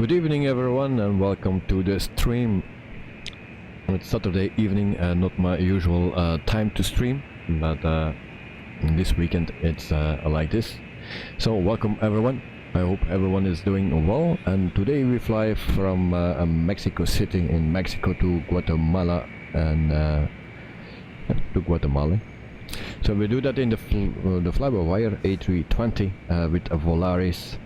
Good evening everyone and welcome to the stream. It's Saturday evening and not my usual time to stream, but this weekend it's like this. So welcome everyone. I hope everyone is doing well, and today we fly from Mexico City in Mexico to Guatemala and to Guatemala. So we do that in the flybywire a32nx with a Volaris.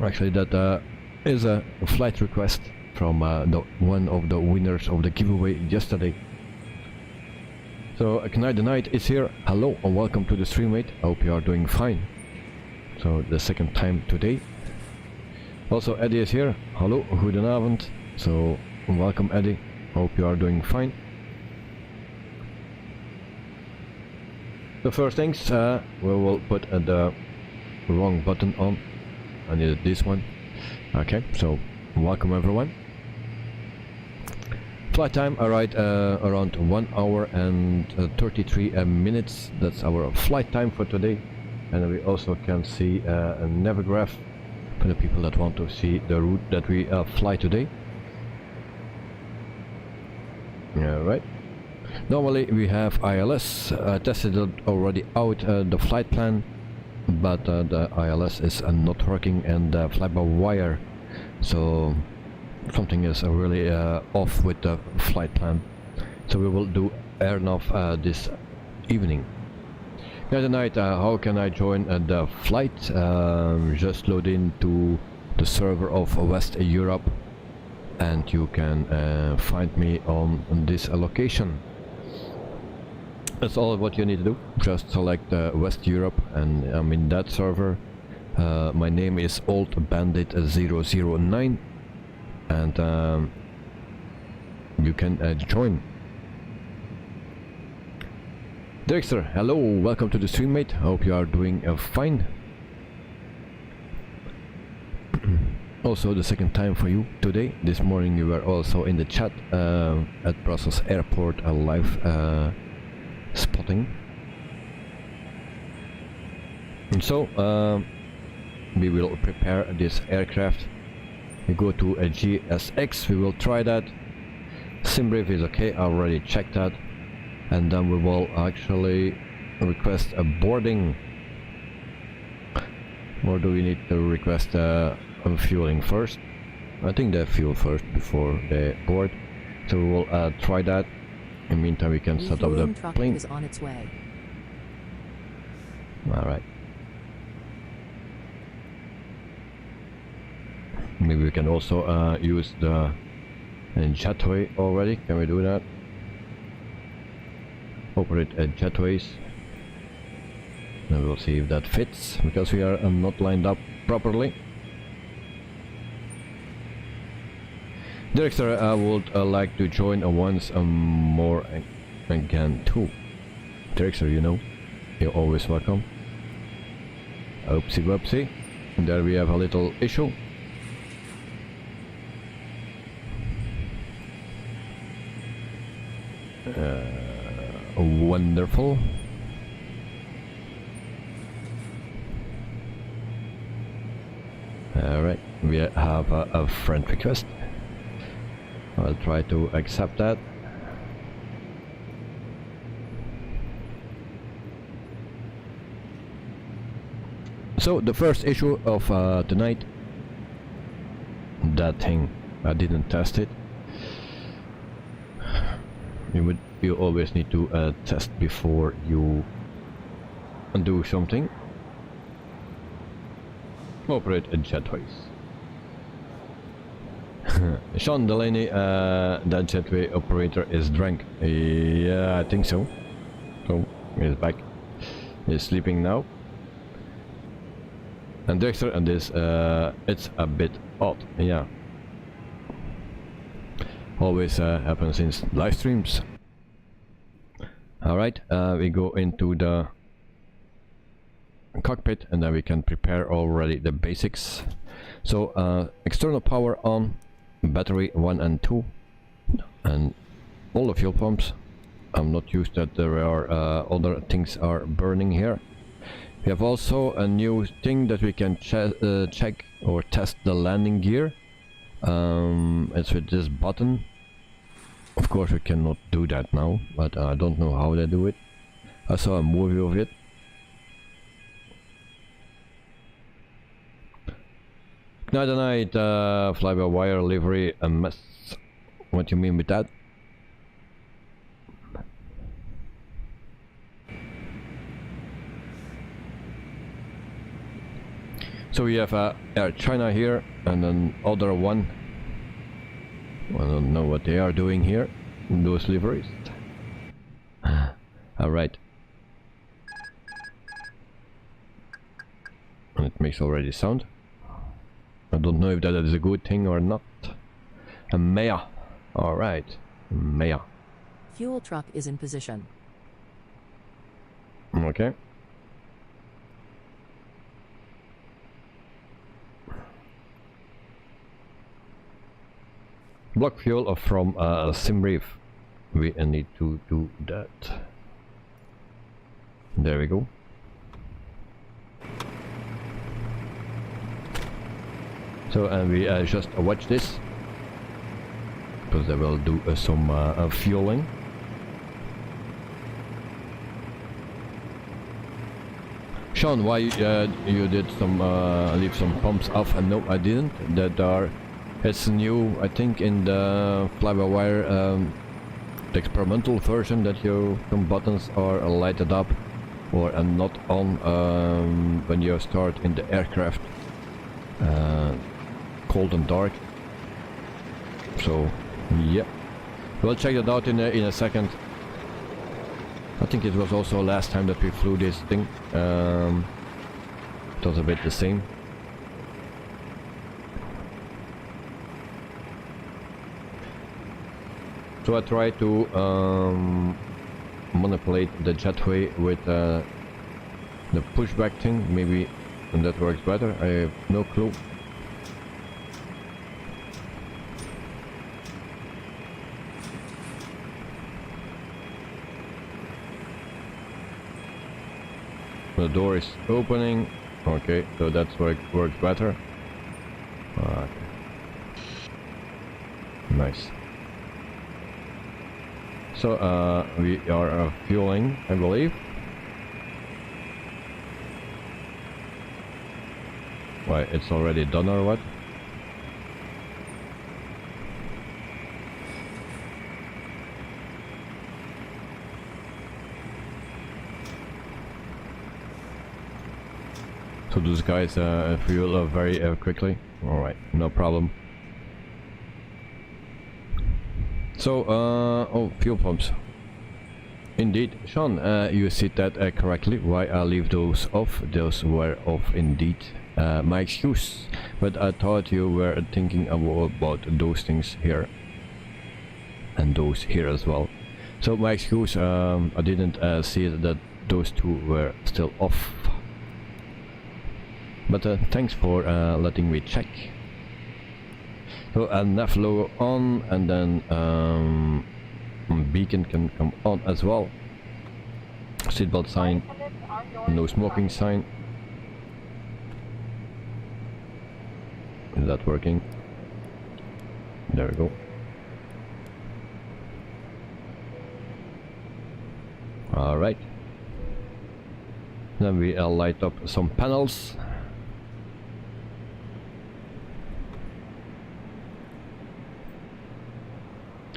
Actually, that is a flight request from one of the winners of the giveaway yesterday. So Knight the Night is here. Hello and welcome to the stream, mate. I hope you are doing fine. So the second time today. Also Eddie is here. Hello, goedenavond. So welcome Eddie. Hope you are doing fine. The first things, we will put the wrong button on. I needed this one. Okay, so welcome everyone. Flight time around 1 hour and 33 minutes. That's our flight time for today. And we also can see a naviggraph for the people that want to see the route that we fly today. Alright. Normally we have ILS. Tested it already out the flight plan, but the ILS is not working and fly-by-wire, so something is really off with the flight plan. So we will do air-nav this evening. Good night. How can I join the flight? Just log into the server of West Europe and you can find me on this location. That's all what you need to do. Just select West Europe and I'm in that server. My name is Old Bandit 009 and you can join. Dexter, hello, welcome to the stream, mate. Hope you are doing fine. Also the second time for you today. This morning you were also in the chat at Brussels Airport live spotting. And so we will prepare this aircraft. We go to a GSX, we will try that. SimBrief is okay, I already checked that. And then we will actually request a boarding. Or do we need to request fueling first? I think they fuel first before they board. So we will try that. In the meantime we can set up the plane. Is on its way. Alright. Maybe we can also use the jetway already. Can we do that? Operate jetways. And we'll see if that fits, because we are not lined up properly. Director, I would like to join once more again too. Director, you know, you're always welcome. Oopsie whoopsie. There we have a little issue. Wonderful. Alright, we have a friend request. I'll try to accept that. So the first issue of tonight, that thing, I didn't test it. You always need to test before you do something. Operate jetways. Sean Delaney, that jetway operator is drunk. Yeah, I think so. So he's back. He's sleeping now. And Dexter, and this, it's a bit odd. Yeah. Always happens in live streams. Alright, we go into the cockpit and then we can prepare already the basics. So external power on, battery 1 and 2, and all the fuel pumps. I'm not used that there are other things are burning here. We have also a new thing that we can check or test the landing gear. It's with this button. Of course we cannot do that now, but I don't know how they do it. I saw a movie of it. Night, fly-by-wire livery a mess. What do you mean with that? So we have Air China here and then other one. I don't know what they are doing here in those liveries. Alright. And it makes already sound. I don't know if that is a good thing or not. A Maya. Alright. Maya. Fuel truck is in position. Okay. Block fuel from Simreef. We need to do that. There we go. So and we just watch this because they will do some fueling. Sean, why you did some leave some pumps off? And no, I didn't. That are it's new, I think, in the fly-by-wire the experimental version that some buttons are lighted up or are not on when you start in the aircraft. Cold and dark. So yeah, we'll check that out in a second. I think it was also last time that we flew this thing. It was a bit the same. So I try to manipulate the jetway with the pushback thing. Maybe that works better. I have no clue. The door is opening. Okay, so that's where it works better. Okay. Nice. So we are fueling, I believe. Why, it's already done or what? So those guys fuel very quickly. Alright, no problem. So, oh, fuel pumps. Indeed, Sean, you said that correctly. Why I leave those off? Those were off indeed. My excuse. But I thought you were thinking about those things here. And those here as well. So my excuse, I didn't see that those two were still off. But thanks for letting me check. So nav logo on, and then beacon can come on as well. Seatbelt sign, no smoking sign. Is that working? There we go. Alright. Then we light up some panels.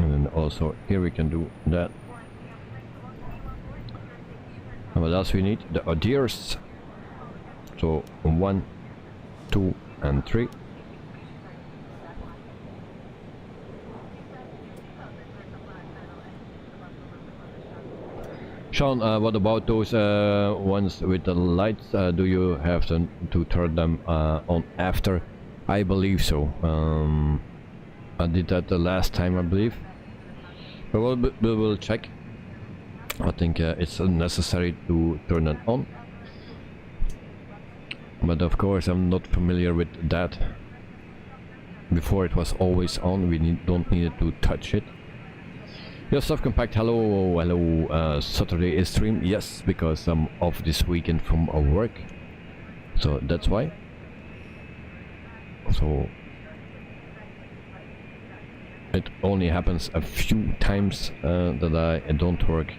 And then also here we can do that. And what else we need? The adheres. So 1, 2 and 3. Sean, what about those ones with the lights? Do you have to turn them on after? I believe so. I did that the last time, I believe. But we will check. I think it's necessary to turn it on. But of course I'm not familiar with that. Before it was always on, we don't need to touch it. Your subcompact, hello, Saturday is stream, yes, because I'm off this weekend from work, so that's why. So it only happens a few times that I don't work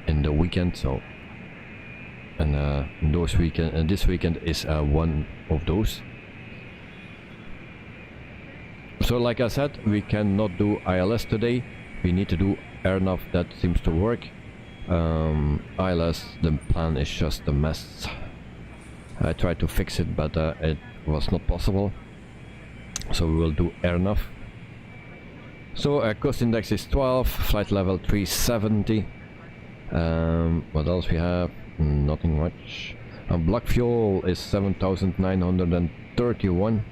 in the weekend, so and this weekend is one of those. So like I said, we cannot do ILS today. We need to do AirNav. That seems to work. ILS, the plan is just a mess. I tried to fix it, but it was not possible. So we will do AirNav. So cost index is 12, flight level 370. What else we have? Nothing much. Block fuel is 7,931.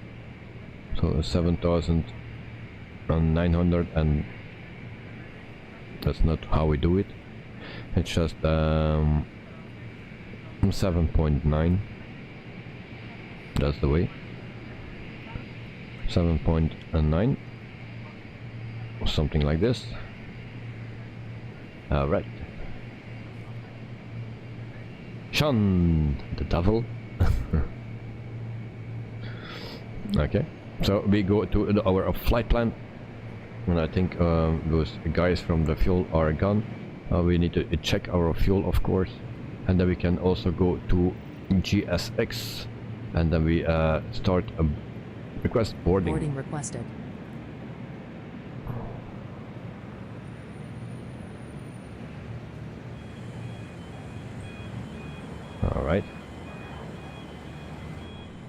So 7,900, and that's not how we do it. It's just 7.9. That's the way. 7.9. Something like this. Alright. Sean, the devil. Okay. So we go to our flight plan, and I think those guys from the fuel are gone. We need to check our fuel, of course, and then we can also go to GSX, and then we start a request boarding. Boarding requested. All right.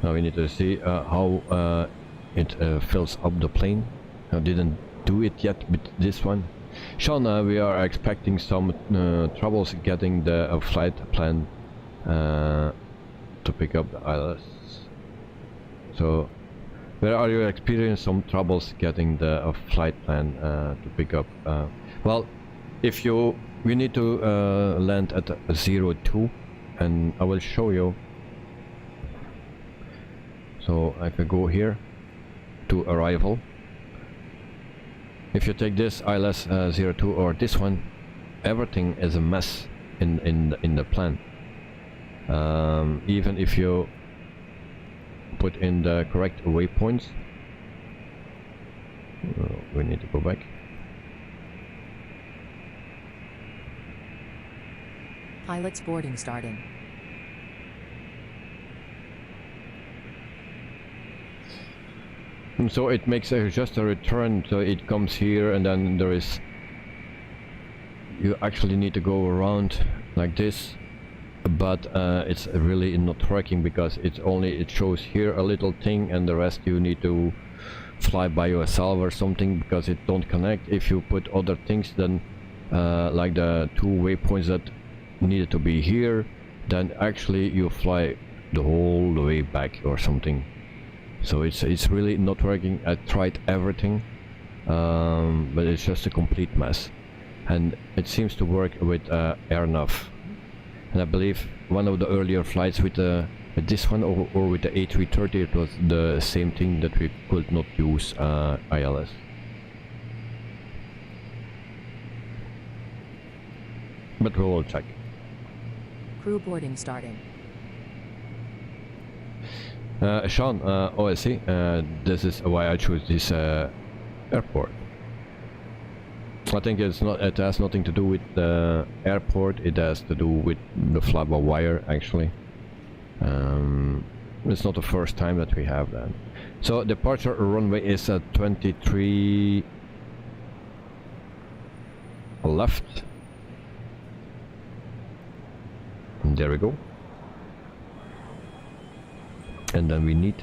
Now we need to see how it fills up the plane. I didn't do it yet with this one. Sean, we are expecting some troubles getting the flight plan to pick up the ILS. So, where are you experiencing some troubles getting the flight plan to pick up? Well, if we need to land at 02, and I will show you. So I can go here to arrival. If you take this ILS 02 or this one, everything is a mess in the plan. Even if you put in the correct waypoints, we need to go back. Pilot's boarding starting. And so it makes just a return, so it comes here, and then you actually need to go around like this, but it's really not working because it shows here a little thing, and the rest you need to fly by yourself or something because it don't connect. If you put other things, then like the two waypoints that needed to be here, then actually you fly the whole way back or something. So it's really not working. I tried everything, but it's just a complete mess. And it seems to work with AirNav. And I believe one of the earlier flights with this one or with the A330, it was the same thing, that we could not use ILS. But we will check. Crew boarding starting. Sean, I see. This is why I chose this airport. I think it has nothing to do with the airport. It has to do with the fly-by-wire, actually. It's not the first time that we have that. So departure runway is at 23 left. And there we go. And then we need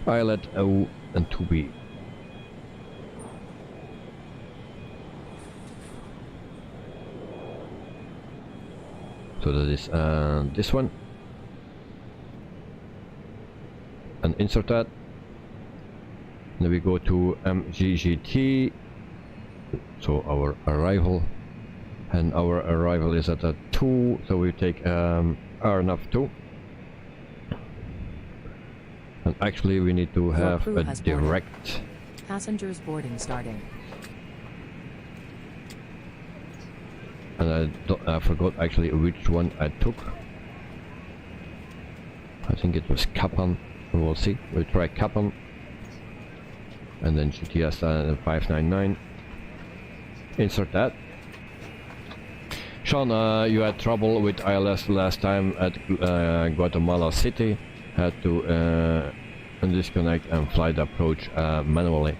pilot O and 2B. So that is this one. And insert that. Then we go to MGGT. So our arrival. And our arrival is at a 2. So we take RNAV 2. And actually we need to have a direct. Passengers boarding starting. and I forgot actually which one I took. I think it was Kappan. We'll see. We'll try Kappan, and then GTS 599. Insert that. Sean, you had trouble with ILS last time at Guatemala City. Had to disconnect and fly the approach manually.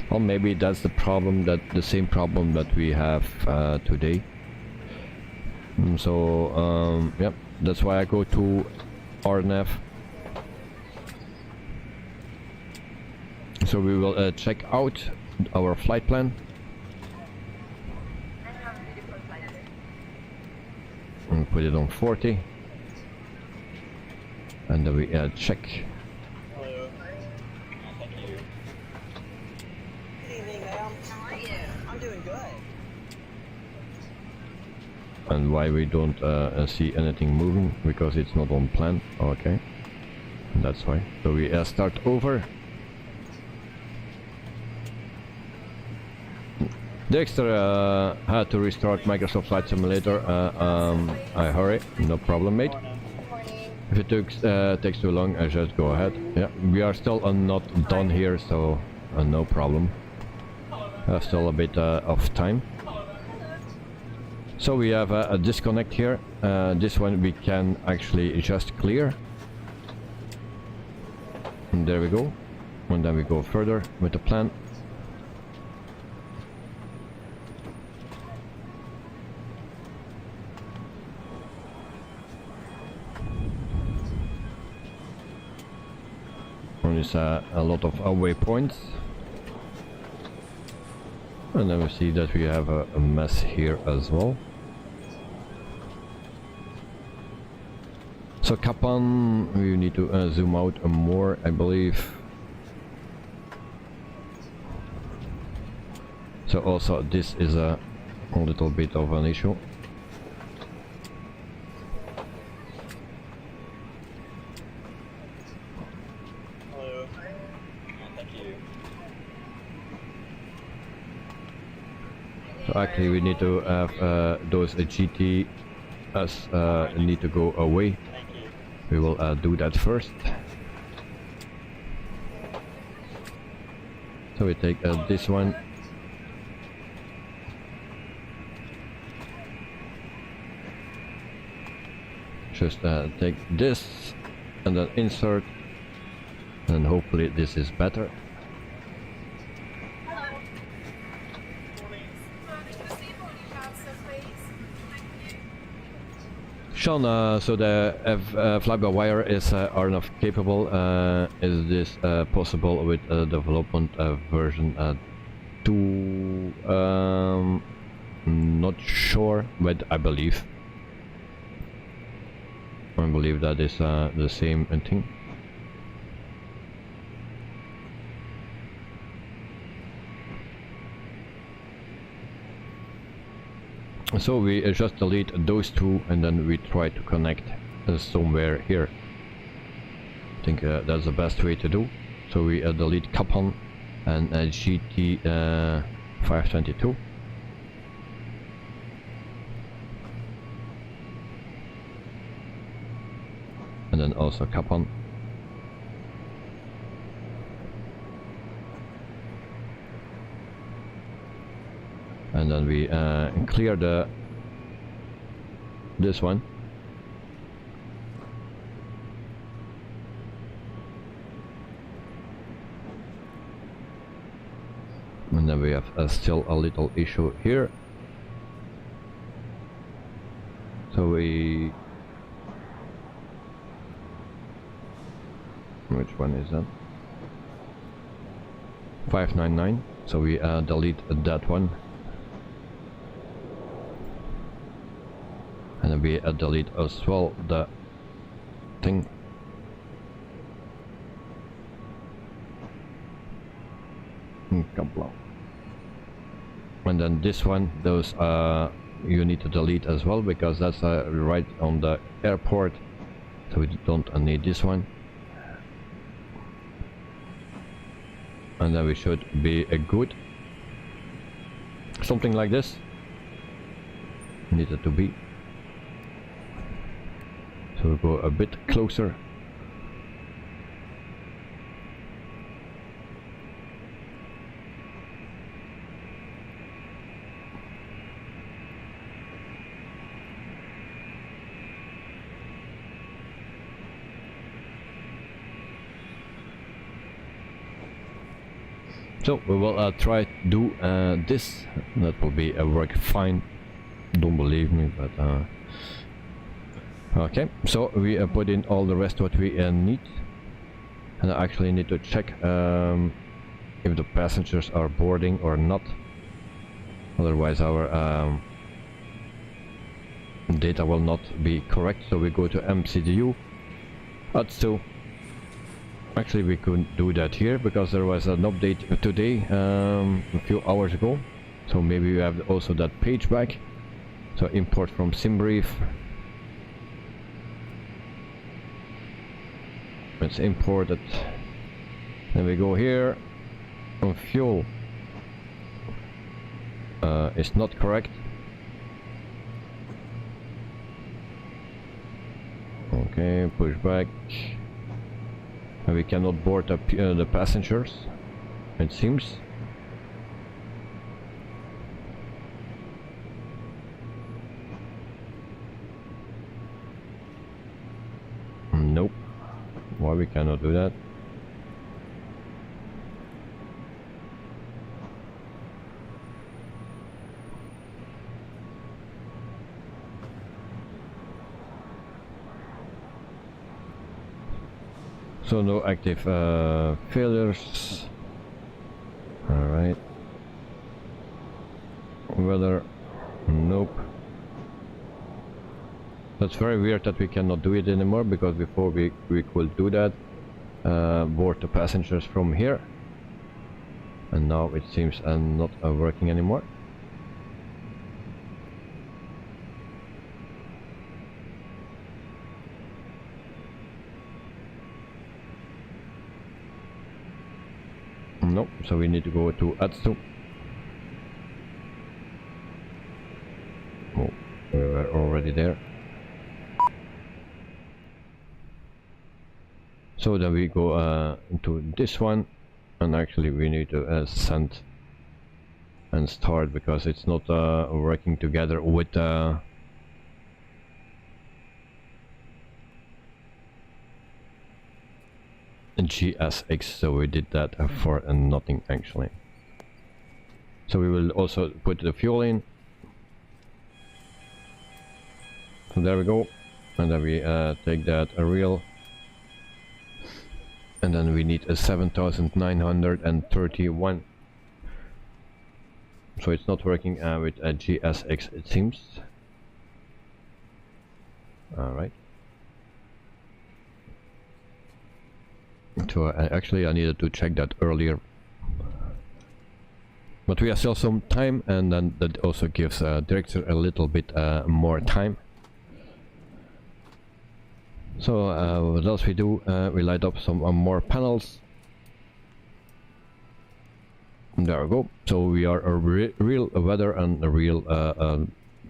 Well, maybe that's the problem, the same problem that we have today. So yep, that's why I go to RNF. So we will check out our flight plan. And put it on 40. And then we check. Hello. Thank you. Good evening, ma'am. How are you? I'm doing good. And why we don't see anything moving? Because it's not on plan. Okay. And that's why. So we start over. Dexter had to restart Microsoft Flight Simulator. I hurry. No problem, mate. If it takes too long, I just go ahead. Yeah, we are still not done here, so no problem. Still a bit of time. So we have a disconnect here. This one we can actually just clear. And there we go. And then we go further with the plan. There's a lot of waypoints, and then we see that we have a mess here as well. So Kappan, we need to zoom out more, I believe. So also this is a little bit of an issue. So actually we need to have those GTs need to go away. We will do that first. So we take this one. Just take this and then insert, and hopefully this is better. Sean, so the fly-by-wire is RNF capable. Is this possible with development version 2? Not sure, but I believe that is the same thing. So we just delete those two, and then we try to connect somewhere here. I think that's the best way to do. So we delete Kappan and GT 522. And then also Kappan. And then we clear this one. And then we have still a little issue here. So we... which one is that? 599. So we delete that one. And then we delete as well the thing. And then this one, those you need to delete as well, because that's right on the airport, so we don't need this one. And then we should be good. Something like this. needed to be. So we go a bit closer. So we will try to do this. That will be work fine. Don't believe me, but okay. So we put in all the rest what we need, and I actually need to check if the passengers are boarding or not. Otherwise, our data will not be correct. So we go to MCDU. So actually we couldn't do that here because there was an update today, a few hours ago. So maybe we have also that page back. So import from SimBrief. Let's import it. Then we go here. On fuel. It's not correct. Okay, push back. And we cannot board the passengers, it seems. Nope. Why we cannot do that? So no active failures. Alright. Weather. Nope. That's very weird that we cannot do it anymore, because before we could do that. Board the passengers from here. And now it seems not working anymore. No, so we need to go to Atsu. Oh, we were already there. So then we go into this one, and actually we need to send and start, because it's not working together with GSX, so we did that for nothing actually. So we will also put the fuel in. So there we go, and then we take that reel, and then we need a 7931. So it's not working with a GSX, it seems. Alright. So actually I needed to check that earlier, but we have still some time, and then that also gives director a little bit more time. So what else we do? We light up some more panels. There we go. So we are a real weather and a real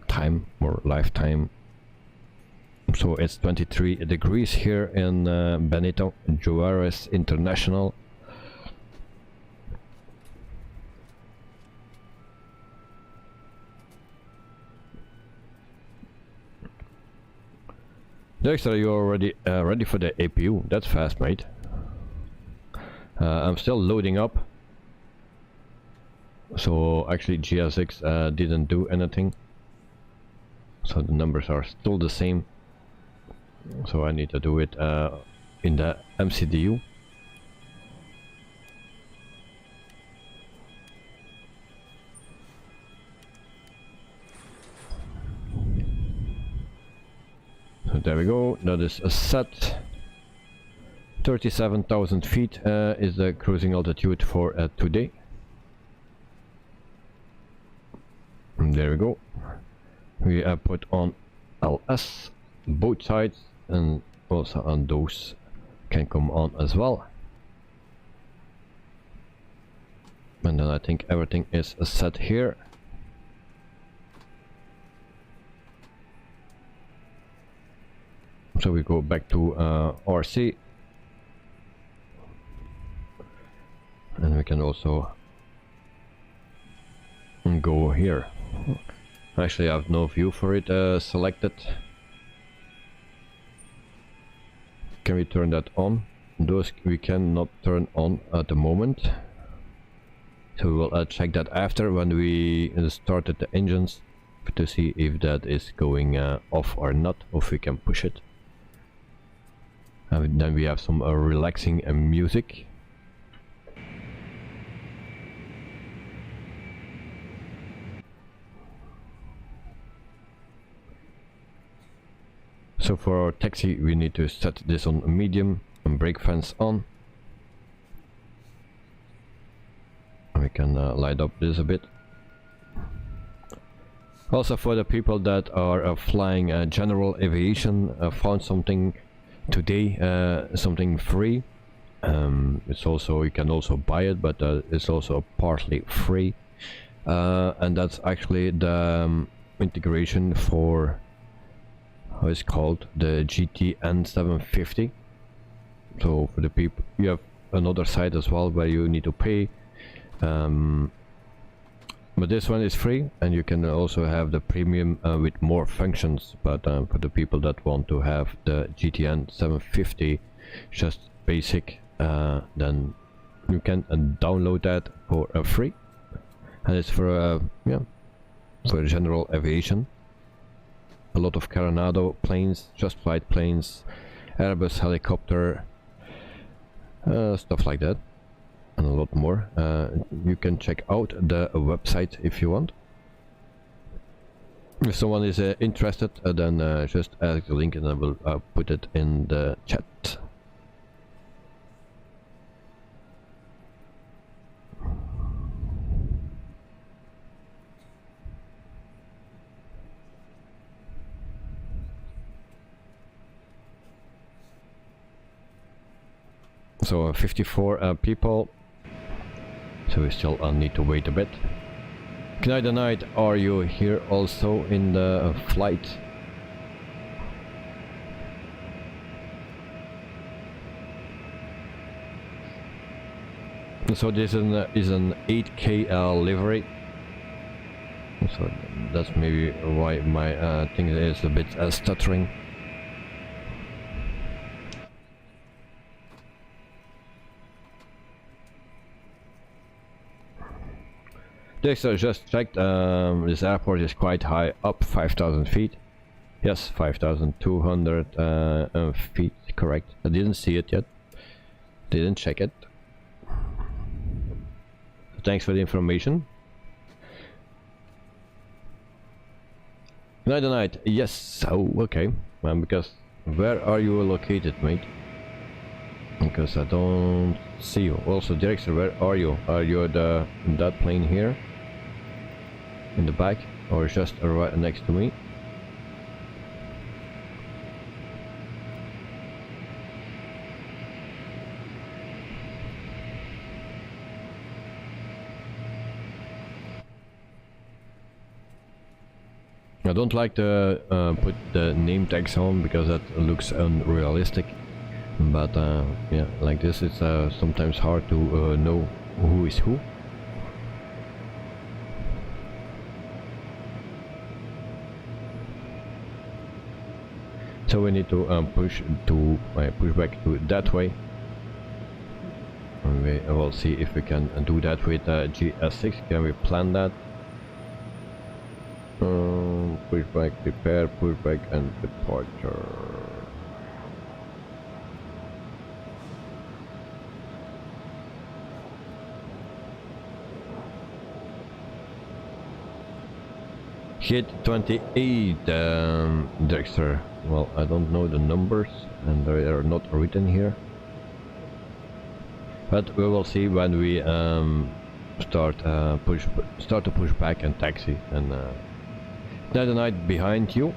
time or lifetime. So it's 23 degrees here in Benito Juarez International. Dexter, you're already ready for the APU. That's fast, mate. I'm still loading up. So actually GSX didn't do anything. So the numbers are still the same. So I need to do it in the MCDU. So there we go, that is a set. 37,000 feet is the cruising altitude for today. And there we go. We put on LS both sides, and also on those can come on as well. And then I think everything is set here. So we go back to RC, and we can also go here. Actually, I have no view for it selected. Can we turn that on? Those we cannot turn on at the moment. So we will check that after when we started the engines to see if that is going off or not, or if we can push it. And then we have some relaxing music. So for our taxi we need to set this on medium and brake fans on. We can light up this a bit. Also for the people that are flying general aviation, found something today, something free. It's also, you can also buy it, but it's also partly free, and that's actually the integration for how it's called, the GTN 750. So for the people, you have another site as well where you need to pay. But this one is free, and you can also have the premium with more functions. But for the people that want to have the GTN 750 just basic, then you can download that for free, and it's for yeah, for general aviation. A lot of Coronado planes, just flight planes, Airbus helicopter, stuff like that. And a lot more. You can check out the website if you want. If someone is interested, then just ask the link and I will put it in the chat. So 54 people. So we still need to wait a bit. Good night, are you here also in the flight? So this is an 8K livery. So that's maybe why my thing is a bit stuttering. This I just checked, this airport is quite high up, 5,000 feet. Yes, 5,200 feet, correct. I didn't see it yet. Didn't check it. Thanks for the information. Night. Yes, oh, okay. Because where are you located, mate? Because I don't see you. Also, Director, where are you? Are you that plane here? In the back, or just right next to me? I don't like to put the name tags on because that looks unrealistic, but yeah, like this it's sometimes hard to know who is who. So we need to push back to that way, and we will see if we can do that with GS6. Can we plan that? Push back, prepare, push back, and departure. Hit 28, Dexter. Well, I don't know the numbers, and they are not written here. But we will see when we start to push back and taxi. And the night behind you.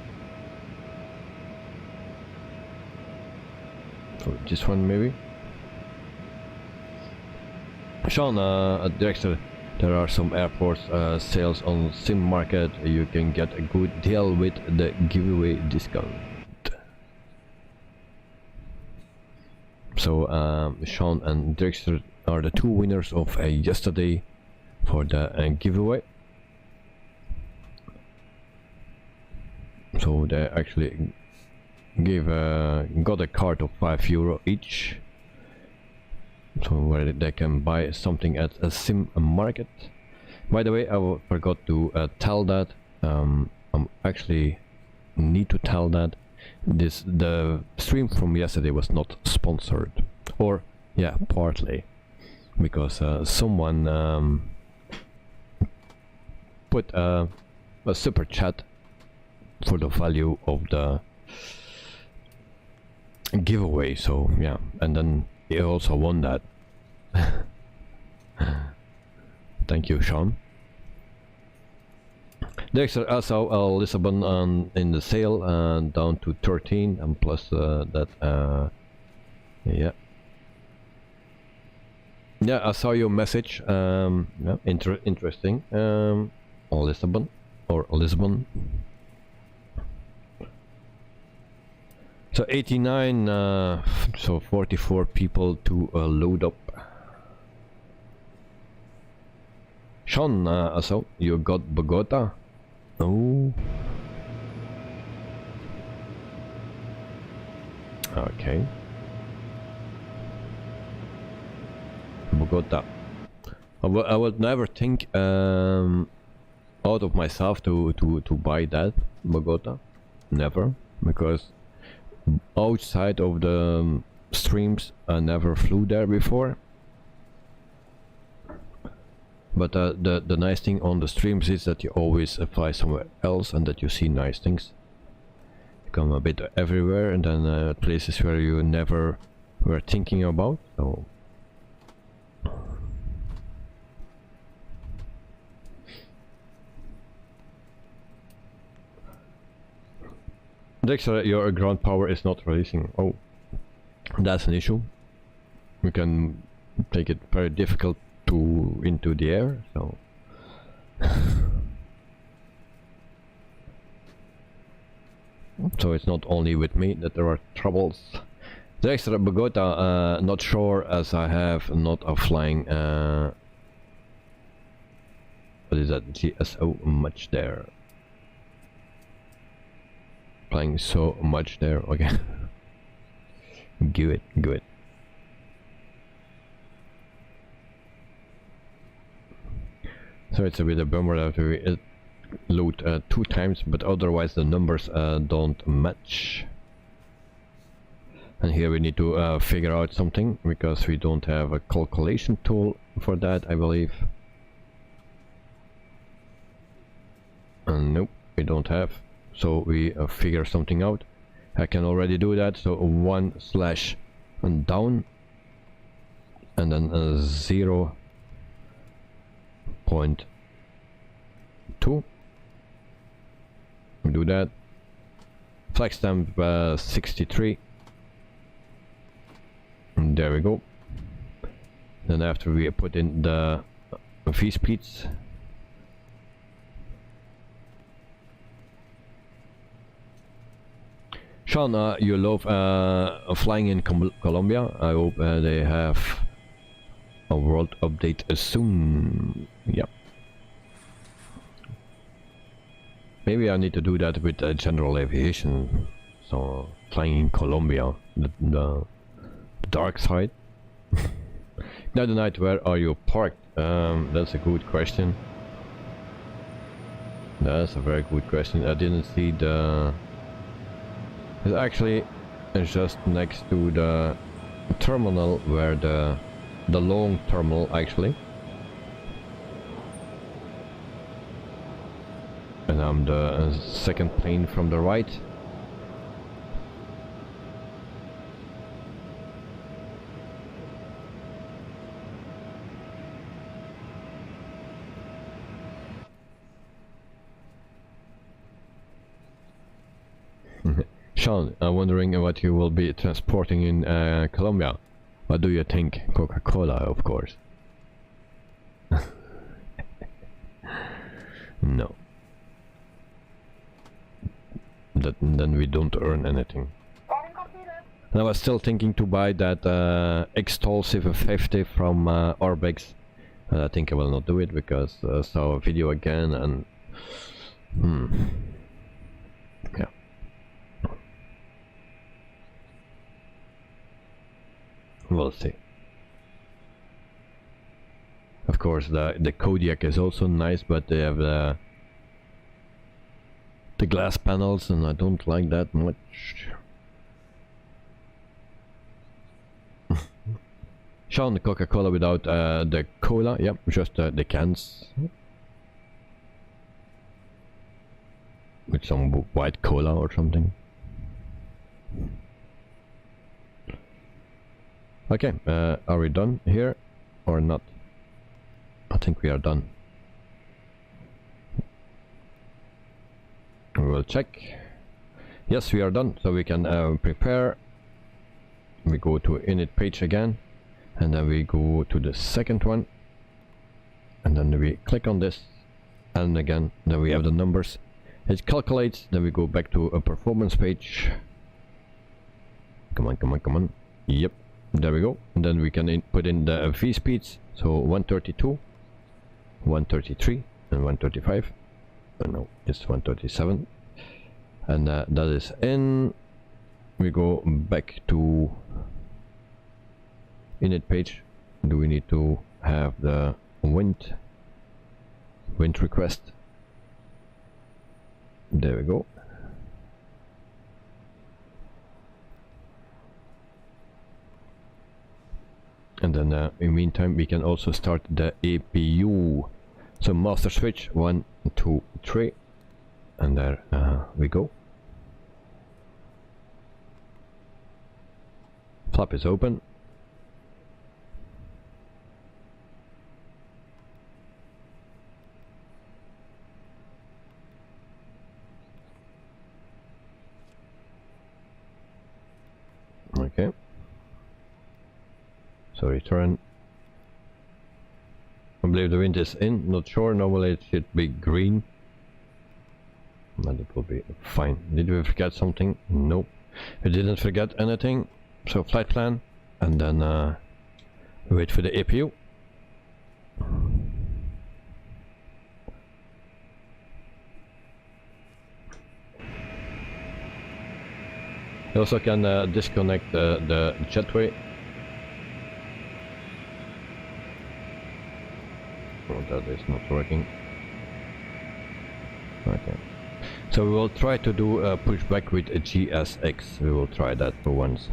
So this one maybe. Sean, Dexter. There are some airport sales on Sim Market. You can get a good deal with the giveaway discount. So Sean and Dexter are the two winners of yesterday for the giveaway. So they actually got a card of €5 each, so where they can buy something at a sim market. By the way, I forgot to tell that. I'm actually need to tell that the stream from yesterday was not sponsored, or yeah, partly, because someone put a super chat for the value of the giveaway. So yeah, and then he also won that. Thank you, Sean. Dexter, I saw Lisbon in the sale down to 13, and plus that yeah, I saw your message. Yeah, interesting. Lisbon or Lisbon. So 89, so 44 people to load up. Sean, so you got Bogota? Oh. Okay. Bogota. I would never think out of myself to buy that Bogota. Never, because outside of the streams I never flew there before. But the nice thing on the streams is that you always fly somewhere else and that you see nice things. You come a bit everywhere, and then places where you never were thinking about. So Dexter, your ground power is not releasing. Oh, that's an issue. We can take it very difficult to into the air, so so it's not only with me that there are troubles. The extra Bogota, not sure, as I have not a flying what is that, GSO much there, flying so much there. Okay. Good. So it's a bit of a bummer that we load 2 times, but otherwise the numbers don't match. And here we need to figure out something, because we don't have a calculation tool for that, I believe. Nope, we don't have. So we figure something out. I can already do that. So 1/ down, and then 0.2. We do that. Flag stamp 63. And there we go. Then after we put in the V speeds, Sean, you love flying in Colombia. I hope they have a world update soon. Yeah. Maybe I need to do that with general aviation. So flying in Colombia, the dark side. Now the night, where are you parked? That's a good question. That's a very good question. I didn't see the... It's actually just next to the terminal, where the long terminal actually. And I'm the second plane from the right. Sean, I'm wondering what you will be transporting in Colombia. What do you think? Coca-Cola, of course. No. Then we don't earn anything. And I was still thinking to buy that X-Tol C550 from Orbix. And I think I will not do it because I saw a video again and yeah. We'll see. Of course, the Kodiak is also nice, but they have the glass panels, and I don't like that much. Sean, the Coca-Cola without the cola, yep, just the cans. With some white cola or something. Okay, are we done here or not? I think we are done. We will check. Yes, we are done, so we can prepare. We go to init page again, and then we go to the second one, and then we click on this, and again, then we have the numbers. It calculates, then we go back to a performance page. Come on, come on, come on. Yep, there we go. And then we can put in the V speeds, so 132, 133, and 135. No, it's 137. And that is in. We go back to init page. Do we need to have the wind request? There we go. And then in the meantime we can also start the APU. So master switch 1, 2, 3, and there we go. Flap is open. Okay. So return. I believe the wind is in, not sure, normally it should be green. But it will be fine. Did we forget something? Nope. We didn't forget anything. So flight plan, and then wait for the APU. You also can disconnect the jetway. Oh, that is not working. Okay. So we will try to do a pushback with a GSX. We will try that for once.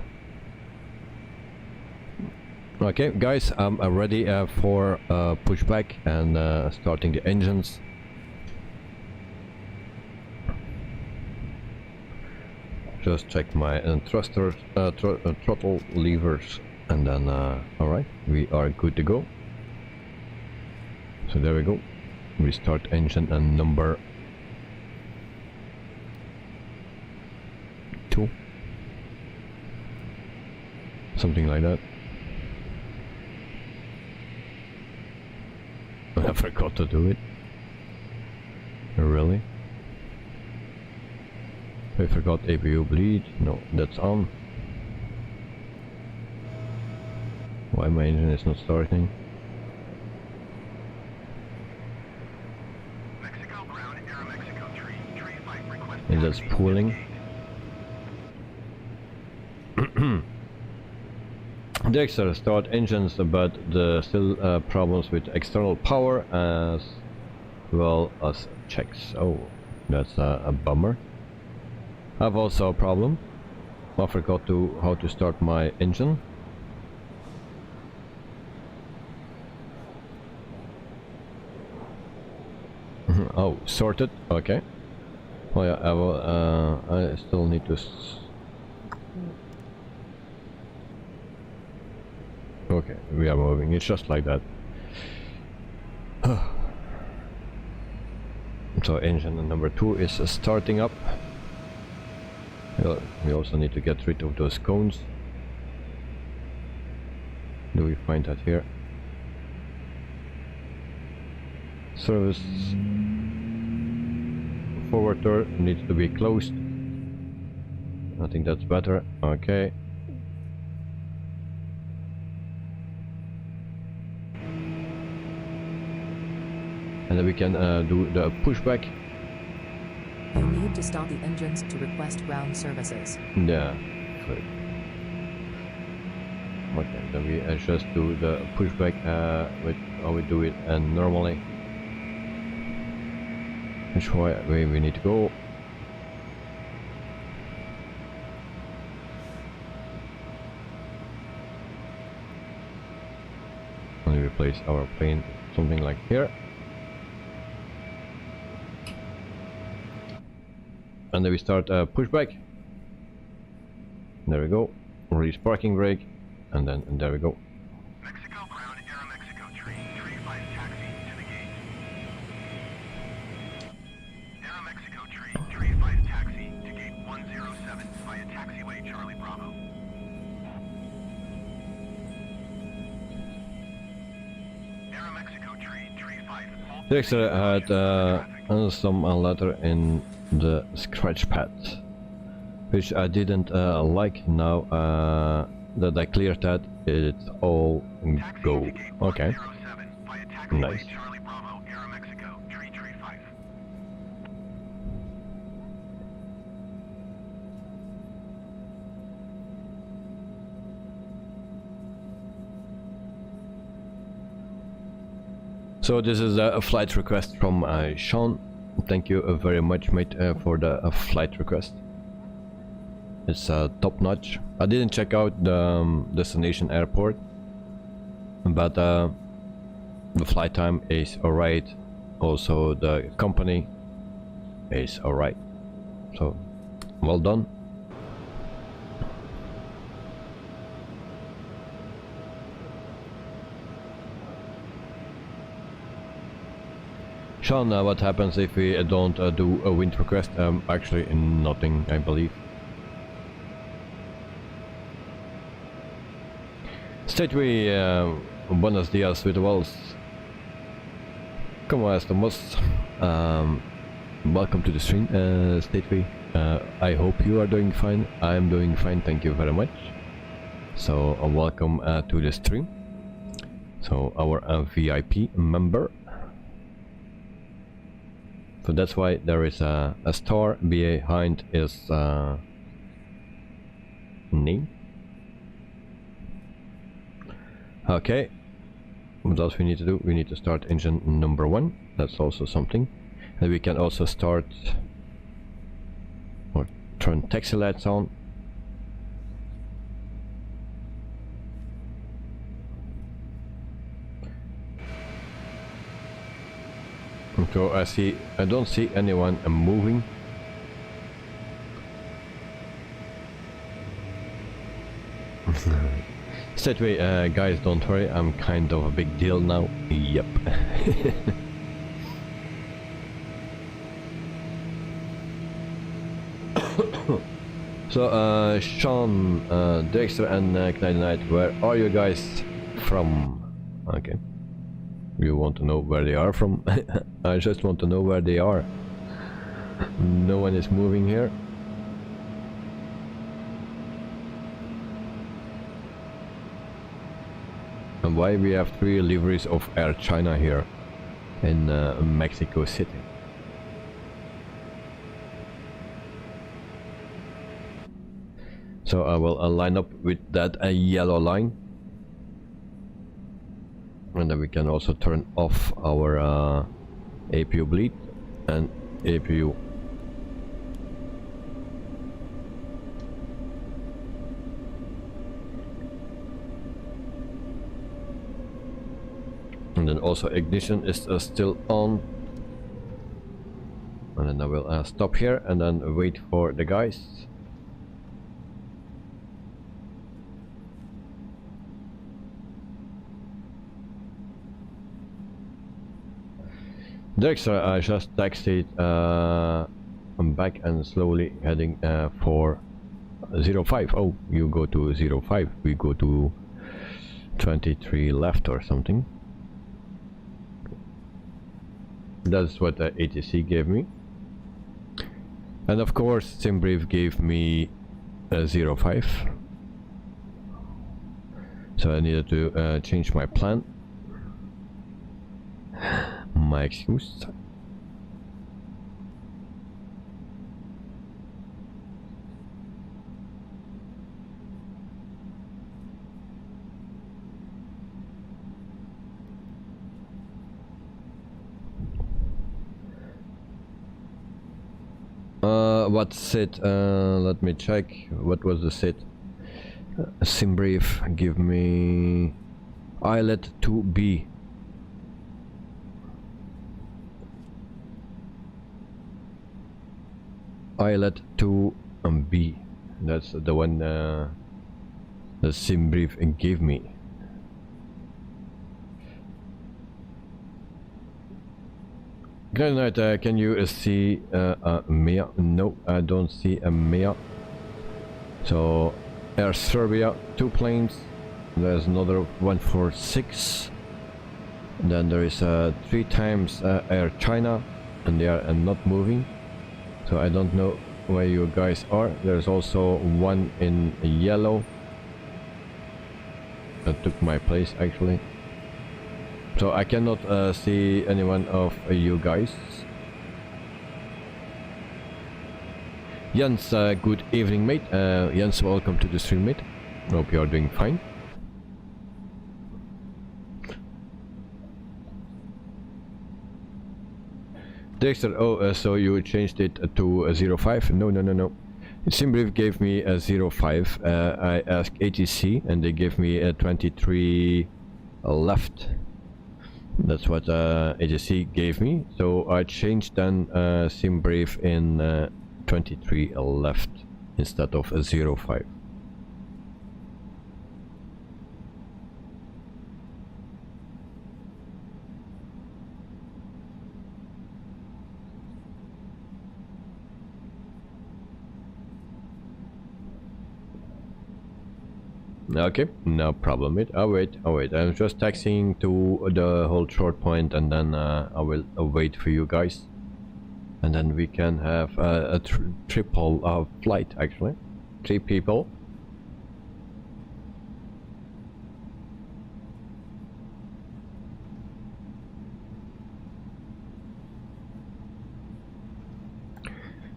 Okay, guys, I'm ready for pushback and starting the engines. Just check my thrusters, throttle levers, and then alright, we are good to go. So there we go. We start engine and number 2, something like that. I forgot to do it. Really? I forgot APU bleed. No, that's on. Why my engine is not starting? Mexico ground, Aero Mexico 335 request. And that's pooling. Dexter start engines, but still problems with external power as well as checks. Oh, that's a bummer. I've also a problem. I forgot how to start my engine. Oh, sorted. Okay. Oh yeah, I will. I still need to. Okay, we are moving. It's just like that. So engine number 2 is starting up. We also need to get rid of those cones. Do we find that here? Service forward door needs to be closed. I think that's better. Okay. and then we can do the pushback. You need to stop the engines to request ground services. Yeah, good. Okay, then we just do the pushback with how we do it and normally. Which way we need to go. And we place our plane something like here. And then we start pushback. There we go. Release parking brake. And then there we go. Mexico ground, Aeromexico tree 5 taxi to the gate. Aeromexico tree 5 taxi to gate 107 via taxiway Charlie Bravo. Aeromexico tree 5. Dexter had some letter in the scratch pad, which I didn't like. Now that I cleared that, it's all go. Okay. Nice. Charlie Bravo, Aeromexico tree 5. So this is a flight request from Sean. Thank you very much, mate, for the flight request. It's top notch. I didn't check out the destination airport, but the flight time is alright. Also the company is alright. So well done. Sean, what happens if we don't do a wind request? Actually nothing, I believe. Stateway, buenos dias with the walls. ¿Cómo estamos? Welcome to the stream, Stateway. I hope you are doing fine. I'm doing fine, thank you very much. So welcome to the stream. So our VIP member. So that's why there is a star behind his name. Okay, what else we need to do? We need to start engine number 1. That's also something. And we can also start or turn taxi lights on. So I don't see anyone moving. Stateway, guys, don't worry, I'm kind of a big deal now. Yep. So, Sean, Dexter and Canadian Knight, where are you guys from? Okay. You want to know where they are from? I just want to know where they are. No one is moving here. And why we have 3 liveries of Air China here in Mexico City? So I will line up with that yellow line. And then we can also turn off our APU bleed and APU. And then also ignition is still on. And then I will stop here and then wait for the guys. Dexter, I just taxied I'm back and slowly heading for 05. Oh, you go to 05, we go to 23 left or something. That's what the ATC gave me. And of course SimBrief gave me 05. So I needed to change my plan. My excuse. What's it? Let me check. What was the sit? Sim brief. Give me islet 2B. Islet 2B. That's the one the sim brief gave me. Good night. Can you see Mia? No, I don't see a Mia. So Air Serbia, 2 planes. There's another 146. Then there is 3 times Air China, and they are not moving. So I don't know where you guys are. There's also one in yellow that took my place actually. So I cannot see any one of you guys. Jens, good evening mate. Jens, welcome to the stream mate. Hope you are doing fine. Dexter, oh, so you changed it to 05? No. Simbrief gave me a 05. I asked ATC and they gave me a 23 left. That's what ATC gave me. So I changed then Simbrief in 23 left instead of a 05. Okay, no problem. I'll wait. I'm just taxiing to the whole short point, and then I will wait for you guys, and then we can have a triple flight. Actually, 3 people.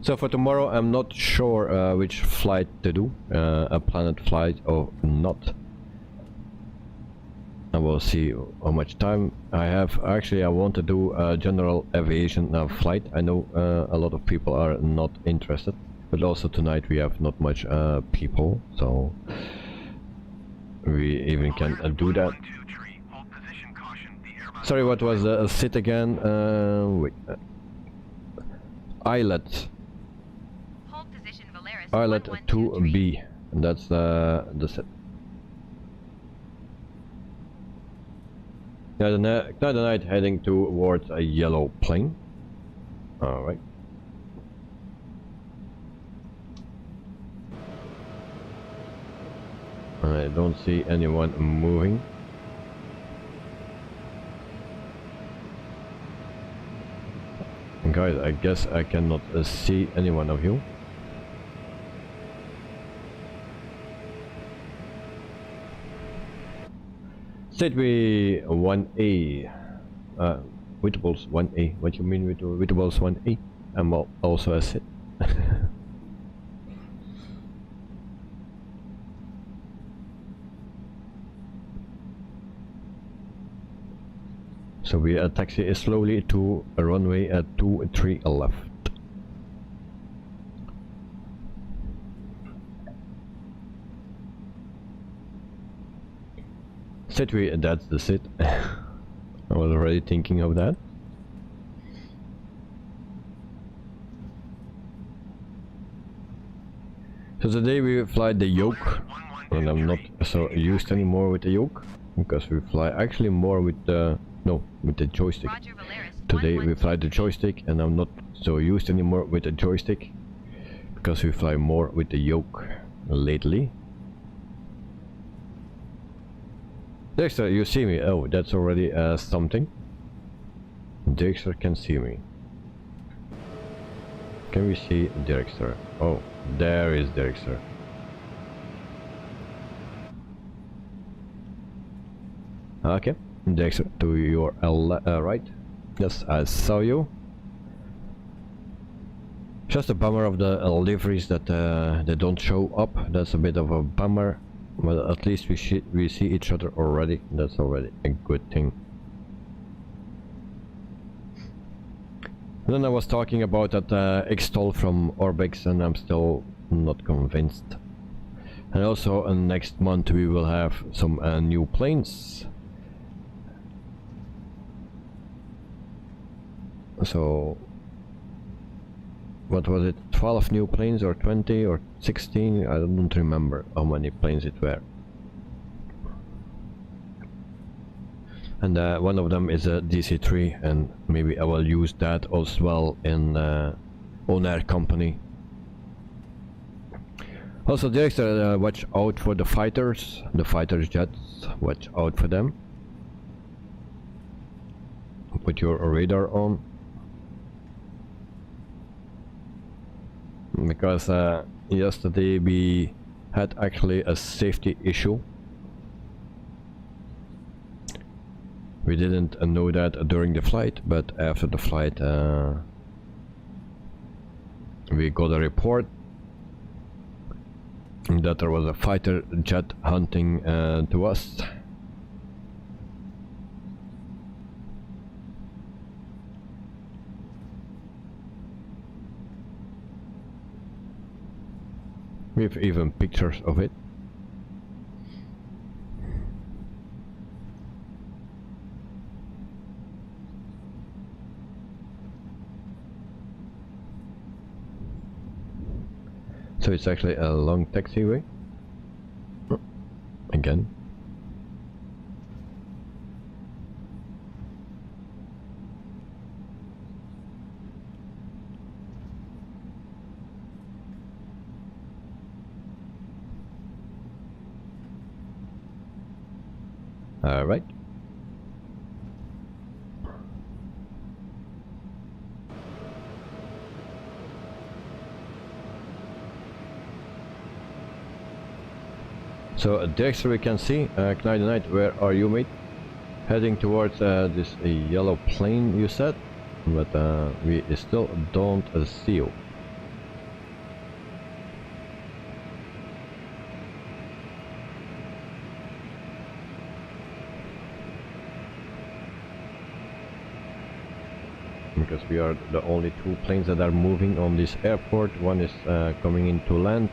So for tomorrow, I'm not sure which flight to do, a planet flight or not. I will see how much time I have. Actually, I want to do a general aviation flight. I know a lot of people are not interested, but also tonight we have not much people, so we even can do that. Sorry, what was the sit again? Wait. Islet. Islet 2B, and that's the set. Yeah, the night heading towards a yellow plane. Alright. I don't see anyone moving. Guys, I guess I cannot see any one of you. Sidwi 1A, Witables 1A. What you mean with Witables 1A? I'm also a Sid. So we taxi slowly to a runway at 23 left. Sidwi, that's the sit. I was already thinking of that. So today we fly the yoke, and I'm not so used anymore with the yoke, because we fly actually more with the with the joystick. Today we fly the joystick, and I'm not so used anymore with the joystick, because we fly more with the yoke lately. Dexter, you see me? Oh, that's already something. Dexter can see me. Can we see Dexter? Oh, there is Dexter. Okay, Dexter, to your right. Yes, I saw you. Just a bummer of the liveries that they don't show up. That's a bit of a bummer. But at least we see each other already. That's already a good thing. Then I was talking about that X-Toll from Orbix, and I'm still not convinced. And also next month we will have some new planes. So what was it, 12 new planes or 20 or 16? I don't remember how many planes it were. And one of them is a DC-3, and maybe I will use that as well in on-air company. Also, Director, watch out for the fighters jets, watch out for them. Put your radar on. Because yesterday we had actually a safety issue. We didn't know that during the flight, but after the flight we got a report that there was a fighter jet hunting to us. We have even pictures of it. So it's actually a long taxiway. Oh, again. All right. So Dexter, we can see Knight, where are you, mate? Heading towards this yellow plane you said, but we still don't see you. Because we are the only two planes that are moving on this airport. One is coming in to land.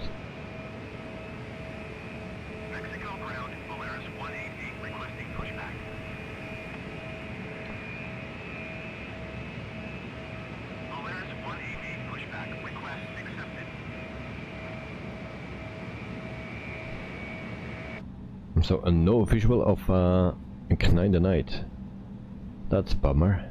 So no visual of Knight. That's a bummer.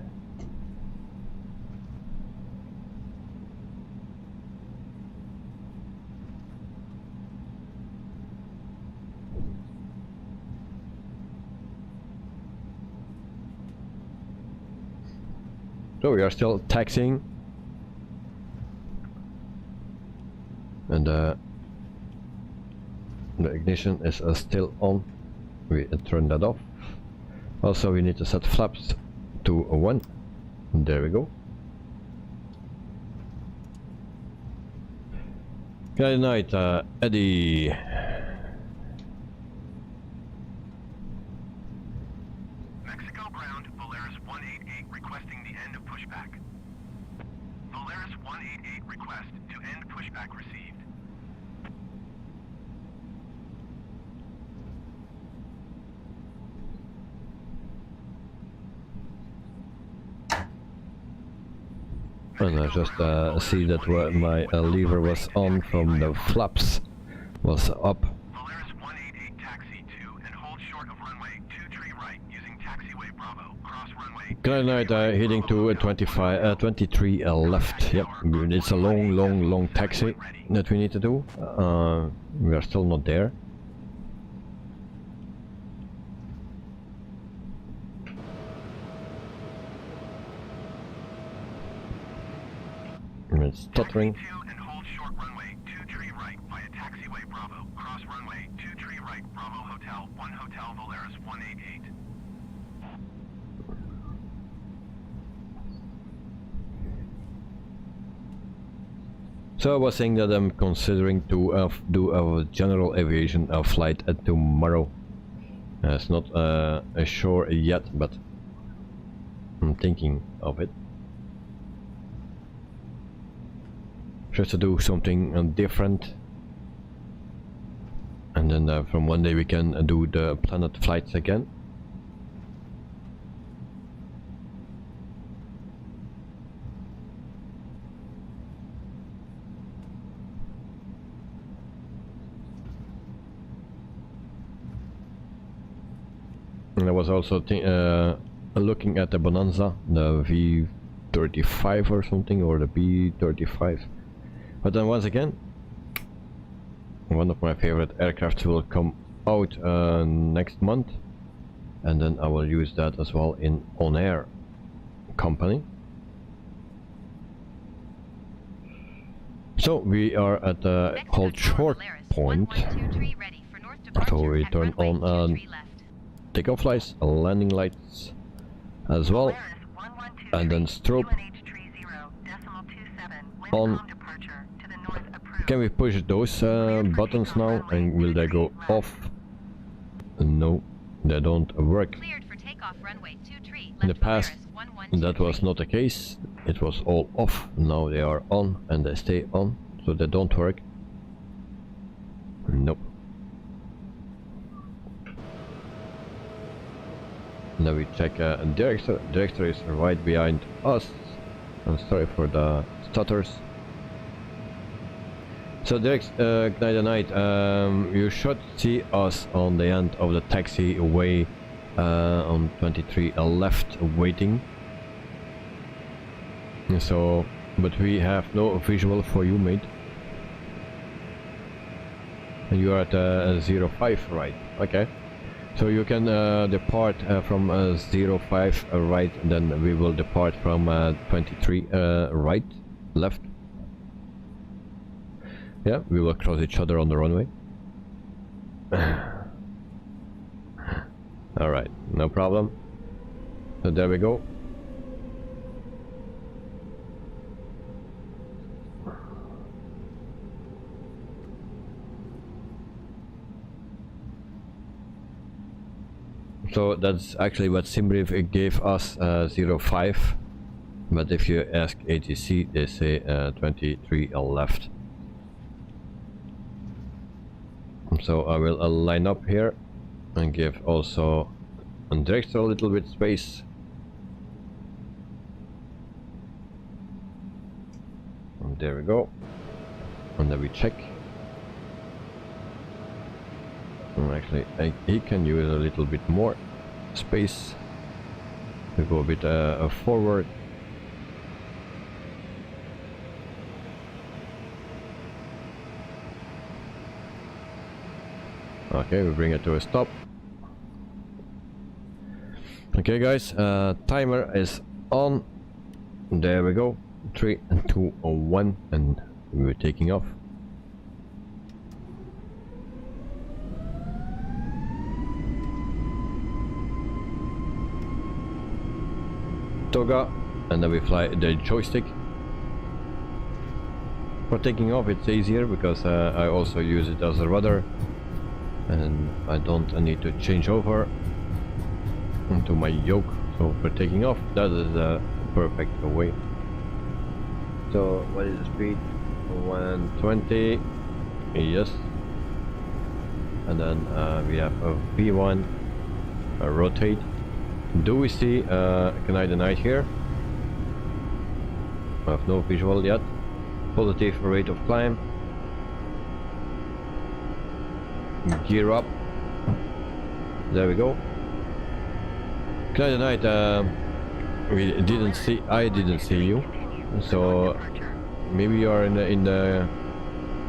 So we are still taxiing, and the ignition is still on. We turn that off. Also, we need to set flaps to 1. There we go. Good night, Eddie. Mexico ground, Volaris 188 requesting the end of pushback. Volaris 188 request to end pushback received. And I just see that my lever was on from the flaps was up. Volaris 188 taxi to and hold short of runway 23 right using taxiway Bravo. Cross runway. Good night, heading to 23 left. Yep, it's a long taxi that we need to do. We are still not there. It's stuttering. And hold short runway 23 right via taxiway Bravo. Cross runway 23 right Bravo Hotel 1 Hotel Volaris 188. So I was saying that I'm considering to do a general aviation flight tomorrow. It's not sure yet, but I'm thinking of it. Just to do something different. And then from one day we can do the planet flights again. And I was also looking at the Bonanza, the V35 or something, or the B35. But then once again, one of my favorite aircrafts will come out next month, and then I will use that as well in on-air company. So we are at the hold short point, so we turn on takeoff lights, landing lights as well, and then strobe on. Can we push those buttons now, and will they go off? No, they don't work. In the past that was not the case, it was all off. Now they are on and they stay on, so they don't work. Nope. Now we check director. Director is right behind us. I'm sorry for the stutters. So Knight and Night, you should see us on the end of the taxiway on 23 left waiting. So, but we have no visual for you, mate. And you are at 05 right, okay. So you can depart from 05 right, then we will depart from 23 right, left. Yeah, we will cross each other on the runway. Alright, no problem. So there we go. So that's actually what SimBrief gave us 05, but if you ask ATC they say 23 left. So I will line up here and give also a director a little bit space. And there we go. And then we check. And actually, he can use a little bit more space. We go a bit forward. Okay, we bring it to a stop. Okay guys, timer is on. There we go. 3, 2, 1, and we're taking off. Toga, and then we fly the joystick. For taking off it's easier because I also use it as a rudder, and I don't need to change over into my yoke. So for taking off, that is the perfect way. So what is the speed? 120, yes. And then we have a V1, a rotate. Do we see Knight and Night here? I have no visual yet. Positive rate of climb. Gear up. There we go. Knight and Night, we didn't see. I didn't see you. So maybe you are in the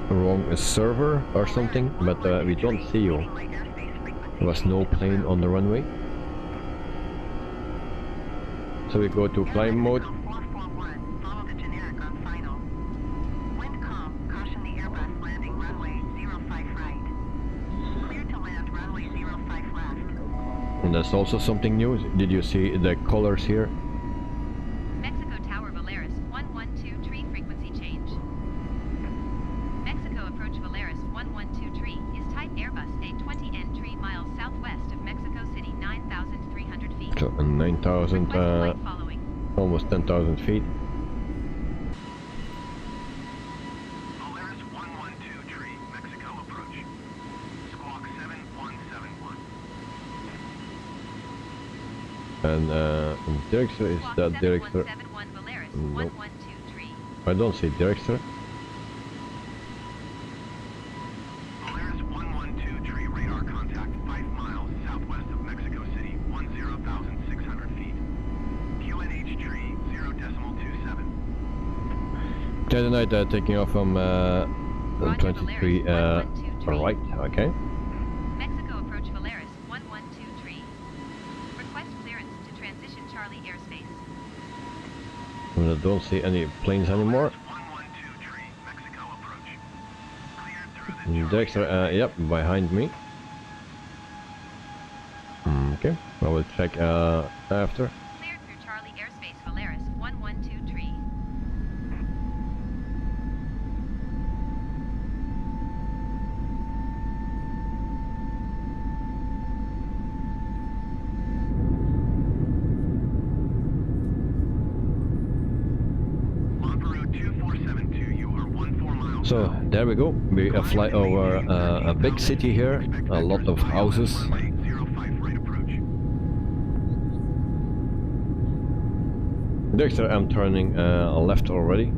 wrong server or something. But we don't see you. There was no plane on the runway. So we go to climb mode. And that's also something new. Did you see the colors here? Mexico Tower Valeris 1123 frequency change. to 9,000, almost 10,000 feet. Polaris 112 tree, Mexico approach. Squawk 7171. And director is that director? Nope. I don't see director. Polaris 112 tree, radar contact 5 miles southwest of Mexico City, 10,600 feet. QNH tree 0.27. Tonight taking off from 23 right, okay. Mexico approach Polaris 112 Request clearance to transition Charlie airspace. I don't see any planes anymore. 112 Mexico approach. Cleared through the Director, yep, behind me. Okay, I will check after. Cleared through Charlie airspace Polaris 112 So there we go. We fly over a big city here, a lot of houses. Dexter, I'm turning left already.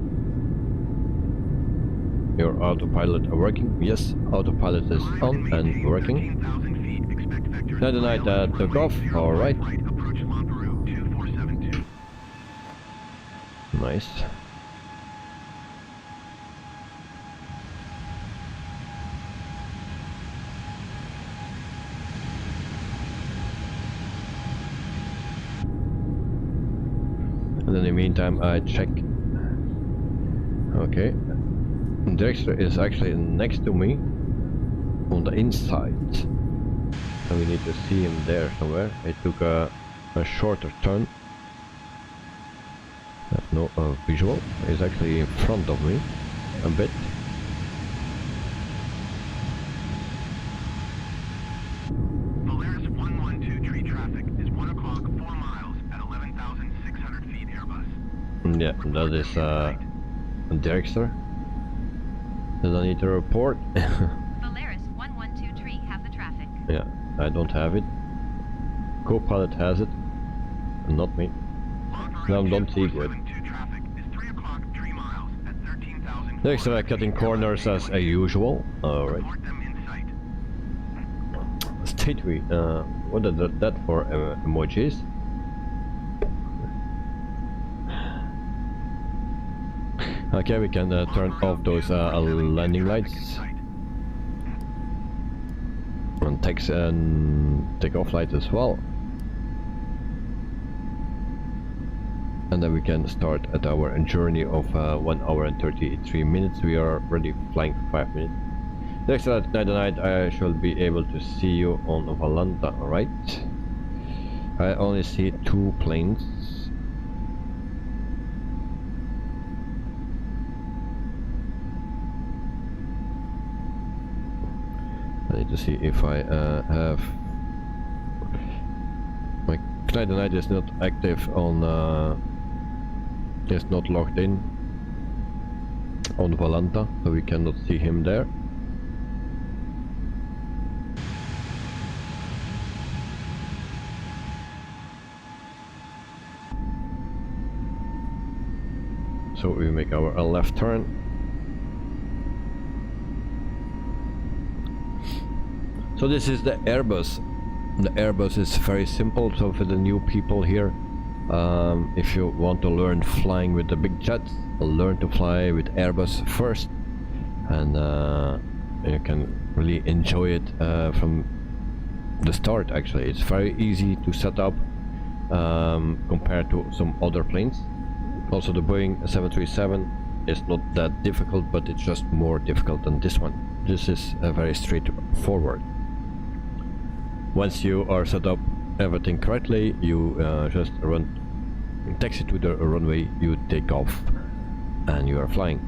Your autopilot working? Yes, autopilot is on and working. Now the night took off. All right. Nice. And in the meantime, I check. Okay. Dexter is actually next to me on the inside. And we need to see him there somewhere. I took a shorter turn. No visual. He's actually in front of me a bit. Polaris 112 tree traffic is 1 o'clock, 4 miles at 11,600 feet Airbus. Yeah, that is Dexter. Does I need to report? Polaris 112 have the traffic. Yeah, I don't have it. Co-pilot has it, not me. No, don't see good. Dexter cutting corners as usual. Alright. State we, what is that for emojis? Okay, we can turn off those landing lights. And take off light as well. And then we can start at our journey of 1 hour and 33 minutes. We are already flying for 5 minutes. Next night I shall be able to see you on Valanta, right? I only see 2 planes. I need to see if I have... My Knight is not active on... is not logged in on Valanta, so we cannot see him there. So we make our left turn. So this is the Airbus. The Airbus is very simple, so for the new people here, if you want to learn flying with the big jets, learn to fly with Airbus first, and you can really enjoy it from the start. Actually, it's very easy to set up compared to some other planes. Also, the Boeing 737 is not that difficult, but it's just more difficult than this one. This is very straightforward. Once you are set up everything correctly, you just taxi to the runway, you take off, and you are flying.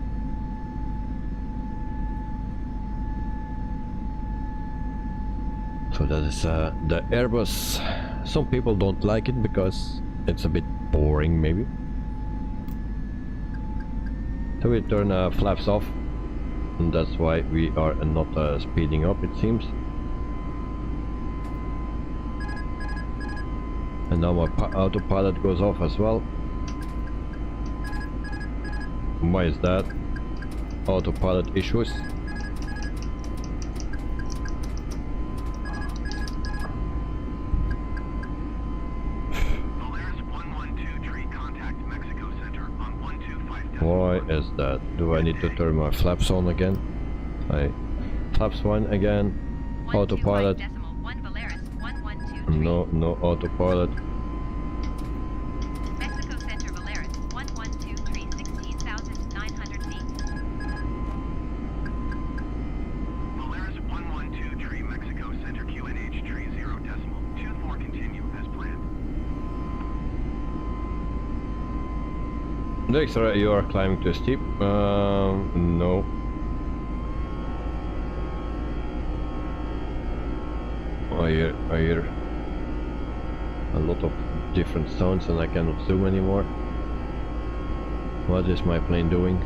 So that is the Airbus Some people don't like it because it's a bit boring, maybe. So we turn flaps off, and that's why we are not speeding up, it seems. And now my autopilot goes off as well. Why is that? Autopilot issues. Why is that? Do I need to turn my flaps on again? Flaps on again. Autopilot. No, no autopilot. Mexico Center, Valeris, 1123, 16,900 feet. Valeris 1123, Mexico Center, QNH tree 0 decimal. 24 continue as planned. Dexter, you are climbing too steep. No. I hear a lot of different sounds and I cannot zoom anymore. What is my plane doing?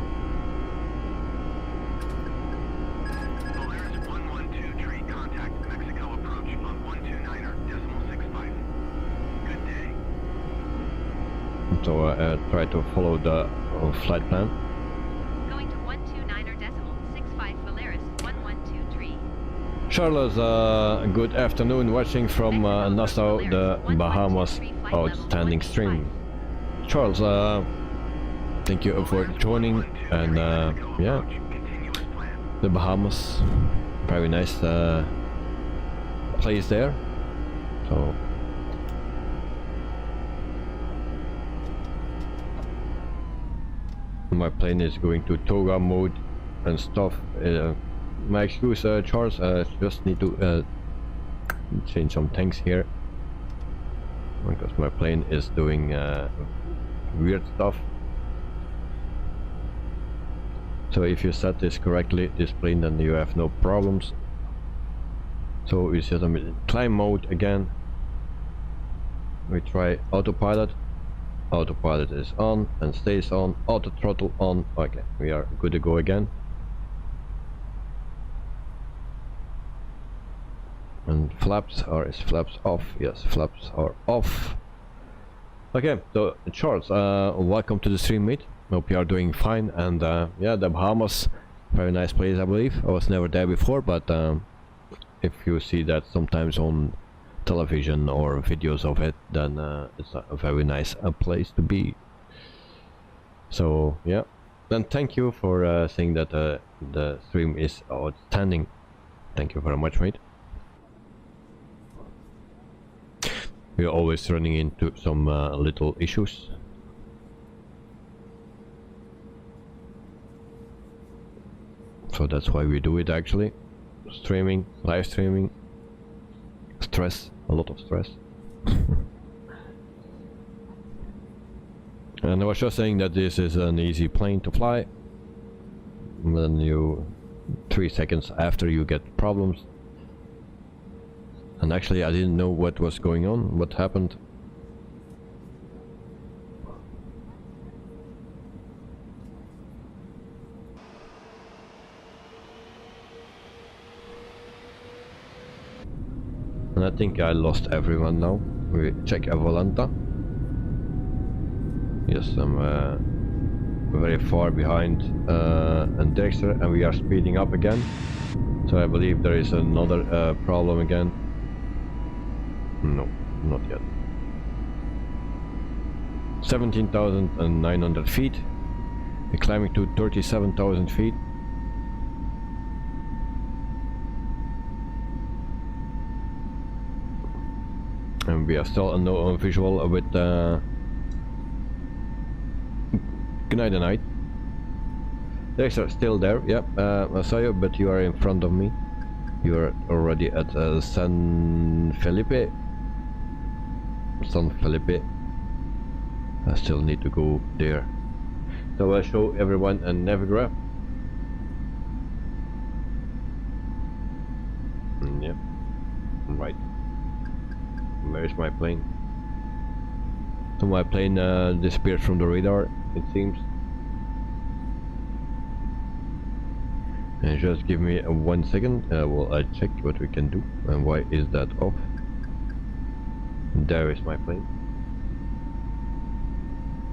Valeris 1123, contact Mexico approach on 129er decimal 65. Good day. So I try to follow the flight plan. Going to 129er decimal 65 Valeris 1123. Charles, good afternoon, watching from Nassau, the Bahamas. Outstanding stream. Charles, thank you for joining, and yeah, the Bahamas, very nice place there. So my plane is going to toga mode and stuff. My excuse, Charles, just need to change some things here because my plane is doing weird stuff. So if you set this correctly, this plane, then you have no problems. So we set them in climb mode again. We try autopilot. Autopilot is on and stays on. Auto throttle on. Okay, we are good to go again. And flaps are, is flaps off? Yes, flaps are off. Okay, so Charles, welcome to the stream, mate. Hope you are doing fine. And yeah, the Bahamas, very nice place, I believe. I was never there before, but if you see that sometimes on television or videos of it, then it's a very nice place to be. So yeah, then thank you for saying that the stream is outstanding. Thank you very much, mate. We are always running into some little issues. So that's why we do it, actually. Streaming, live streaming. Stress, a lot of stress. And I was just saying that this is an easy plane to fly. And then you, 3 seconds after you get problems. And actually I didn't know what was going on, what happened. And I think I lost everyone now. We check Avalanta. Yes, I'm very far behind and Dexter, and we are speeding up again. So I believe there is another problem again. No, not yet. 17,900 feet. We're climbing to 37,000 feet. And we are still on visual with Good night, night. Dexter, still there. Yep, I saw you, but you are in front of me. You are already at San Felipe. San Felipe. I still need to go there. So I'll show everyone a Navigraph. Yep. Right. Where is my plane? So my plane disappeared from the radar, it seems. And just give me 1 second while I check what we can do. And why is that off? There is my plane.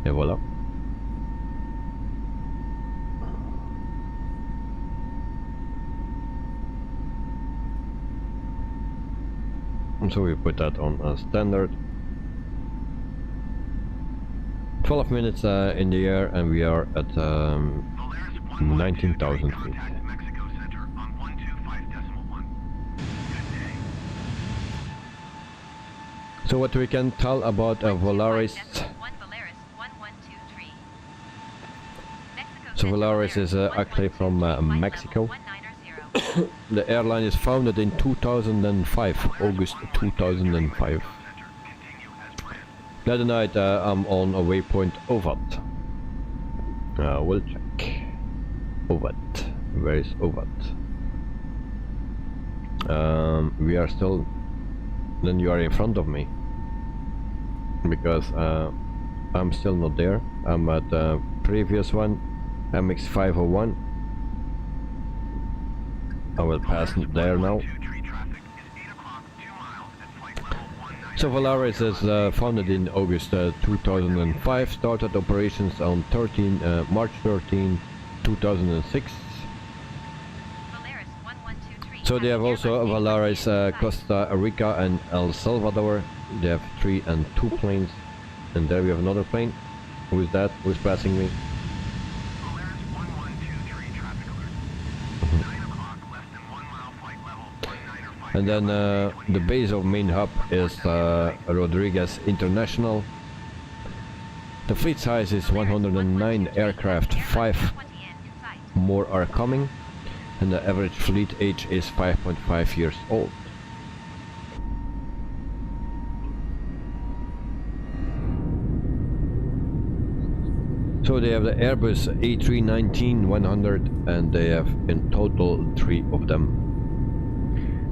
And voila. So we put that on a standard. 12 minutes in the air, and we are at 19,000 feet. So what we can tell about Volaris. So Volaris is actually from Mexico. The airline is founded in 2005, August 2005. The other night I'm on a waypoint OVAT. We'll check. OVAT. Where is OVAT? We are still... Then you are in front of me. Because I'm still not there. I'm at the previous one, MX501. I will pass there now. So Volaris is founded in August 2005, started operations on March 13, 2006. So they have also Volaris Costa Rica and El Salvador. They have 3 and 2 planes. And there we have another plane. Who is that? Who's passing me? And then the base of main hub is Rodriguez International. The fleet size is 109 aircraft, 5 more are coming, and the average fleet age is 5.5 years old. So they have the Airbus A319-100, and they have in total 3 of them.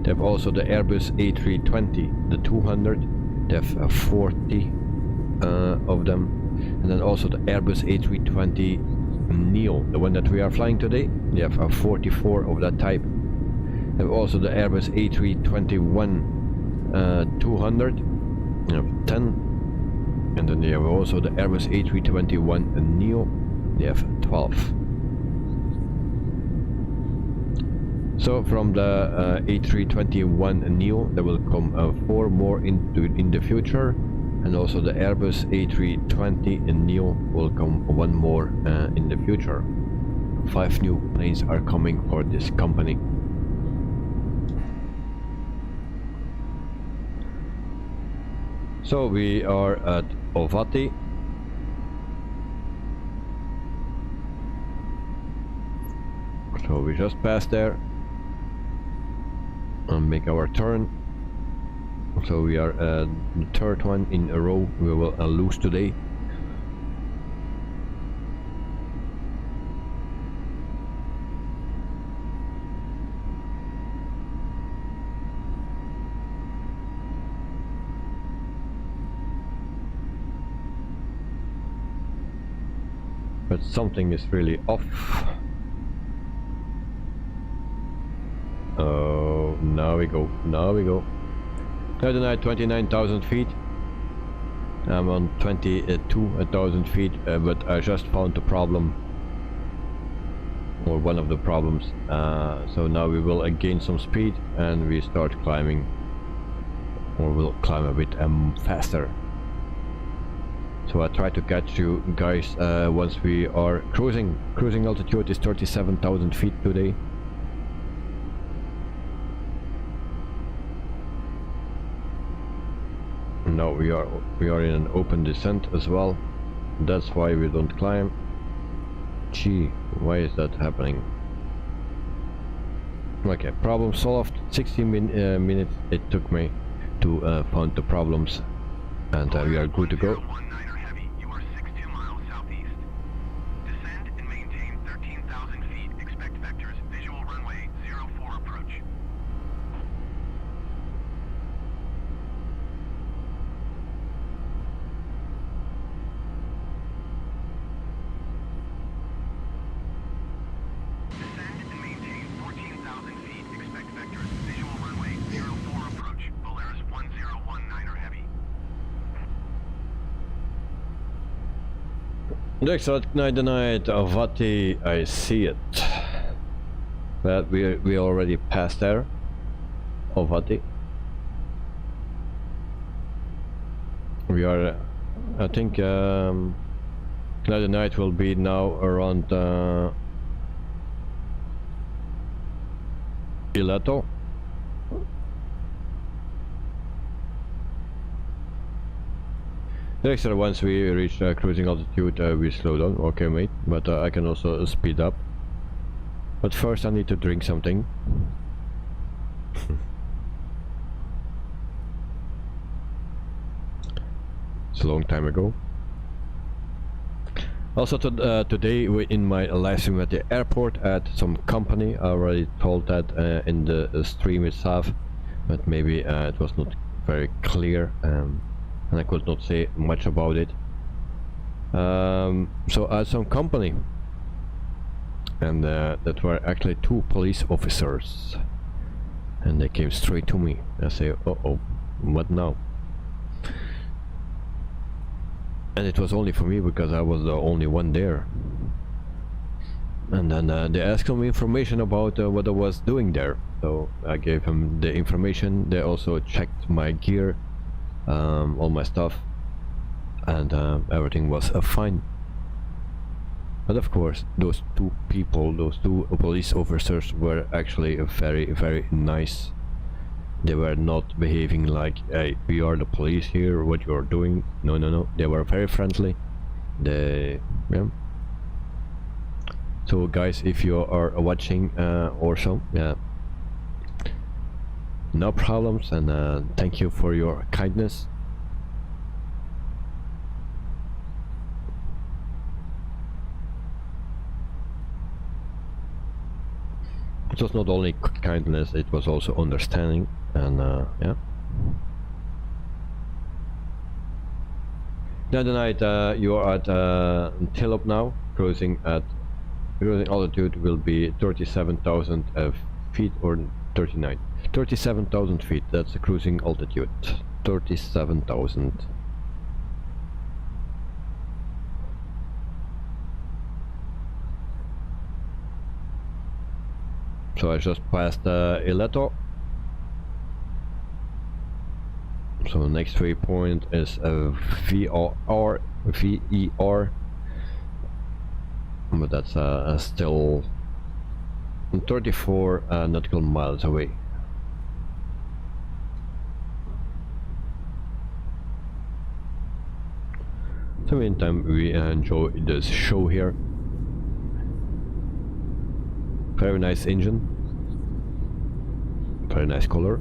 They have also the Airbus A320, the 200. They have 40 of them, and then also the Airbus A320 Neo, the one that we are flying today. They have 44 of that type. They have also the Airbus A321 200. They have 10, and then they have also the Airbus A321 Neo. They have 12. So from the A321 Neo there will come 4 more in the future, and also the Airbus A320 Neo will come 1 more in the future. 5 new planes are coming for this company. So we are at Ovati. So we just passed there and make our turn. So we are the 3rd one in a row we will lose today. But something is really off. Oh, now we go, now we go. Other night 29,000 feet. I'm on 22,000 feet, but I just found the problem, or one of the problems. So now we will gain some speed and we start climbing, or we'll climb a bit faster. So I try to catch you guys once we are cruising. Cruising altitude is 37,000 feet today. Now we are in an open descent as well. That's why we don't climb. Gee, why is that happening? Okay, problem solved. 16 minutes it took me to find the problems, and we are good to go. Next at night the night Vati, I see it. But we already passed there. Vati. We are, I think, night the night will be now around Ileto. Next, once we reach cruising altitude, we slow down. Okay, mate, but I can also speed up. But first, I need to drink something. It's a long time ago. Also, today, in my live stream at the airport at some company, I already told that in the stream itself, but maybe it was not very clear. And I could not say much about it. So at some company, and that were actually 2 police officers, and they came straight to me. I say, uh-oh, what now? And it was only for me because I was the only one there. And then they asked me information about what I was doing there. So I gave them the information. They also checked my gear, all my stuff, and everything was fine. But of course, those 2 people, those 2 police officers were actually very, very nice. They were not behaving like, hey, we are the police here, what you are doing. No, no, no. They were very friendly. They, yeah. So guys, if you are watching or so, yeah, no problems, and thank you for your kindness. It was not only kindness, it was also understanding, and yeah. Then the night you are at Tillop now, cruising altitude will be 37,000 feet or 39. 37,000 feet, that's the cruising altitude. 37,000. So I just passed Ileto. So the next waypoint is VER, but that's still 34 nautical miles away. So meantime, we enjoy this show here. Very nice engine, very nice color.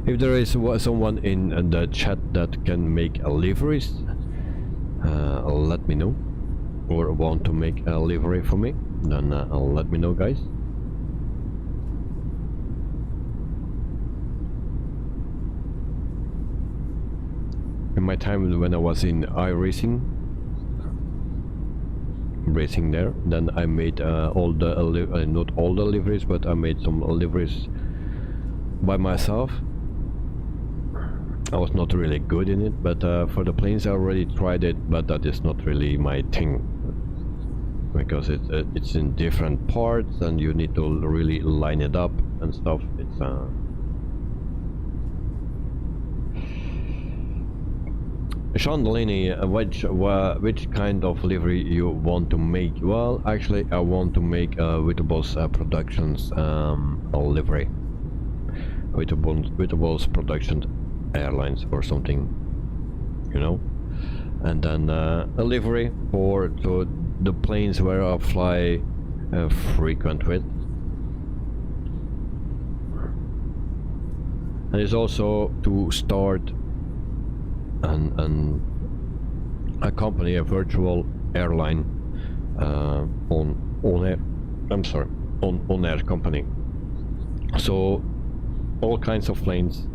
If there is someone in the chat that can make liveries, let me know, or want to make a livery for me, then let me know, guys. In my time when I was in iRacing, racing there, then I made all the not all the liveries, but I made some liveries by myself. I was not really good in it, but for the planes I already tried it, but that is not really my thing, because it's in different parts and you need to really line it up and stuff. It's Sean Delaney, which kind of livery you want to make? Well, actually I want to make Witterbos Productions livery. Witterbos Productions Airlines or something, you know, and then a livery for the planes where I fly frequent with. And it's also to start a company, a virtual airline on air company. So all kinds of planes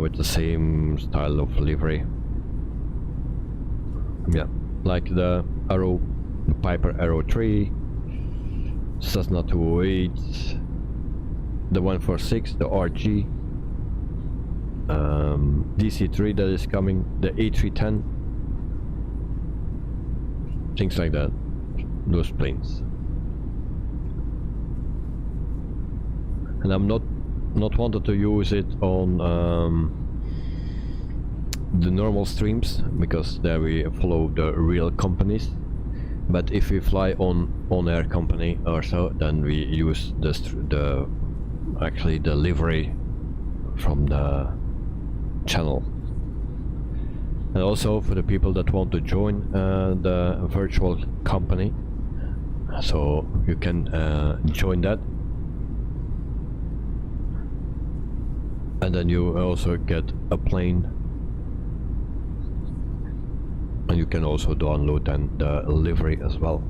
with the same style of livery. Yeah, like the Piper Arrow 3, Cessna 208, the 146, the RG, DC-3 that is coming, the A310, things like that, those planes. And I'm not wanted to use it on the normal streams, because there we follow the real companies. But if we fly on air company or so, then we use the actually the livery from the channel. And also for the people that want to join the virtual company, so you can join that, and then you also get a plane, and you can also download then the livery as well.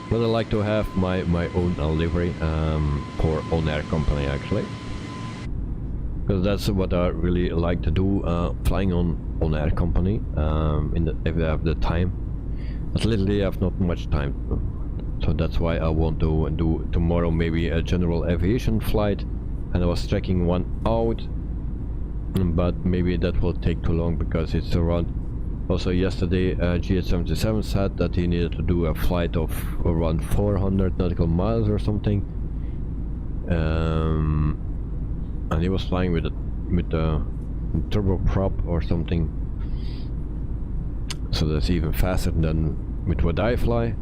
But I like to have my own livery for on-air company, actually, because that's what I really like to do, flying on air company, if I have the time. But lately I have not much time, so that's why I want to do tomorrow maybe a general aviation flight, and I was checking one out, but maybe that will take too long because it's around. Also yesterday GH77 said that he needed to do a flight of around 400 nautical miles or something, and he was flying with a turboprop or something, so that's even faster than with what I fly.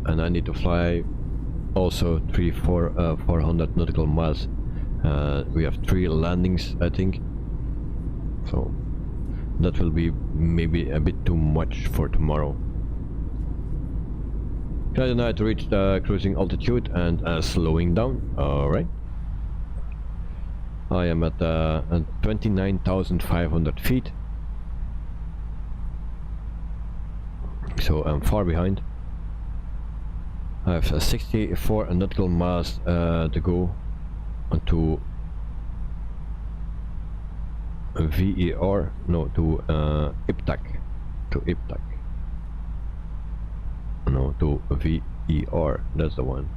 And I need to fly also 400 nautical miles. We have 3 landings, I think, so that will be maybe a bit too much for tomorrow. QUADRANT reached cruising altitude and slowing down. Alright. I am at 29,500 feet. So I'm far behind. I have 64 nautical miles to go to VER, no, to IPTAC, no, to VER, that's the one.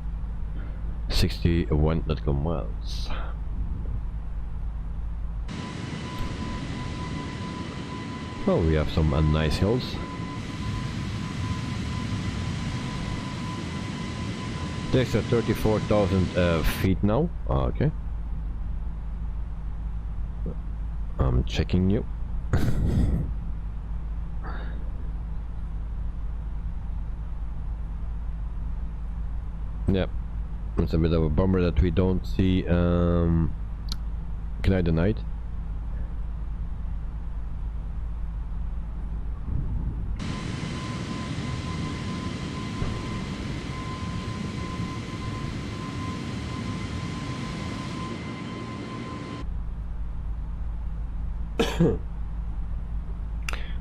61 nautical miles. Oh, we have some nice hills. There's 34,000 feet now. Okay. I'm checking you. Yeah, it's a bit of a bummer that we don't see QUADRANT.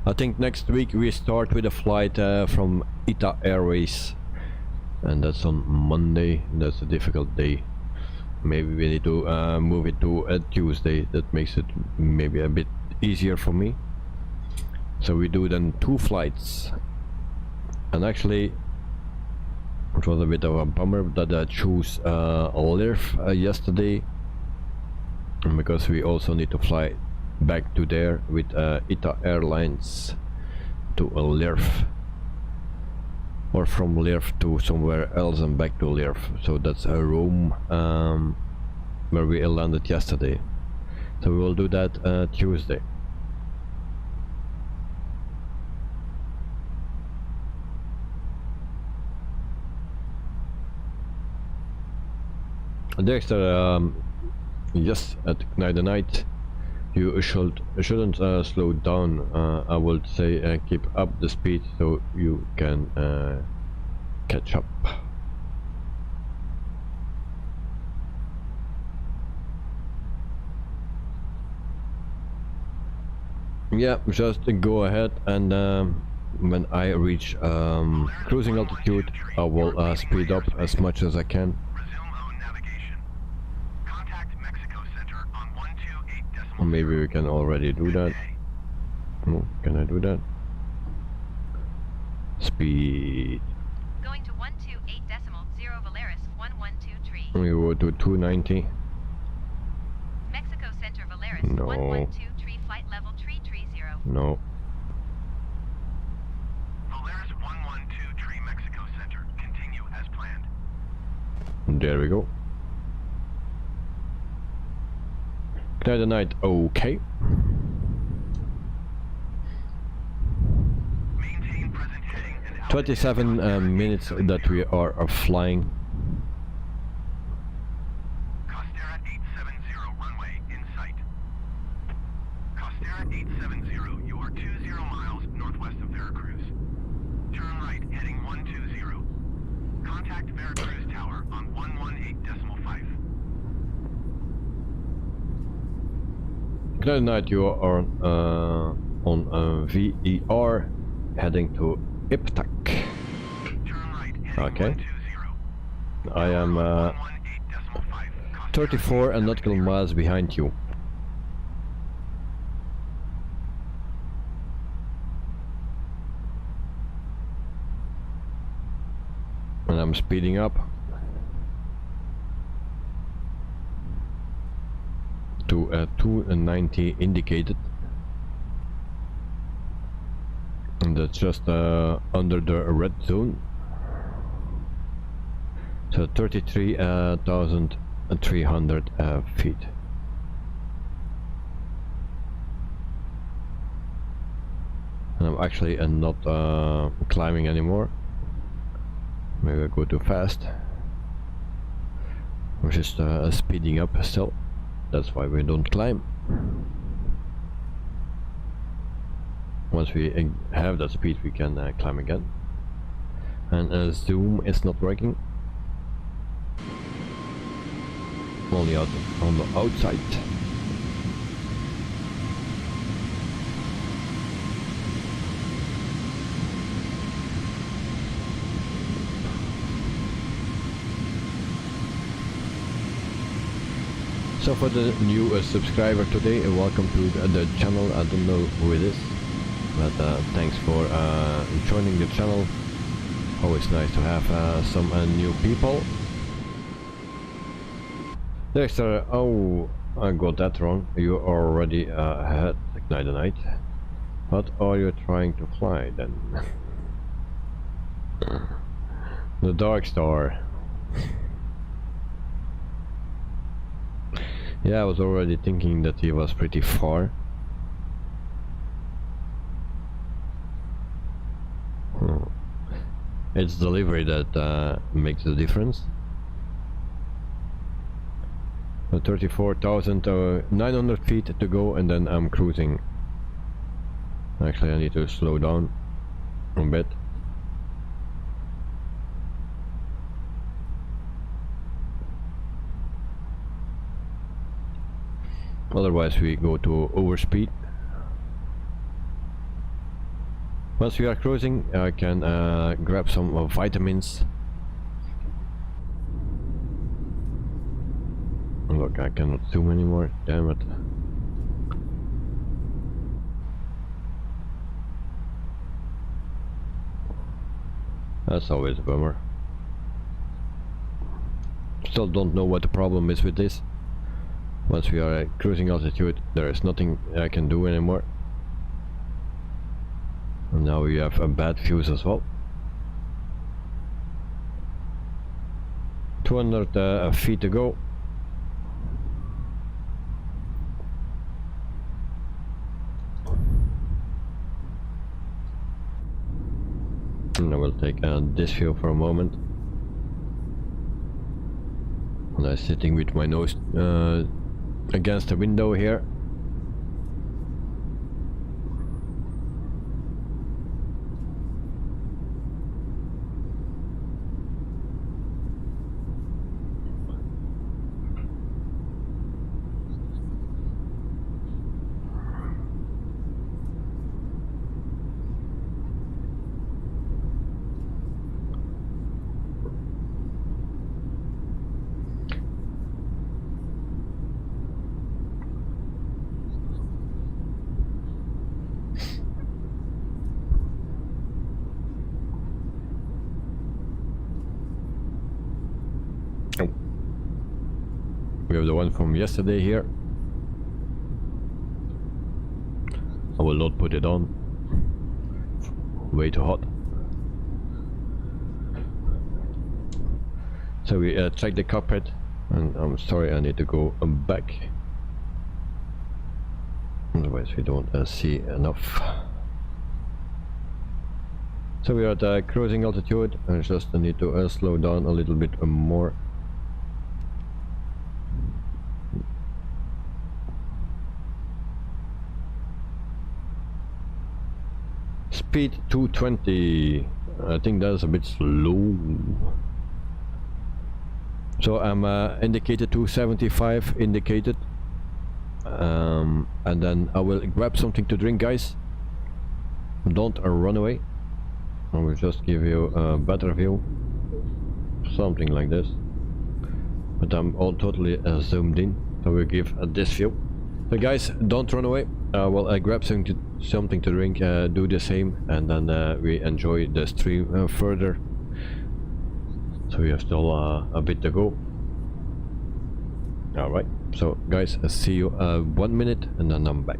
I think next week we start with a flight from ITA Airways, and that's on Monday. That's a difficult day. Maybe we need to move it to a Tuesday. That makes it maybe a bit easier for me. So we do then 2 flights. And actually it was a bit of a bummer that I chose LIRF yesterday, because we also need to fly back to there with ITA Airlines to a LIRF, or from LIRF to somewhere else and back to LIRF. So that's a Rome, where we landed yesterday. So we will do that Tuesday. Dexter, yes, at QUADRANT you shouldn't slow down. I would say keep up the speed so you can catch up. Yeah, just go ahead, and when I reach cruising altitude I will speed up as much as I can. maybe we can already do that. Oh, can I do that? Speed. Going to 128.0 Valeris 1123. We go to 290. Mexico Center Valeris No. 1123 flight level 330. No. Valeris 112 Mexico Center. Continue as planned. There we go. Clear the night, okay. Maintain present heading and altitude. 27 minutes that we are flying. Costera 870 runway in sight. Costera 870, you are 20 miles northwest of Veracruz. Turn right heading 120. Contact Veracruz Tower on 118.5. Clear the night, you are on VER heading to Iptak. Turn right heading Okay. 120. I am 118.5. 34 nautical miles behind you. And I'm speeding up to 290 indicated, and that's just under the red zone. So 33,300 feet. And I'm actually not climbing anymore. Maybe I go too fast. I'm just speeding up still. That's why we don't climb. Once we have that speed, we can climb again. And zoom is not working. Only out on the outside. So for the new subscriber today, welcome to the channel. I don't know who it is, but thanks for joining the channel. Always nice to have some new people. Dexter, oh, I got that wrong. You already had Ignite the Night. What are you trying to fly then? The Dark Star. Yeah, I was already thinking that he was pretty far. It's delivery that makes the difference. 34,900 feet to go, and then I'm cruising. Actually, I need to slow down a bit. Otherwise we go to overspeed. Once we are cruising, I can grab some vitamins. Look, I cannot zoom anymore, damn it. That's always a bummer. Still don't know what the problem is with this. Once we are at cruising altitude, there is nothing I can do anymore. And now we have a bad fuse as well. 200 feet to go. And I will take this view for a moment. And I'm sitting with my nose against the window here. We have the one from yesterday here. I will not put it on. Way too hot. So we check the cockpit, and I'm sorry, I need to go back. Otherwise we don't see enough. So we are at cruising altitude, and just need to slow down a little bit more. Speed 220. I think that's a bit slow. So I'm indicated 275 indicated. And then I will grab something to drink, guys. Don't run away. I will just give you a better view. Something like this. But I'm all totally zoomed in. So we'll give this view. So guys, don't run away. Well, grab something to drink, do the same, and then we enjoy the stream further. So we have still a bit to go. Alright, so guys, I'll see you 1 minute and then I'm back.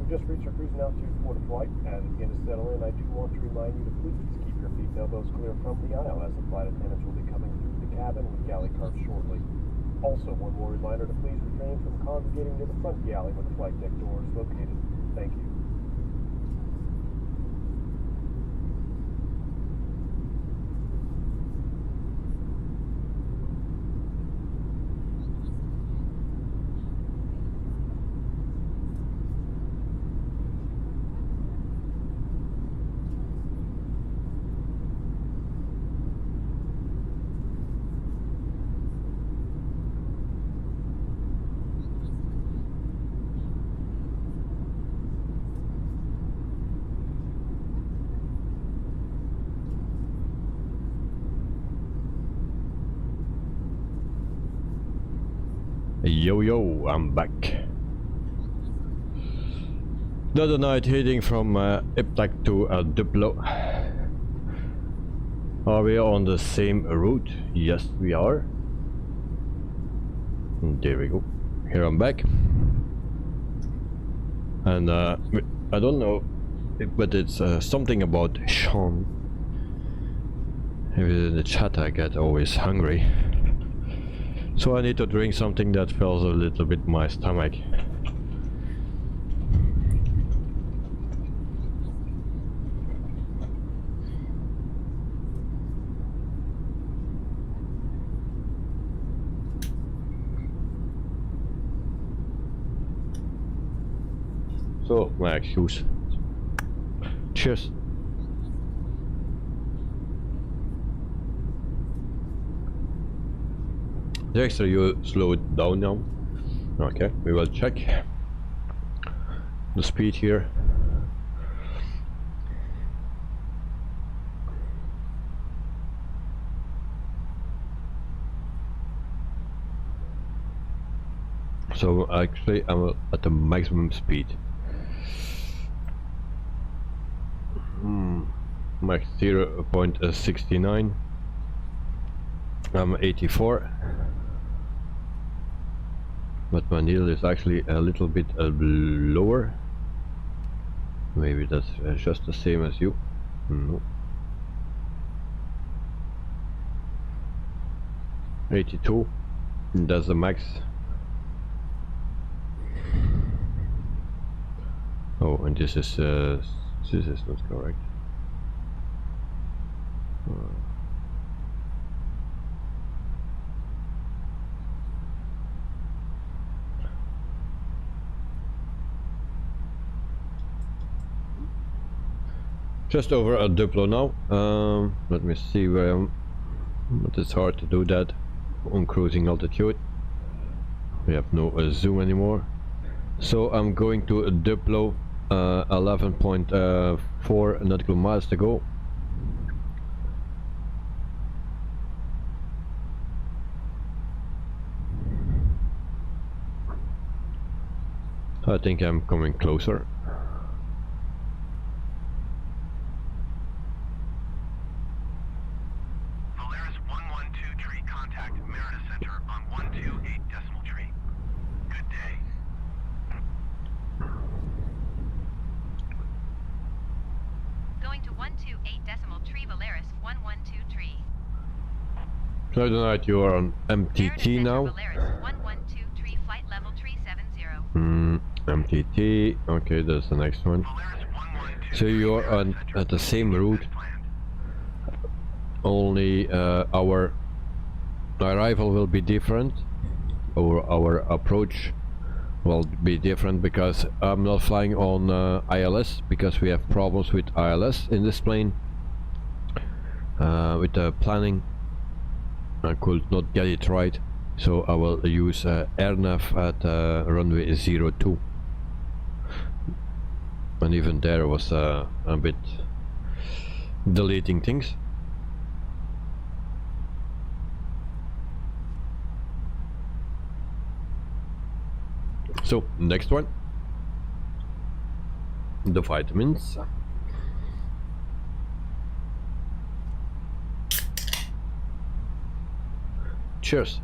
Just reached our cruising altitude for the flight. As it begins to settle in, I do want to remind you to please keep your feet and elbows clear from the aisle, as the flight attendants will be coming through the cabin with galley carts shortly. Also, one more reminder to please refrain from congregating near the front galley where the flight deck door is located. Thank you. Yo, I'm back. The other night heading from Iptak to Duplo. Are we on the same route? Yes, we are. There we go. Here I'm back. And I don't know, but it's something about Sean. Maybe in the chat I get always hungry. So I need to drink something that fills a little bit my stomach. So, my excuse. Cheers. Dexter, you slow it down now. Okay, we will check the speed here. So actually I'm at the maximum speed. Max 0.69. I'm 84. But my needle is actually a little bit lower. Maybe that's just the same as you. No. 82. That's the max. Oh, and this is not correct. Just over a Duplo now. Let me see where I'm. But it's hard to do that on cruising altitude. We have no zoom anymore. So I'm going to a Duplo, 11.4 nautical miles to go. I think I'm coming closer. So tonight you are on MTT now. MTT, okay, that's the next one. So you are on at the same route, only our arrival will be different, or our approach will be different, because I'm not flying on ILS, because we have problems with ILS in this plane. With the planning, I could not get it right, so I will use AirNav at runway 02. And even there was a bit deleting things. So, next one. The vitamins. Cheers.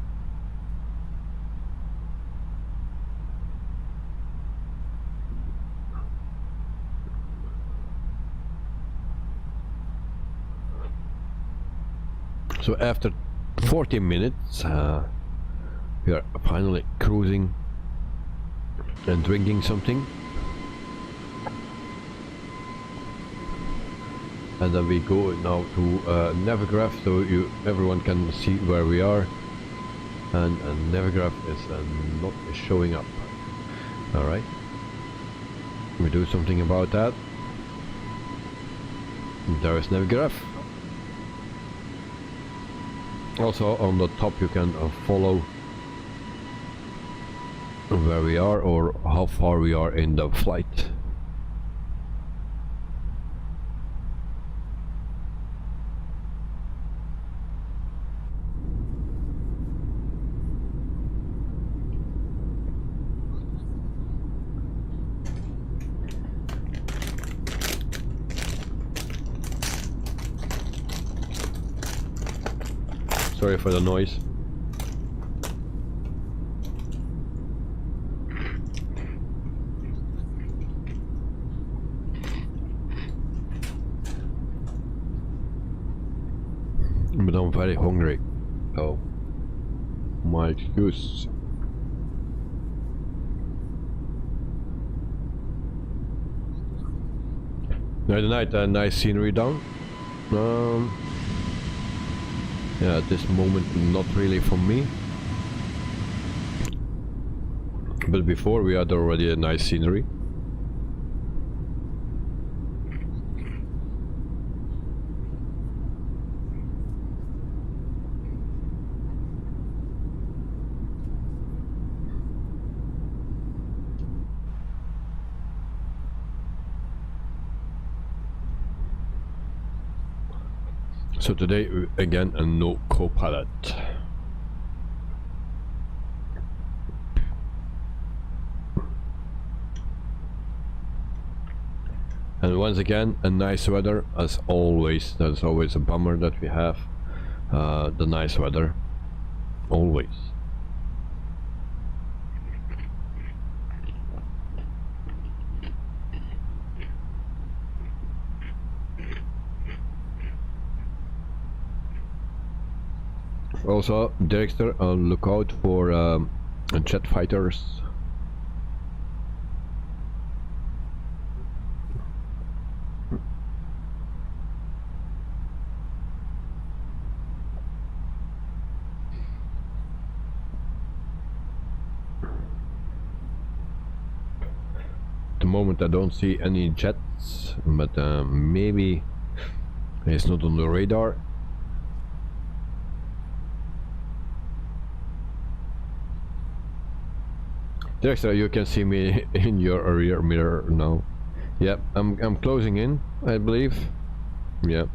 So after 40 minutes we are finally cruising and drinking something, and then we go now to Navigraph, so everyone can see where we are. And Navigraph is not showing up. Alright, we do something about that. There is Navigraph. Also on the top you can follow where we are or how far we are in the flight. Sorry for the noise. But I'm very hungry. Oh, my excuse. Now tonight, nice scenery down. Yeah, at this moment not really for me, but before we had already a nice scenery. So today again a no co-pilot. And once again, a nice weather as always. That's always a bummer that we have the nice weather, always. Also, Dexter, look out for jet fighters. At the moment I don't see any jets, but maybe it's not on the radar. Dexter, you can see me in your rear mirror now. Yep, I'm closing in, I believe. Yep.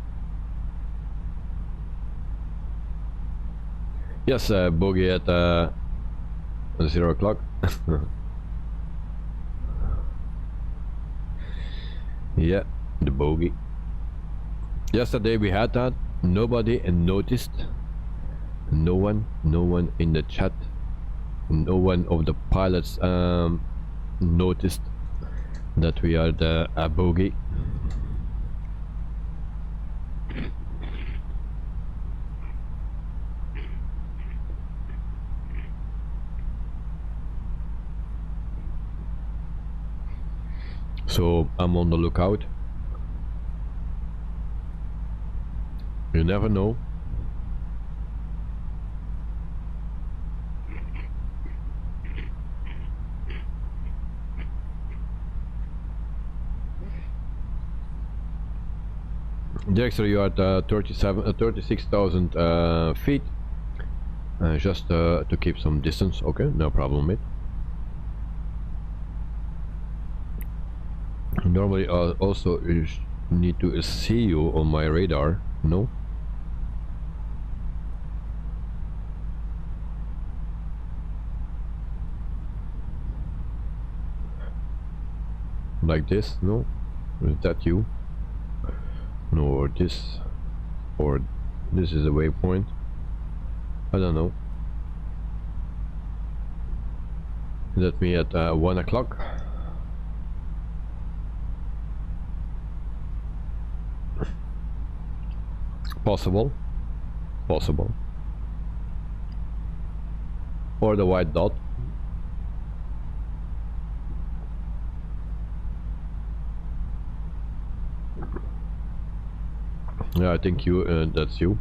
Yes, bogey at 0 o'clock. Yeah, the bogey. Yesterday we had that. Nobody noticed. No one in the chat. No one of the pilots noticed that we are the bogey. So I'm on the lookout. You never know. Dexter, you are at 36,000 feet. Just to keep some distance. Okay, no problem, mate. Normally also need to see you on my radar. No? Like this? No? Is that you? No, or this is a waypoint. I don't know. Is that me at 1 o'clock? Possible. Or the white dot. Yeah, I think you, that's you.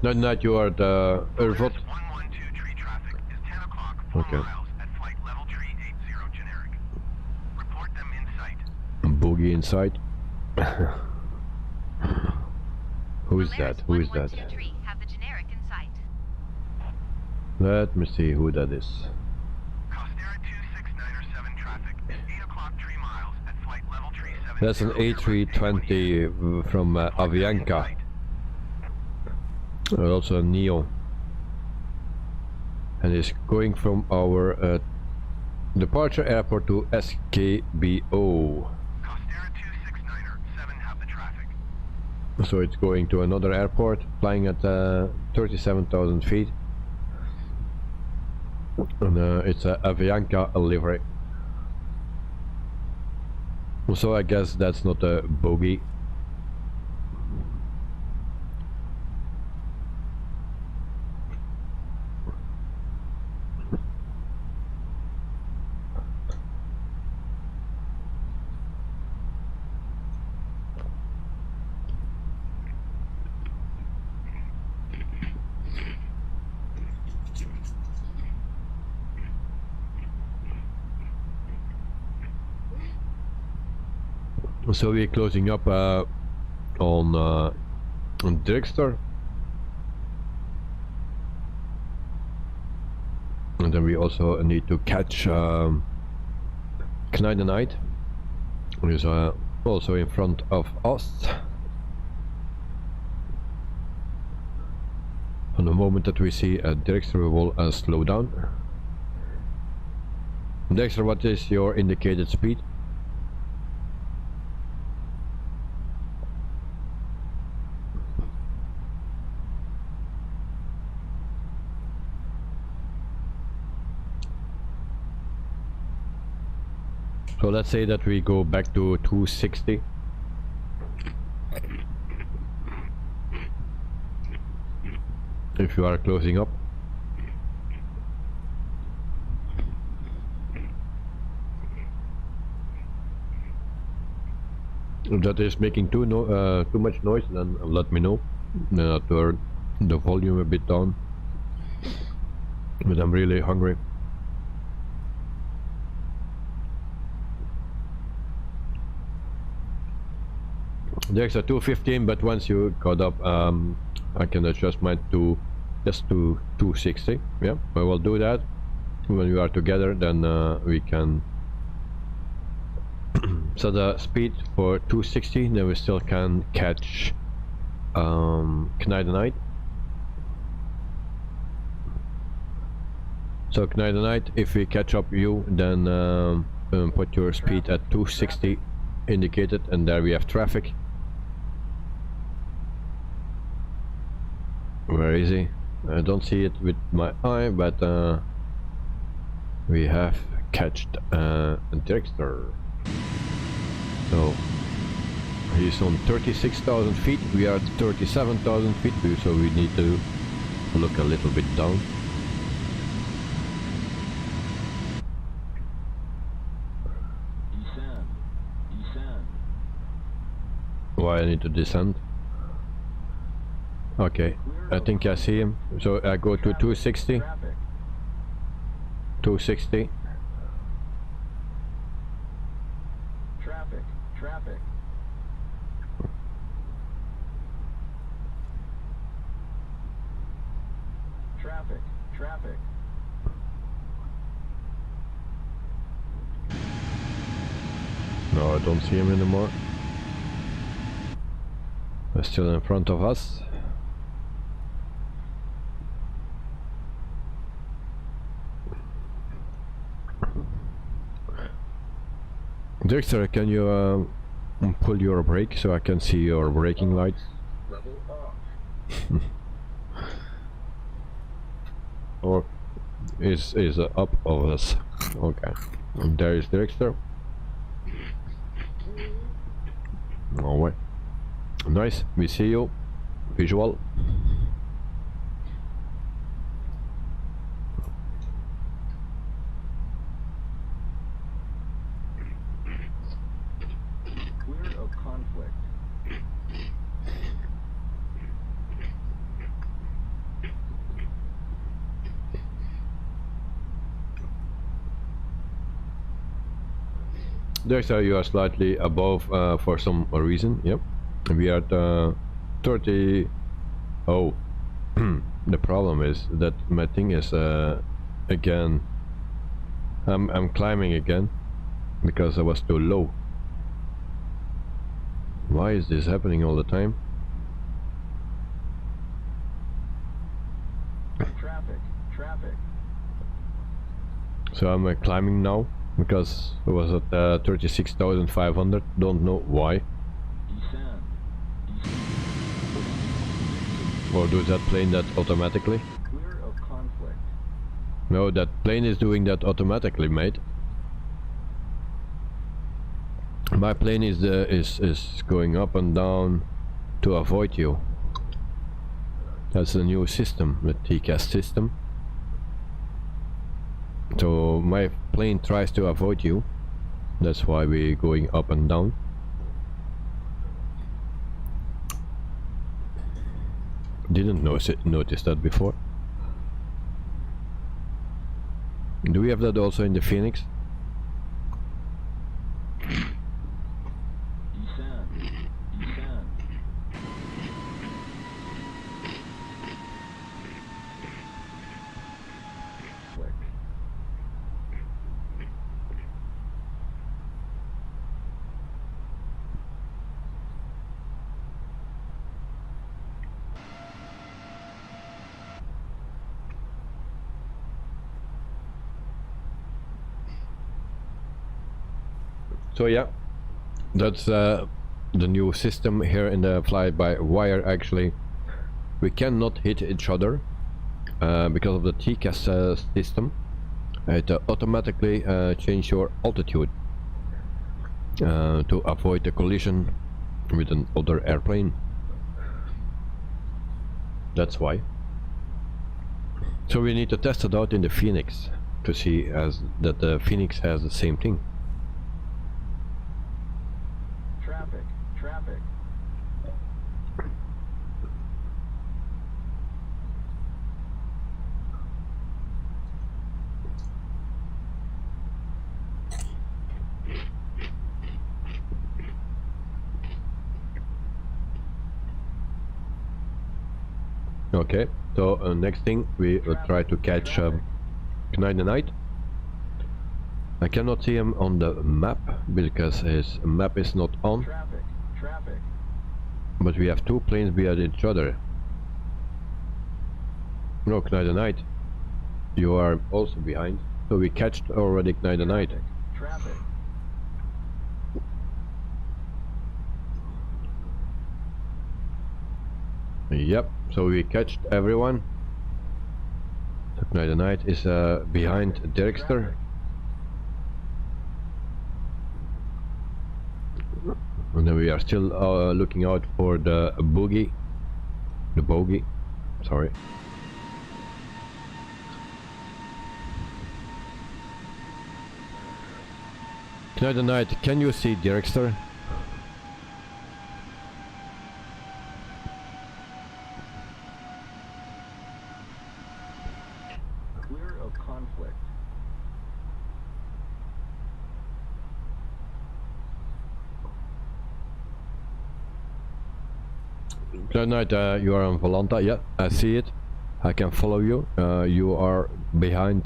Not you are the Airbus. 112 tree traffic is 10 o'clock, 4 Okay. miles at flight level tree 80 generic. Report them in sight. Boogie inside. Who is that? Who is that? 112 have the generic in sight. Let me see who that is. Costera 26907 traffic is 8 o'clock 3 miles at flight level tree 70. That's an A320 from Avianca. Also a Neo. And is going from our departure airport to SKBO. Costera 26907 have the traffic. So it's going to another airport, flying at 37,000 feet. And it's a Avianca livery. So I guess that's not a bogey. So we're closing up on Dragster, and then we also need to catch Knight is also in front of us. On the moment that we see a Dexter, we will slow down. Dexter, what is your indicated speed? So let's say that we go back to 260. If you are closing up. If that is making too much noise, then let me know. Then I'll turn the volume a bit down. But I'm really hungry. There's a 215, but once you got up, I can adjust mine to just to 260. Yeah, I will do that. When we are together, then we can set the speed for 260. Then we still can catch Knight. So Knight, if we catch up you, then put your speed at 260 indicated, and there we have traffic. Where is he? I don't see it with my eye, but we have catched a Dexter. So he's on 36,000 feet. We are at 37,000 feet, so we need to look a little bit down. Descend. Why I need to descend? Okay, I think I see him. So I go to 260. 260. Traffic. No, I don't see him anymore. They're still in front of us. Dexter, can you pull your brake so I can see your braking lights? Level off. Or is up of us? Okay, and there is Dexter. Alright, nice. We see you. Visual. Dexter, you are slightly above for some reason. Yep, we are at 30. Oh, the problem is that my thing is again. I'm climbing again because I was too low. Why is this happening all the time? Traffic. So I'm climbing now. Because it was at 36,500, don't know why. Descend. Or does that plane that automatically? Clear of conflict. No, that plane is doing that automatically, mate. My plane is going up and down to avoid you. That's the new system, the TCAS system. So my plane tries to avoid you. That's why we're going up and down. Didn't notice that before. Do we have that also in the Phoenix? Descend. Click. So yeah, that's the new system here in the fly-by-wire. Actually, we cannot hit each other because of the TCAS system. It automatically changes your altitude to avoid a collision with another airplane. That's why. So we need to test it out in the Phoenix to see that the Phoenix has the same thing. Traffic, traffic. Okay, so next thing we will try to catch Knight. I cannot see him on the map because his map is not on. Traffic, traffic. But we have two planes behind each other. No, Knight, you are also behind. So we catched already Knight. Traffic. Yep, so we catched everyone. So Knight is behind Derrickster. And then we are still looking out for the bogey. Sorry. Knight, can you see Derrickster? Clear of conflict. Knight, you are on Volanta. Yeah, I see it. I can follow you. You are behind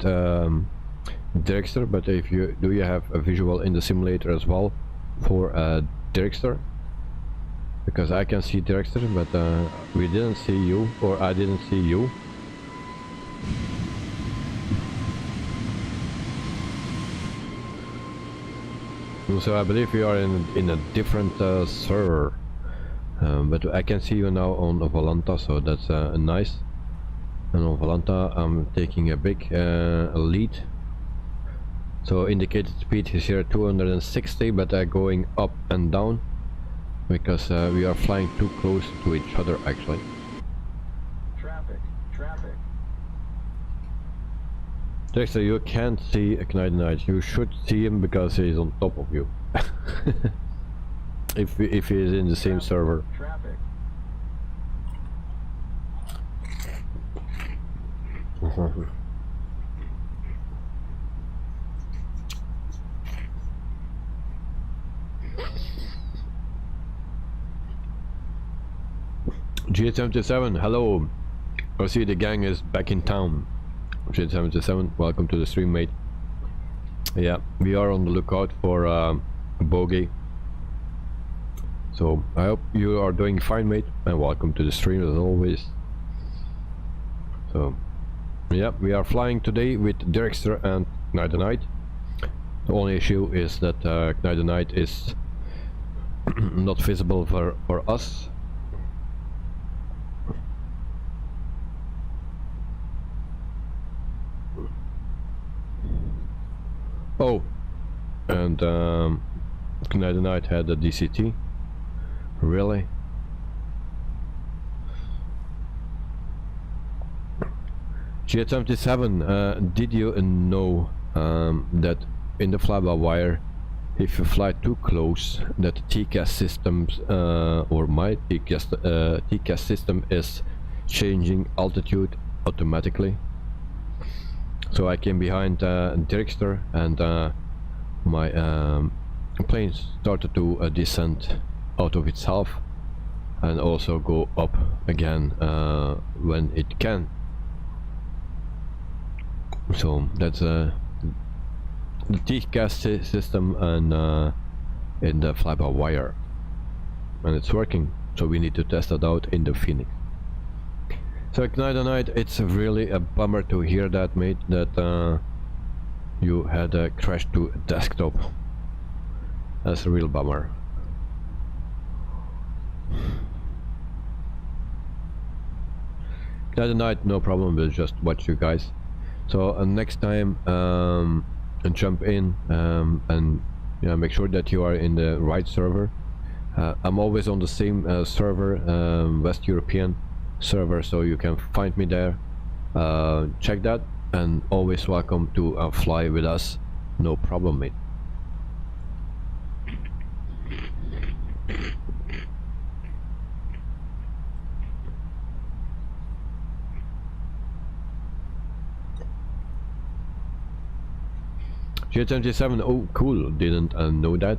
Derrickster, but if you do, you have a visual in the simulator as well for Derrickster, because I can see Derrickster, but we didn't see you, or I didn't see you. So I believe we are in a different server, but I can see you now on Volanta, so that's nice. And on Volanta I'm taking a big lead. So indicated speed is here 260, but going up and down because we are flying too close to each other actually. Traffic, traffic. Dexter, you can't see Knight. You should see him because he's on top of you. if he is in the same server. Traffic. G77, hello. I see the gang is back in town. G77, welcome to the stream, mate. Yeah, we are on the lookout for a bogey. So I hope you are doing fine, mate, and welcome to the stream as always. So yeah, we are flying today with Derrickster and Knight. The only issue is that Knight is not visible for us. Oh, and Knight had a DCT. Really? G77, did you know that in the fly-by-wire, if you fly too close, that TCAS systems or my TCAS system is changing altitude automatically? So I came behind Derrickster, and my plane started to descend out of itself and also go up again when it can. So that's the TCAS system and in the fly-by-wire, and it's working. So we need to test it out in the Phoenix. So Knight, it's really a bummer to hear that, mate, that you had a crash to a desktop. That's a real bummer. The other night, no problem, we'll just watch you guys. So next time, and jump in and make sure that you are in the right server. I'm always on the same server, West European server, so you can find me there. Check that, and always welcome to fly with us. No problem, mate. G77, oh cool, didn't know that.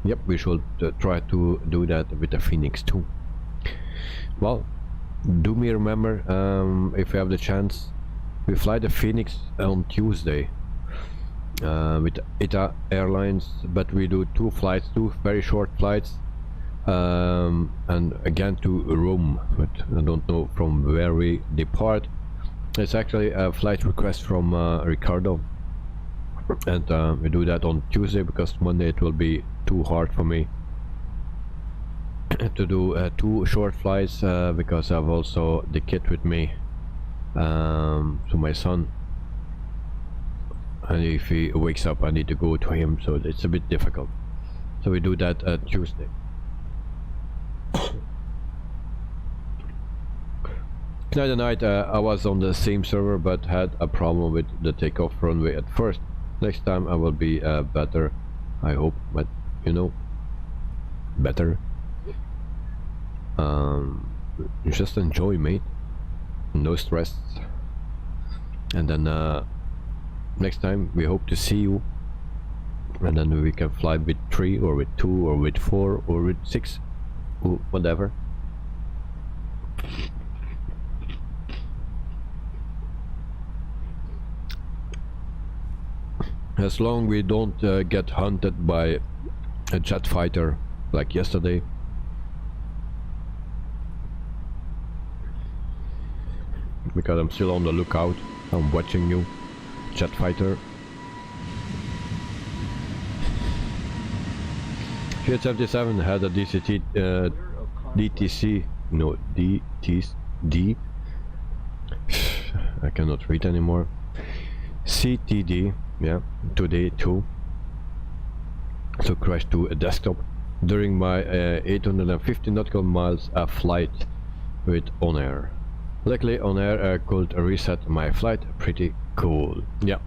Yep, we should try to do that with the Phoenix too. Well, do me remember, if you have the chance, we fly the Phoenix on Tuesday with ITA Airlines, but we do two flights, two very short flights, and again to Rome, but I don't know from where we depart. It's actually a flight request from Ricardo. And we do that on Tuesday because Monday it will be too hard for me to do two short flights because I have also the kid with me, to my son, and if he wakes up I need to go to him, so it's a bit difficult. So we do that Tuesday. The other night I was on the same server but had a problem with the takeoff runway at first. Next time I will be better, I hope, but you know, better. Just enjoy, mate, no stress, and then next time we hope to see you, and then we can fly with 3 or with 2 or with 4 or with 6 or whatever. As long we don't get hunted by a jet fighter like yesterday. Because I'm still on the lookout. I'm watching you, jet fighter. G77 had a DCT, DTC, no, DTD. I cannot read anymore. CTD. Yeah, today too. So crashed to a desktop during my 850 nautical miles flight with On Air. Luckily On Air could reset my flight. Pretty cool. Yeah.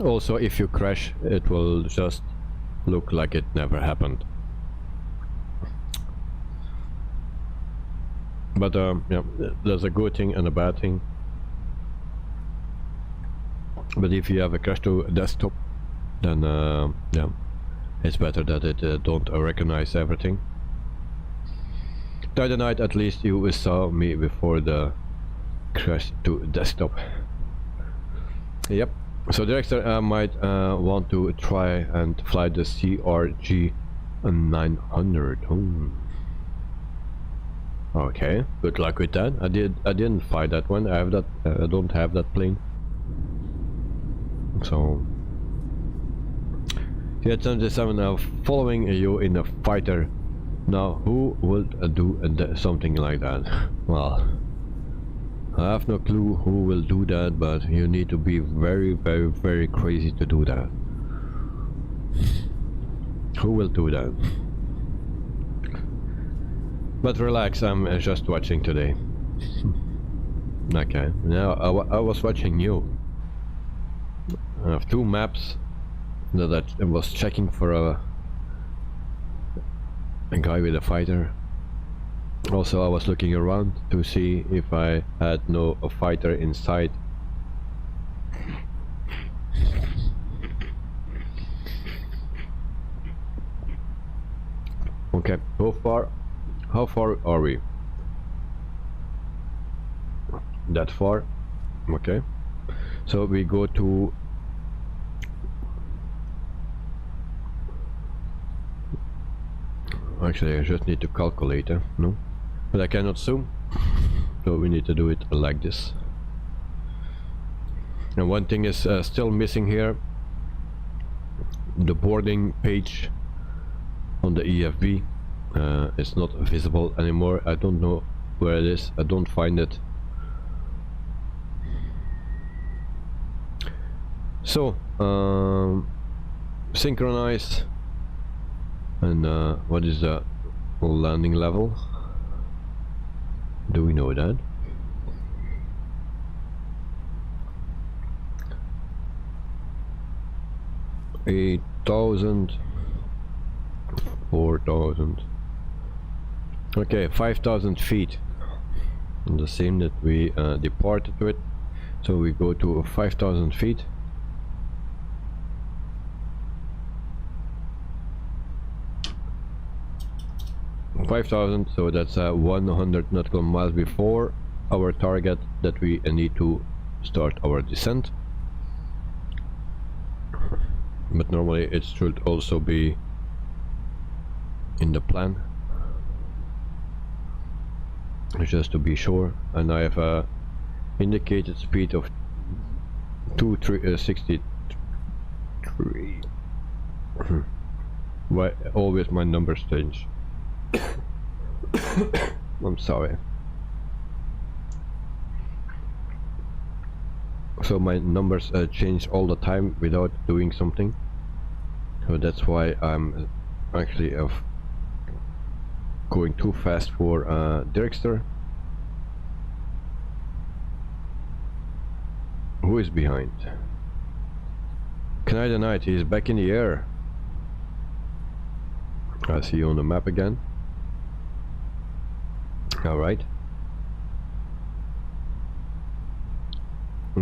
Also, if you crash, it will just look like it never happened. But yeah, there's a good thing and a bad thing. But if you have a crash to a desktop, then yeah, it's better that it don't recognize everything. The other night at least you saw me before the crash to desktop. Yep. So the extra I might want to try and fly the CRG 900. Okay, good luck with that. I didn't fly that one. I have that. I don't have that plane. So G77 now following you in a fighter. Now who would do something like that? Well, I have no clue who will do that, but you need to be very, very, very crazy to do that. Who will do that? But relax, I'm just watching today. Okay, now I was watching you. I have two maps that I was checking for a guy with a fighter. Also, I was looking around to see if I had a fighter in sight. Okay, how far are we? That far? Okay. So we go to actually I just need to calculate, no? But I cannot zoom, so we need to do it like this. And one thing is still missing here. the boarding page on the EFB is not visible anymore. I don't know where it is. I don't find it. So synchronize, and what is the landing level? Do we know that? $8,000, 4,000. Okay, 5,000 feet. And the same that we departed with. So we go to 5,000 feet. So that's 100 nautical miles before our target that we need to start our descent. But normally it should also be in the plan, just to be sure. And I have a indicated speed of 63. Why always my numbers change? I'm sorry. So my numbers change all the time without doing something. So that's why I'm actually going too fast for Dirkster. Who is behind? Canadian Knight, he's back in the air. I see you on the map again. Alright.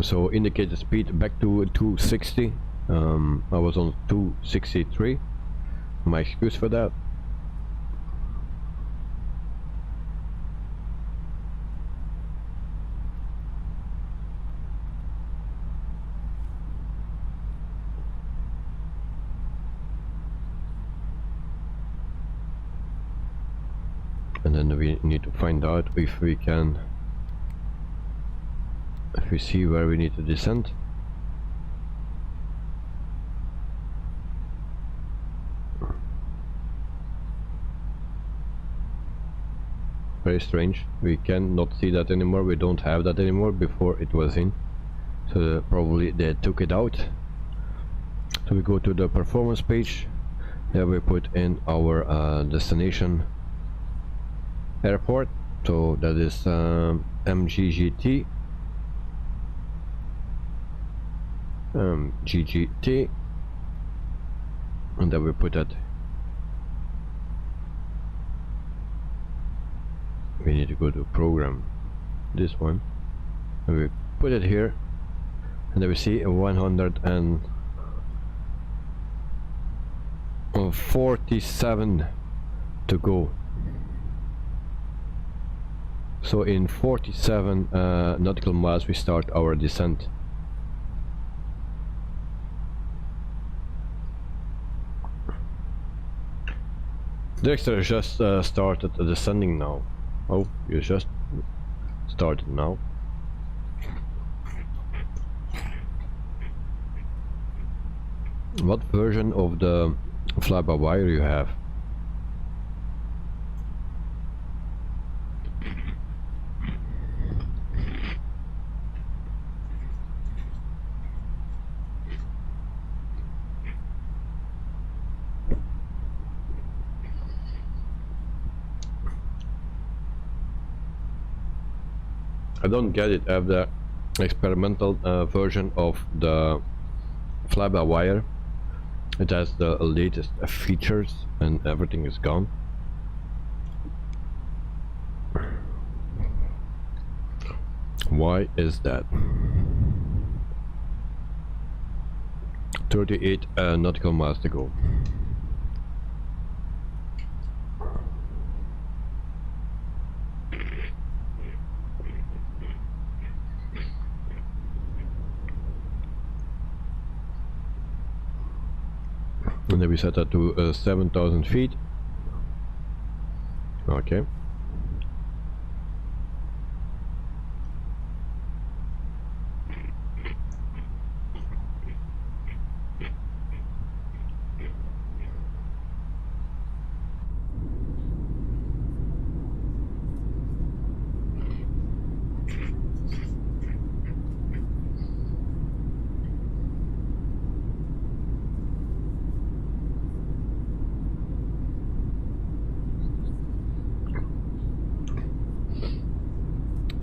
So indicated speed back to 260. I was on 263. My excuse for that. And then we need to find out if we can, if we see where we need to descend. Very strange. We cannot see that anymore. We don't have that anymore. Before it was in. So probably they took it out. So we go to the performance page. There we put in our destination airport. So that is MGGT. GGT. And then we put that. We need to go to program, this one, and we put it here, and then we see a 147 to go. So in 47 nautical miles we start our descent. Dexter just started descending now. Oh, you just started now. What version of the fly-by-wire you have? I don't get it. I have the experimental version of the fly-by-wire. It has the latest features and everything is gone. Why is that? 38 nautical miles to go. And then we set that to 7,000 feet. Okay.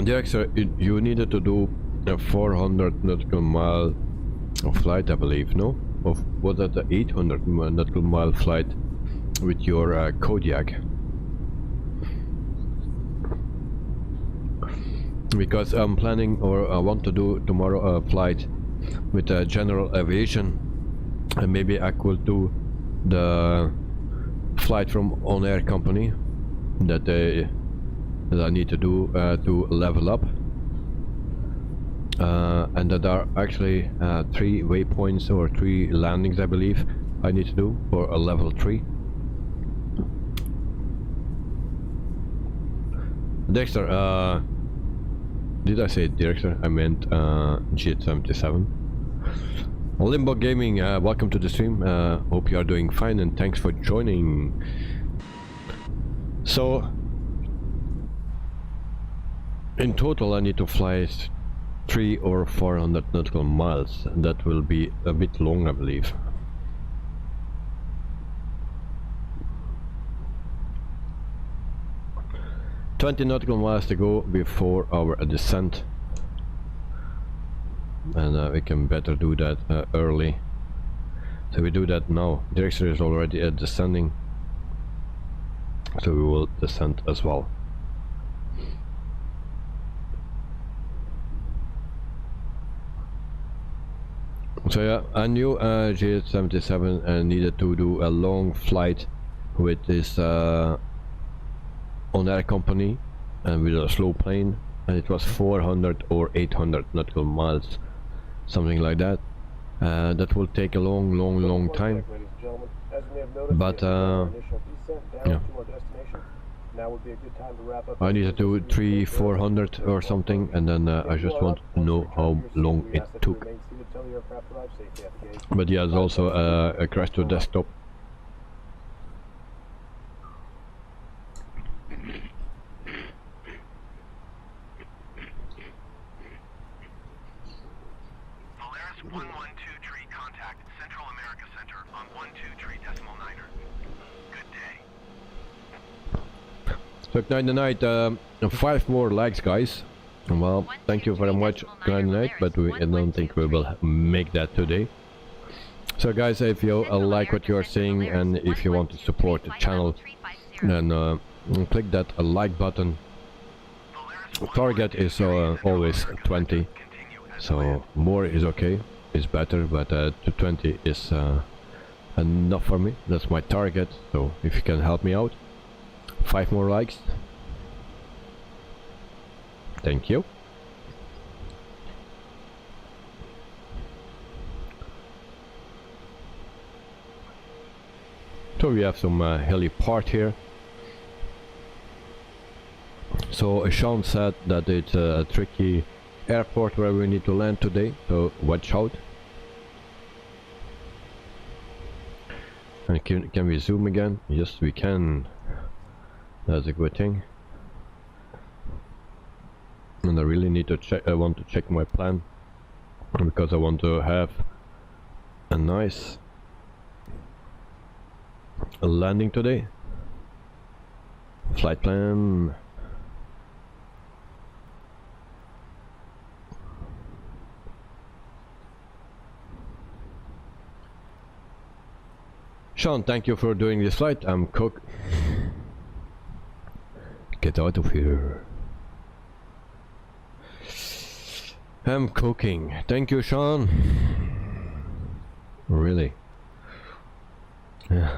Director, you needed to do a 400 nautical mile of flight, I believe, no? Of was that the 800 nautical mile flight with your Kodiak? Because I'm planning, or I want to do tomorrow a flight with general aviation, and maybe I could do the flight from on-air company that I need to do to level up, and that are actually 3 waypoints or 3 landings, I believe, I need to do for a level 3. Dexter, did I say Director? I meant G77. Limbo Gaming, welcome to the stream. Hope you are doing fine and thanks for joining. So, in total I need to fly 300 or 400 nautical miles. That will be a bit long, I believe. $20 nautical miles to go before our descent, and we can better do that early. So we do that now. Director is already descending, so we will descend as well. So yeah, I knew G77 needed to do a long flight with this on-air company and with a slow plane, and it was 400 or 800 nautical miles, something like that. That will take a long time, but yeah, I need to do 300-400 or something, and then I just want to know how long it took. But yeah, there's also a crash to desktop. Polaris 112 contact Central America Center on 123.9er. Good day. So Ignite the Night, 5 more likes, guys. Well, thank you very much, Ignite the Night, but I don't think we will make that today. So guys, if you like what you are seeing and if you want to support the channel, then click that like button. Target is always 20, so more is okay, is better, but to 20 is enough for me. That's my target, so if you can help me out, 5 more likes, thank you. So we have some hilly part here. So Sean said that it's a tricky airport where we need to land today, so watch out. And can we zoom again? Yes, we can. That's a good thing. And I really need to check. I want to check my plan because I want to have a nice landing today. Flight plan. Sean, thank you for doing this flight. I'm cook. Get out of here. I'm cooking. Thank you, Sean. Really. Yeah.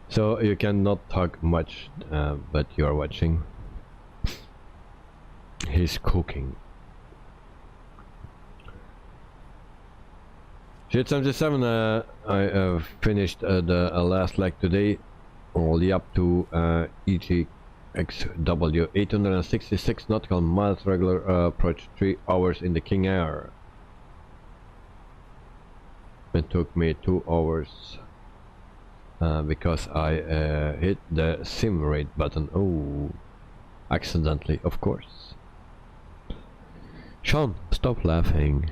So you cannot talk much, but you are watching. He's cooking. G77, I finished the last leg today, only up to EGXW, 866 nautical miles regular approach, 3 hours in the King Air. It took me 2 hours because I hit the sim rate button. Oh, accidentally, of course. Sean, stop laughing.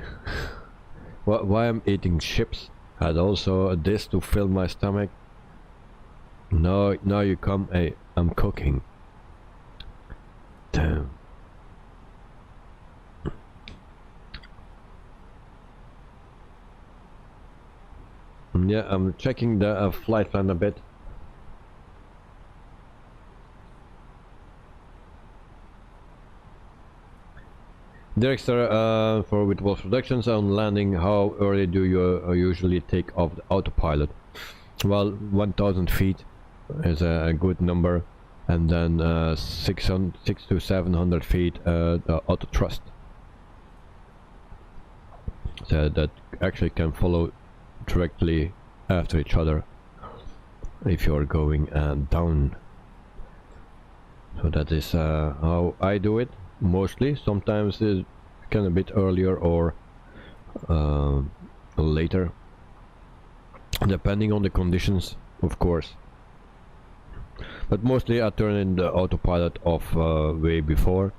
Why I'm eating chips? Had also this to fill my stomach. Now you come. Hey, I'm cooking. Damn. Yeah, I'm checking the flight plan a bit. Director, for with Wolf Productions on landing, how early do you usually take off the autopilot? Well, 1000 feet is a good number, and then 600 to 700 feet the auto thrust. So that actually can follow directly after each other if you're going down. So that is how I do it. Mostly, sometimes it can a bit earlier or later, depending on the conditions, of course. But mostly I turn in the autopilot off way before,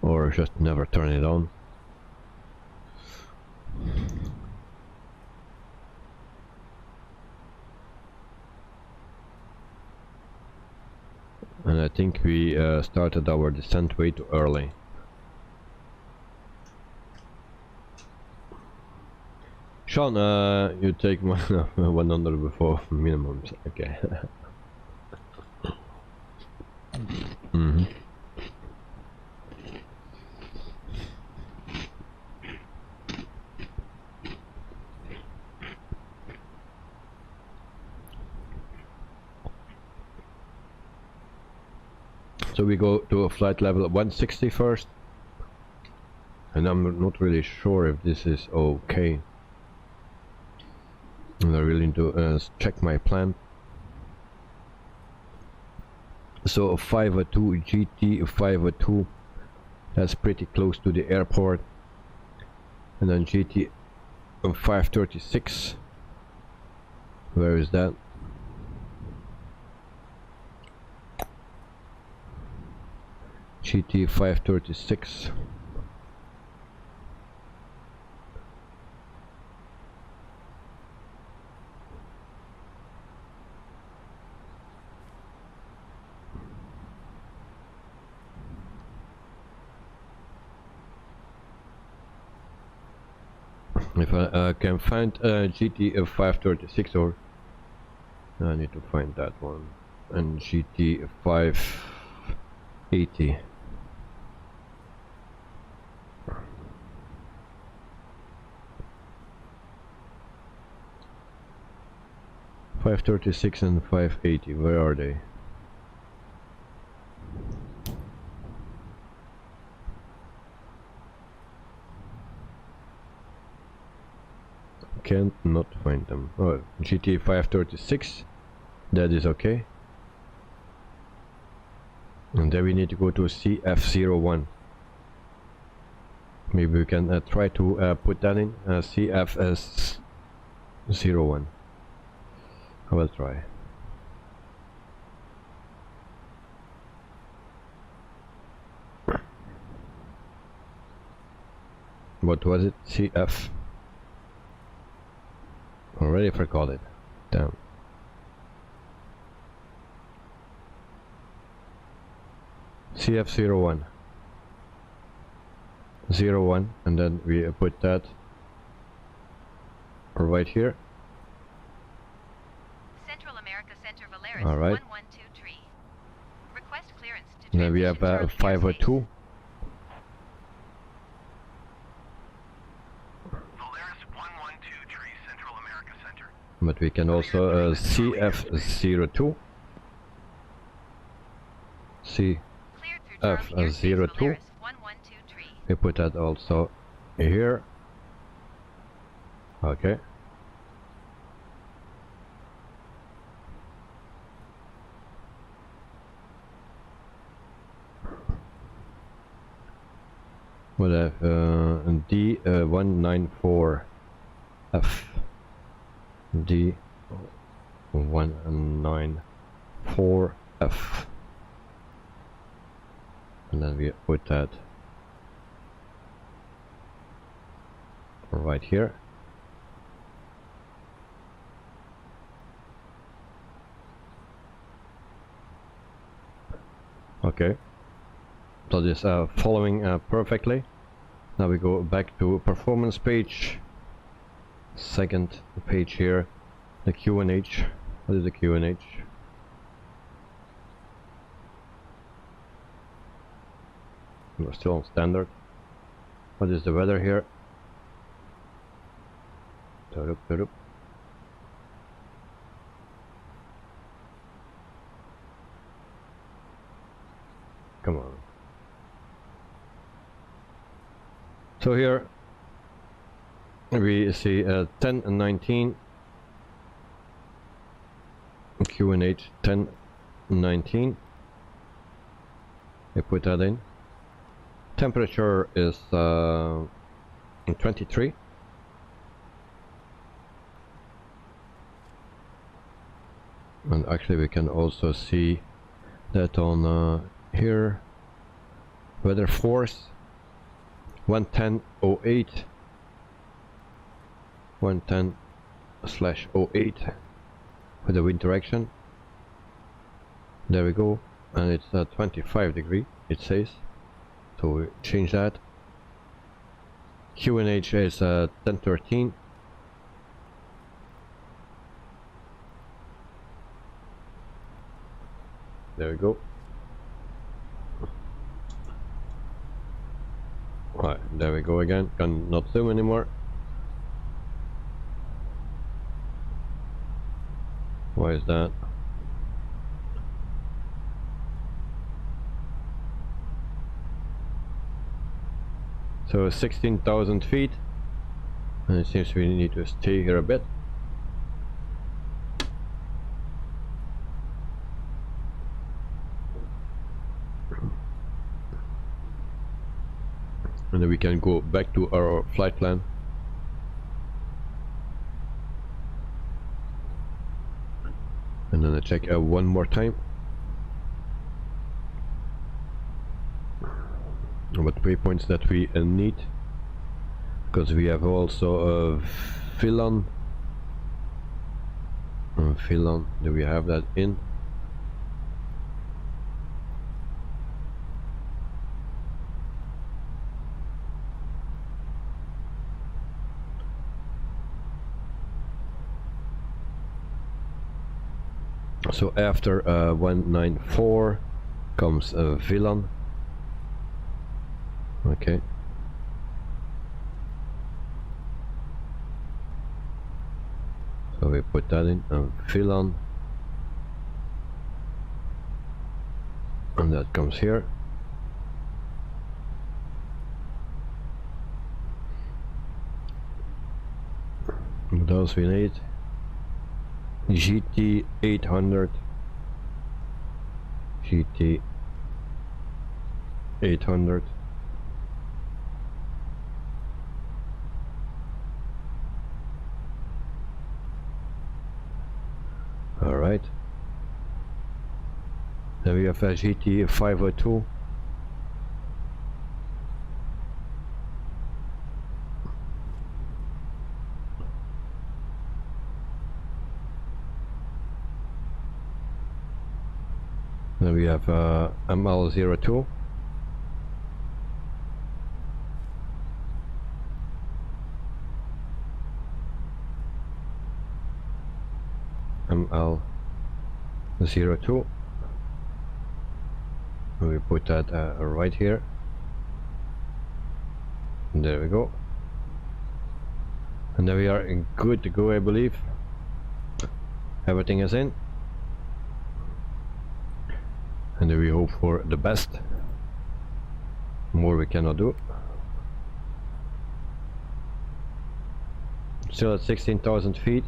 or just never turn it on. And I think we started our descent way too early. Sean, you take 100 before minimums. Okay. Mm-hmm. So we go to a flight level 160 first, and I'm not really sure if this is okay. And I really need to check my plan. So a 502 GT 502, that's pretty close to the airport, and then GT 536. Where is that? GT 536. If I can find GT 536, or I need to find that one, and GT 580. .536 and 580, where are they? Can't not find them. Oh, GT 536, that is okay. And then we need to go to CF01. Maybe we can try to put that in CFS01. I will try. What was it? CF. Already forgot it. Damn. CF01. 01, and then we put that right here. Central America Center Valeris All right. 1123. Request clearance to Then we have transition Charlie 502. Valeris 1123 Central America Center. But we can also CF02. Cleared through Charlie Airspace CF02. Valeris 1123. We put that also here. Okay. What D194F. D194F. And then we put that right here. Okay, so this following perfectly. Now we go back to performance page, second page here, The QNH. What is the QNH? We're still on standard. What is the weather here? Tarup. Come on. So here we see 10 and 19 QNH 10 and 19. We put that in. Temperature is 23. And actually we can also see that on here, weather force 110.08 110/08 with the wind direction. There we go, and it's 25 degree it says, so we change that. QNH is 1013. There we go. Right, there we go again. Can not zoom anymore. Why is that? So 16,000 feet, and it seems we need to stay here a bit. And then we can go back to our flight plan. And then I check one more time what waypoints that we need, because we have also a Villan. Do we have that in? So after 194 comes a Villan. Okay. So we put that in a Villan, and that comes here. What else we need? GT 800. GT 800. All right. Then we have a GT 502. Then we have ML02. ML02. We put that right here. And there we go. And then we are good to go, I believe. Everything is in. And then we hope for the best. More we cannot do. Still at 16,000 feet.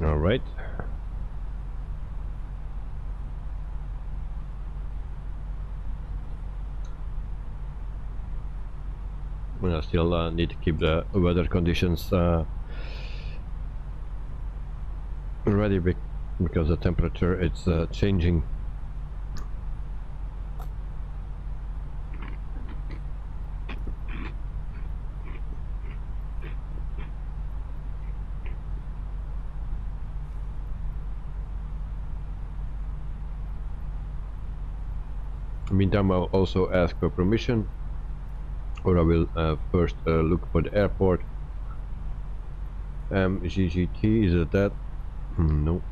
All right. I still need to keep the weather conditions ready because the temperature it's changing. Meantime, I'll also ask for permission, or I will first look for the airport. MGGT, is it that? No.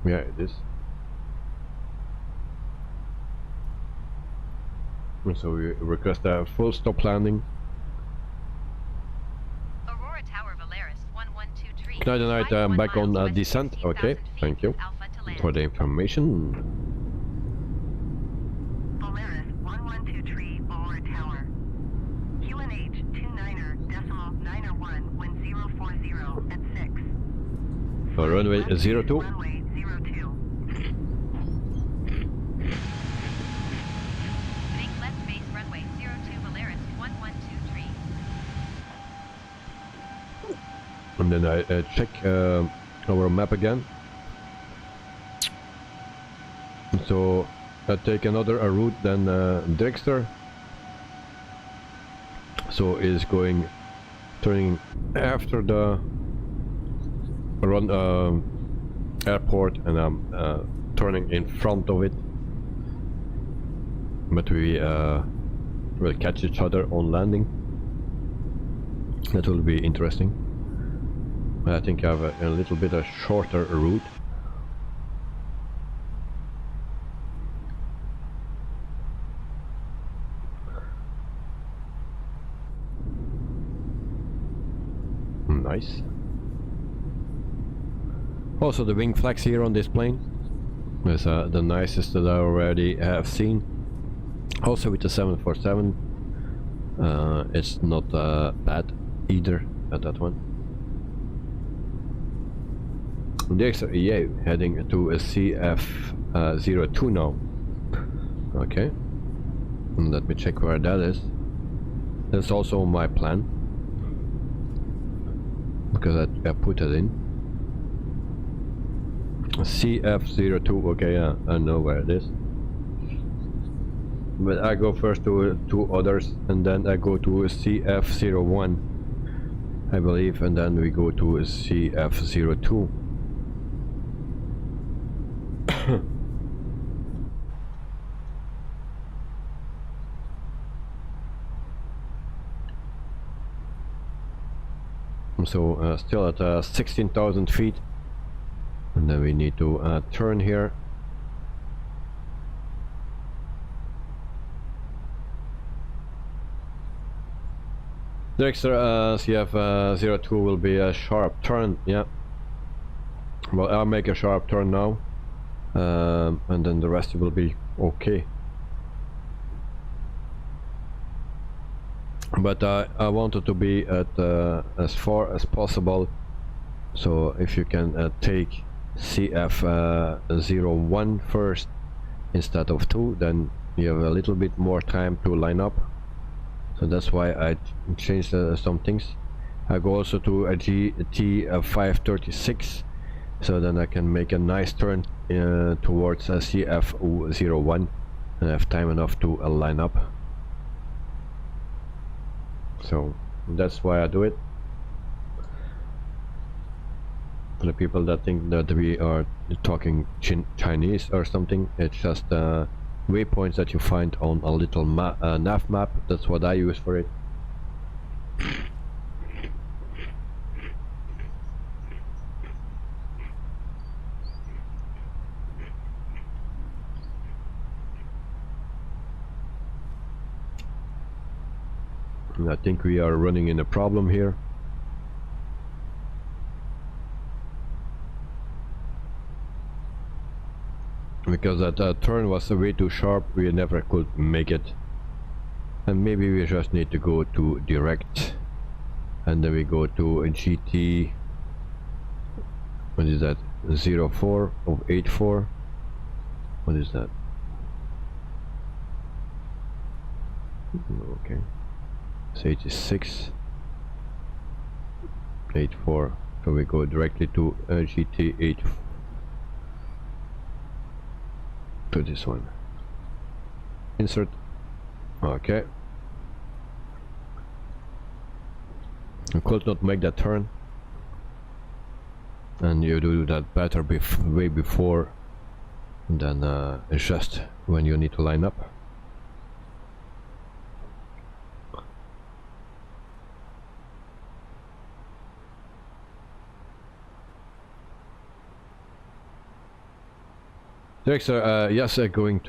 Yeah, it is. So we request a full stop landing. Aurora Tower Valeris 1123. Canadian Night, I'm back on descent. Okay, thank you for the information. Polaris 1123 Aurora Tower. QNH 29er.901 when 040 at 6. For runway 02. Runway 02. Make left base runway 02 Valeris 1123. And then I check our map again. So I take another route than Drexler. So is going turning after the run airport, and I'm turning in front of it. But we will catch each other on landing. That will be interesting. I think I have a little bit a shorter route. Nice. Also, the wing flags here on this plane is the nicest that I already have seen. Also with the 747, it's not bad either at that one. There's heading to a CF02 now. Okay, and let me check where that is. That's also my plan, because I put it in CF02. Okay, yeah, I know where it is. But I go first to two others, and then I go to CF01, I believe, and then we go to CF02. So still at 16,000 feet, and then we need to turn here. The extra CF02 will be a sharp turn, yeah. Well, I'll make a sharp turn now, and then the rest will be okay. But I wanted to be at as far as possible, so if you can take CF01 first instead of 2, then you have a little bit more time to line up. So that's why I changed some things. I go also to a GT 536, so then I can make a nice turn towards a CF01 and have time enough to line up. So that's why I do it. For the people that think that we are talking Chinese or something, it's just waypoints that you find on a little nav map. That's what I use for it. I think we are running in a problem here. Because that turn was way too sharp, we never could make it. And maybe we just need to go to direct. And then we go to a GT. What is that? 04 of 84. What is that? Okay. It's 86. 84. So we go directly to GT 8. To this one. Insert. Okay. You could not make that turn, and you do that better way before and then adjust when you need to line up. Next, yes, going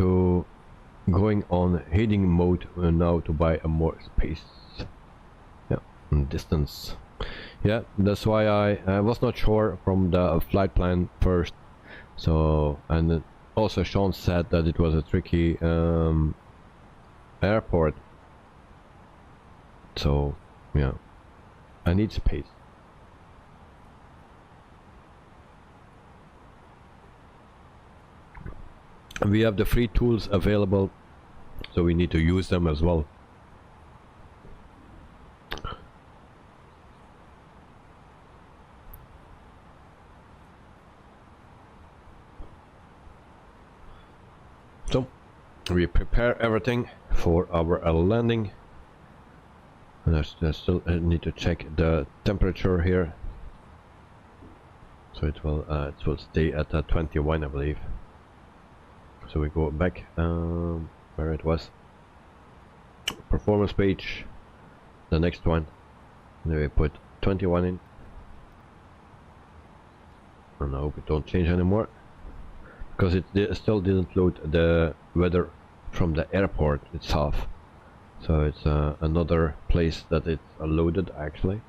on heading mode now to buy more space. Yeah, and distance. Yeah, that's why I was not sure from the flight plan first. So, and also Sean said that it was a tricky airport. So, yeah, I need space. We have the free tools available, so we need to use them as well. So we prepare everything for our landing, and I still need to check the temperature here. So it will stay at 21, I believe. So we go back where it was, performance page, the next one, and then we put 21 in, and I hope it don't change anymore, because it still didn't load the weather from the airport itself, so it's another place that it's loaded actually.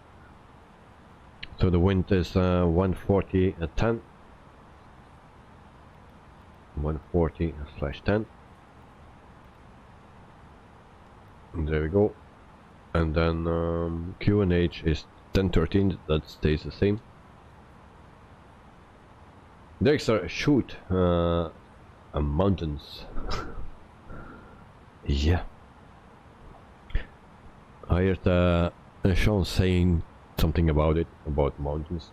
So the wind is 140 at 10. 140/10, and there we go. And then QNH is 1013, that stays the same. There's a shoot mountains. Yeah, I heard Sean saying something about it, about mountains.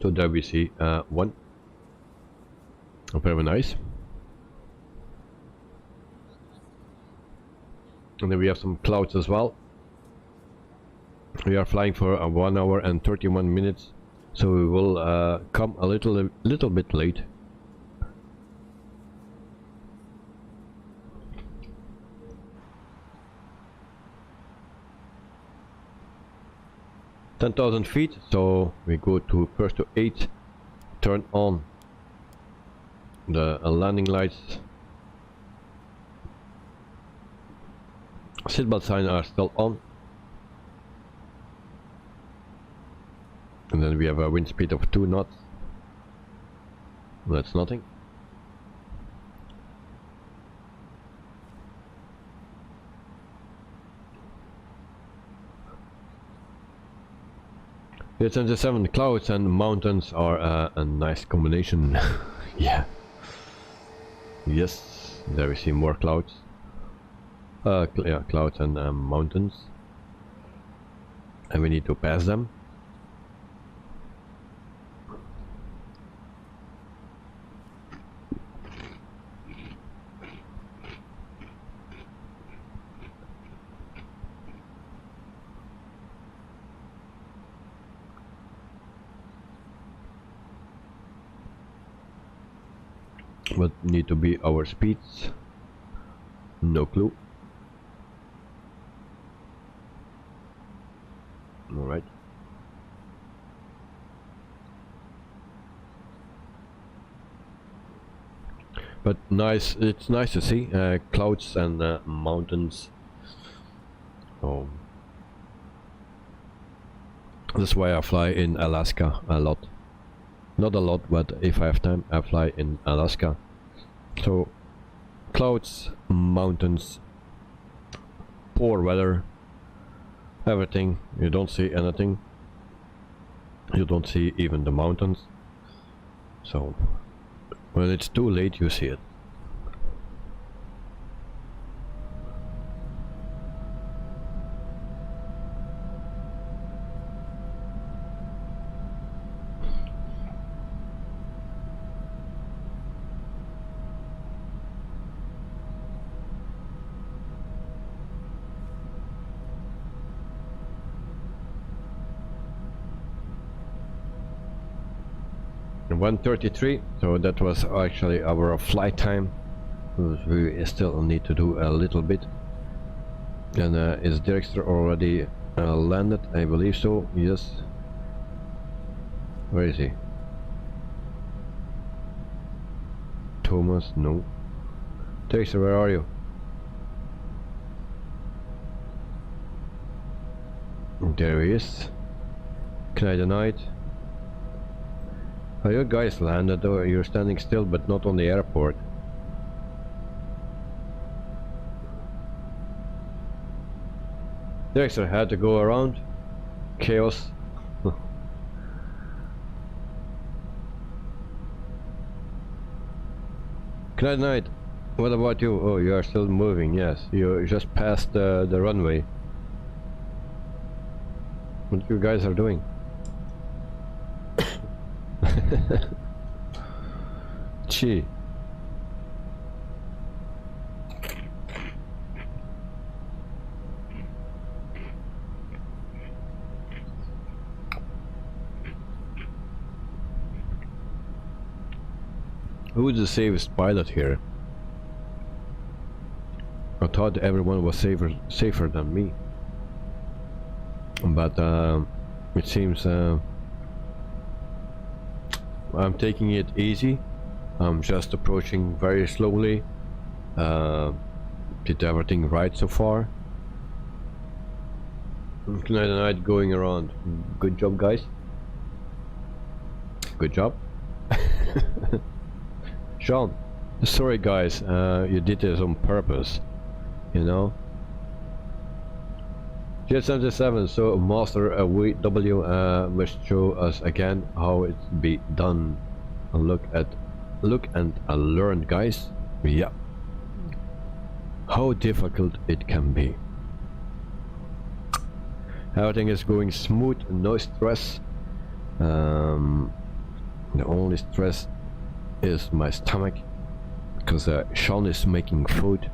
So there we see one. Very nice. And then we have some clouds as well. We are flying for 1 hour and 31 minutes, so we will come a little bit late. (10,000 feet), so we go to first to 8, turn on the landing lights. Seatbelt signs are still on, and then we have a wind speed of 2 knots. That's nothing. It's 27 clouds and mountains are a nice combination. Yeah. Yes, there we see more clouds. Yeah, clouds and mountains. And we need to pass them. What need to be our speeds? No clue. Alright. But nice, it's nice to see clouds and mountains. Oh. That's why I fly in Alaska a lot. Not a lot, but if I have time, I fly in Alaska. So, clouds, mountains, poor weather, everything. You don't see anything. You don't see even the mountains. So, when it's too late, you see it. 1:33, so that was actually our flight time. We still need to do a little bit. And is Derrickster already landed? I believe so, yes. Where is he? Thomas, no. Derrickster, where are you? There he is. Canada Night. Oh, you guys landed, or you're standing still but not on the airport. Derrickster had to go around. Chaos. Canada Night, what about you? Oh, you are still moving, yes. You just passed the runway. What you guys are doing? Gee. Who's the safest pilot here? I thought everyone was safer than me. But it seems I'm taking it easy. I'm just approaching very slowly. Did everything right so far. Canada Night going around. Good job, guys. Good job. Sean, sorry guys, you did this on purpose, you know. Jet77, so Master W must show us again how it's be done. Look and learn, guys. Yeah. How difficult it can be. Everything is going smooth, no stress. The only stress is my stomach, because Sean is making food.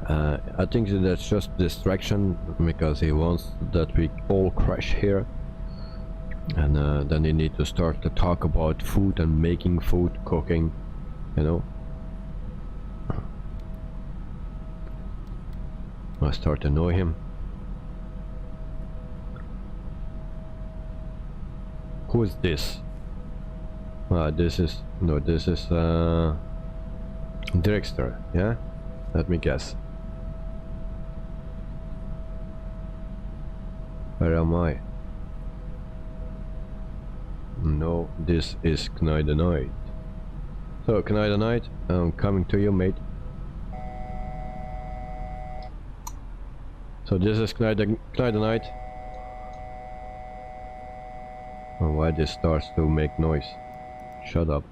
I think that's just distraction, because he wants that we all crash here, and then they need to start to talk about food and making food, cooking, you know. I start to know him. Who is this? This is Derrickster, yeah? Let me guess. Where am I? No, this is Canada Night. So, Canada Night, I'm coming to you, mate. So this is Canada Night. Oh, why this starts to make noise? Shut up.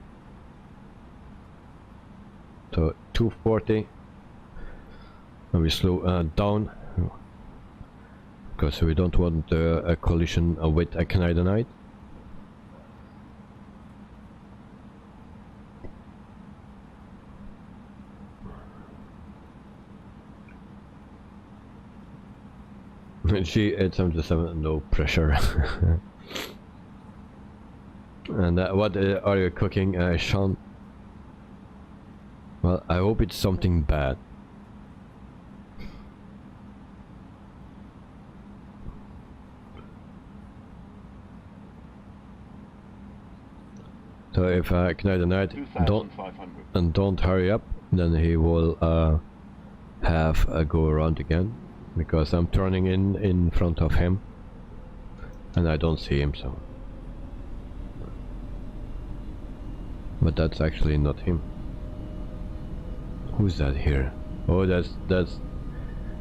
So 240, and we slow down, because we don't want a collision with a Canada Night. G877, no pressure. And what are you cooking, Sean? Well, I hope it's something bad. So if Canada Night don't hurry up, then he will have a go around again, because I'm turning in front of him and I don't see him, so. But that's actually not him. Who's that here? Oh, that's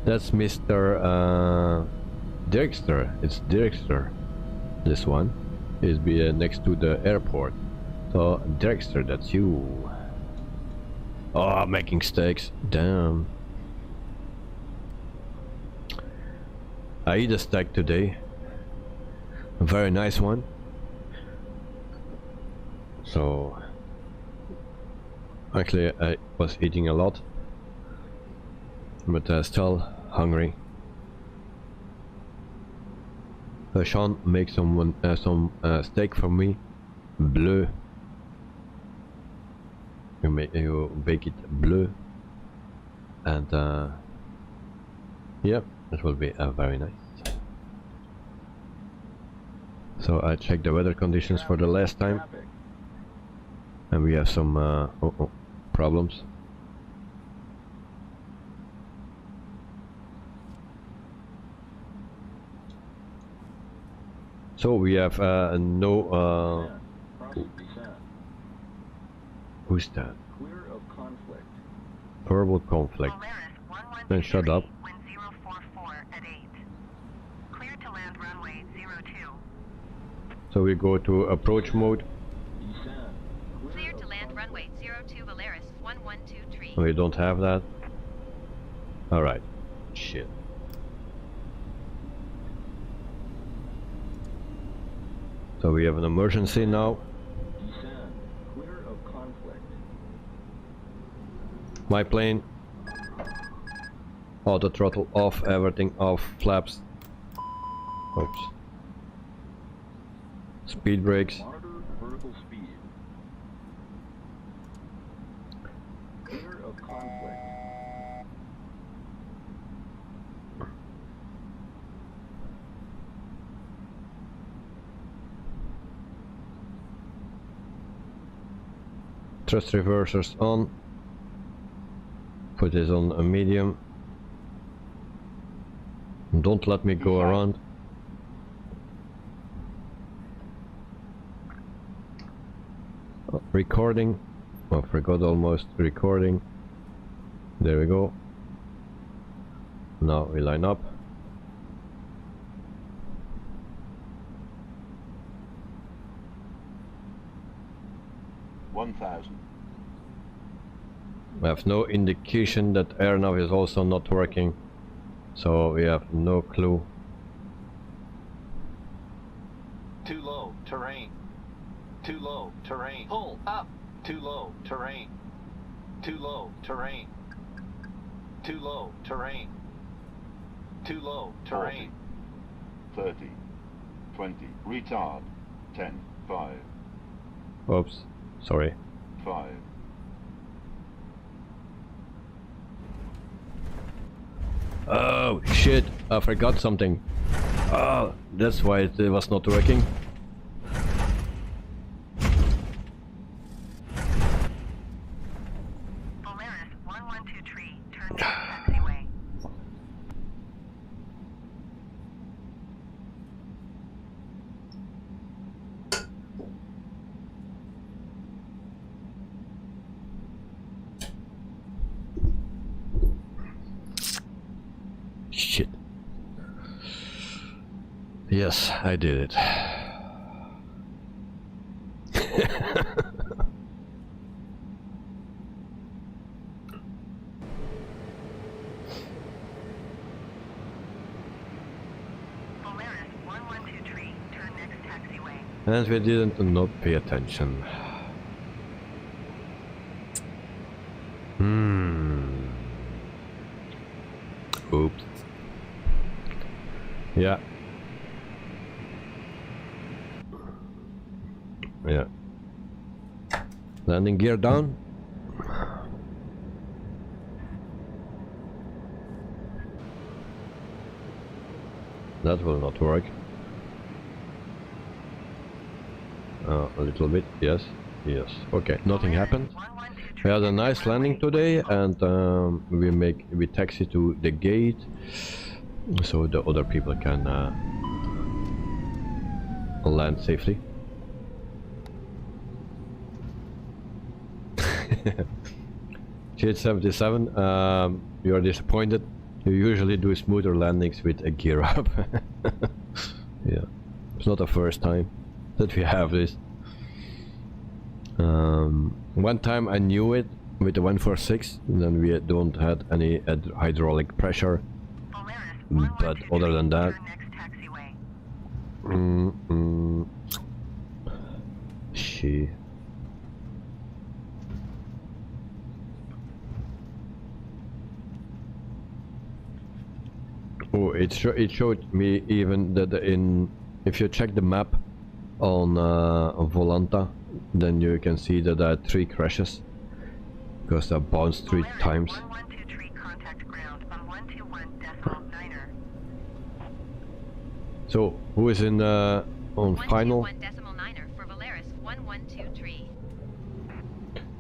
Mr. Derrickster. It's Derrickster. This one is next to the airport. So Derrickster, that's you. Oh, making steaks. Damn. I eat a steak today. A very nice one. So actually I was eating a lot, but still hungry. Sean, make some steak for me, bleu. you make it blue, and yeah, it will be very nice. So I checked the weather conditions for the last time, Traffic. and we have some problems. So we have no Crossing descent. who's that? Clear of conflict. Verbal conflict. Polaris Then shut up. 1123, wind 044 at 8. Clear to land runway 02. So we go to approach mode. Descend. Clear of to land conflict. runway 02 Polaris 1123. We don't have that. Alright. Shit. So we have an emergency now. Descend. Clear of conflict. My plane. Auto throttle off, everything off, flaps. Oops. Speed brakes. Monitor vertical speed. Clear of conflict. Thrust reversers on. Put this on a medium. Don't let me go around. Oh, recording. Oh, forgot almost recording. There we go. Now we line up. We have no indication that AirNav is also not working, so we have no clue. Too low, terrain. Too low, terrain. Pull up. Too low, terrain. Too low, terrain. Too low, terrain. Too low, terrain. 30, 20, retard, 10, 5, Oops, sorry. 5, Oh shit, I forgot something. Oh, that's why it was not working. Polaris 1123, turn to taxiway. Shit. Yes, I did it. Polaris 1123, turn next taxiway. And we didn't not pay attention. Oops. Yeah. Yeah. Landing gear down. That will not work. A little bit, yes, yes. Okay, nothing happened. We had a nice landing today, and we taxi to the gate, so the other people can land safely. J77, you are disappointed. You usually do smoother landings with a gear up. Yeah, it's not the first time that we have this. One time I knew it with the 146, and then we don't had any hydraulic pressure. But other than that, she. Oh, it showed me even that if you check the map on Volanta, then you can see that there are 3 crashes. because I bounced 3 times. 1123 contact ground on 121.9er. So who is in on final? 121.9er for Valeris 1123.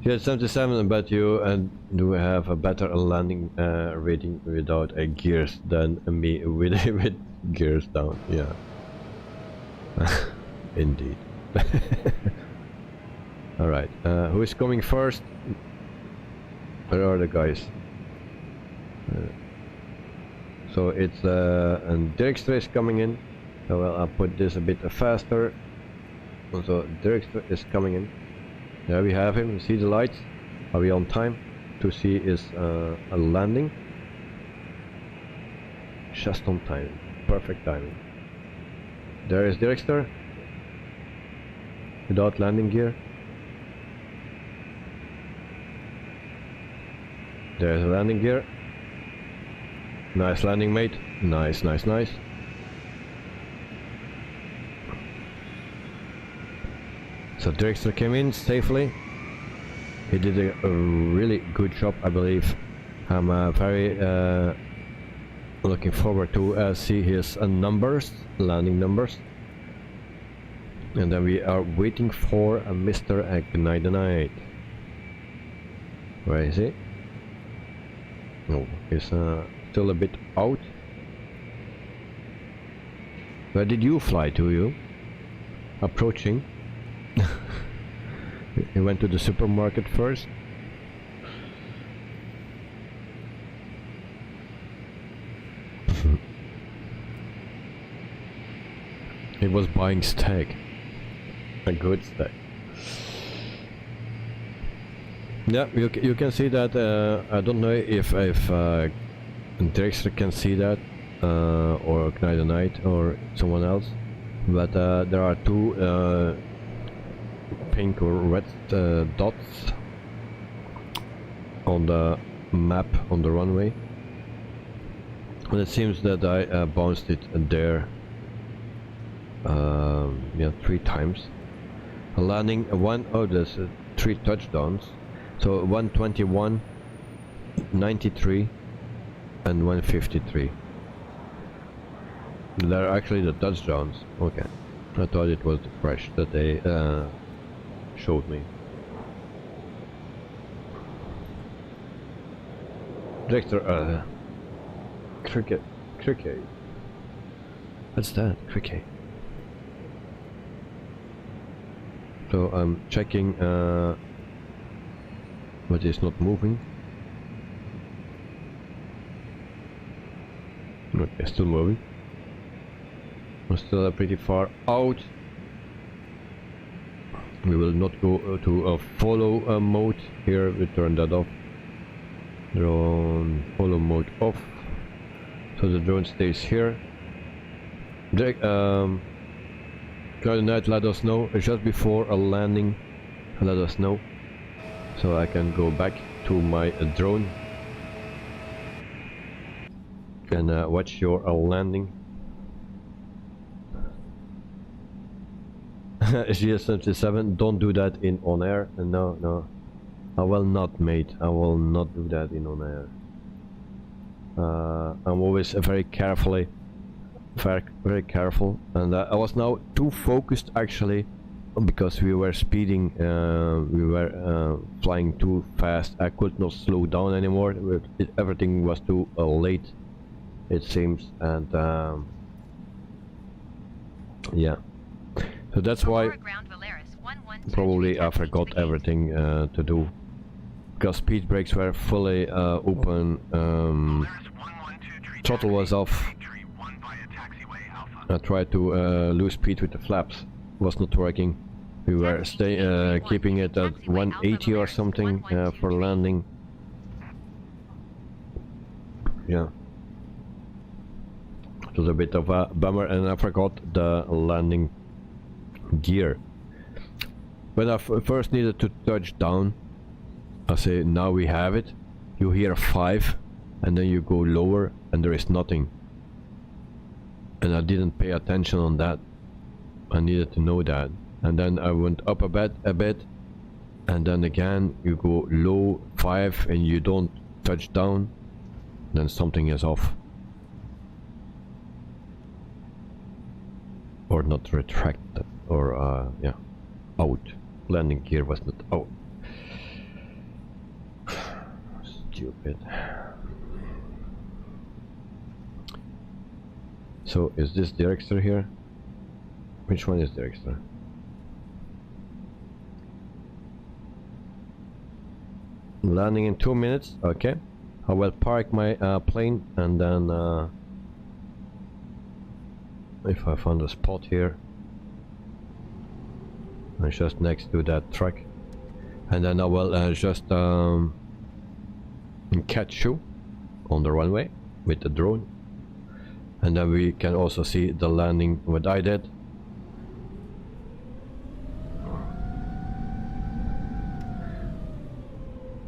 Yeah, 77, but you do have a better landing rating without gears than me with gears down. Yeah, indeed. All right, who is coming first? Where are the guys? So it's and Dirkstra is coming in. So I'll put this a bit faster. Also, Dirkstra is coming in. There we have him. You see the lights? Are we on time to see is a landing? Just on time. Perfect timing. There is Dirkster without landing gear. There's a landing gear. Nice landing, mate. Nice, nice, nice. So Dirkster came in safely. He did a really good job, I believe. I'm very looking forward to see his numbers, landing numbers. And then we are waiting for Mr. Ignite. Where is he? No, he's still a bit out. Where did you fly to, you? Approaching. He went to the supermarket first. He was buying steak. A good steak. Yeah, you can see that. I don't know if Dirkster can see that, or Knight Knight or someone else, but there are 2 pink or red dots on the map on the runway, and it seems that I bounced it there. Yeah, 3 times. Landing there's 3 touchdowns. So 121, 93, and 153. They're actually the touchdowns. Okay, I thought it was the crash that they showed me. Director, cricket. What's that? Cricket. So I'm checking. But it's not moving. Okay, still moving. We're still pretty far out. We will not go to a follow mode here. We turn that off. Drone follow mode off. So the drone stays here. Coordinate, let us know just before a landing. Let us know, so I can go back to my drone and watch your landing. GS77, don't do that in on air. No, I will not, mate. I will not do that in on air. I'm always very careful, and I was now too focused actually, because we were speeding, we were flying too fast. I could not slow down anymore. Everything was too late, it seems, and yeah. So that's why probably I forgot everything to do, because speed brakes were fully open, throttle was off. I tried to lose speed with the flaps, was not working. We were keeping it at 180 or something for landing. Yeah, it was a bit of a bummer, and I forgot the landing gear. When I first needed to touch down, I say now we have it. You hear 5 and then you go lower and there is nothing, and I didn't pay attention on that. I needed to know that, and then I went up a bit, and then again you go low 5 and you don't touch down, then something is off. Or not retracted, or yeah, out. Landing gear was not out. Stupid. So is this the extra here? Which one is the extra? Landing in 2 minutes. Okay, I will park my plane, and then if I find a spot here, and just next to that truck, and then I will just catch you on the runway with the drone, and then we can also see the landing what I did.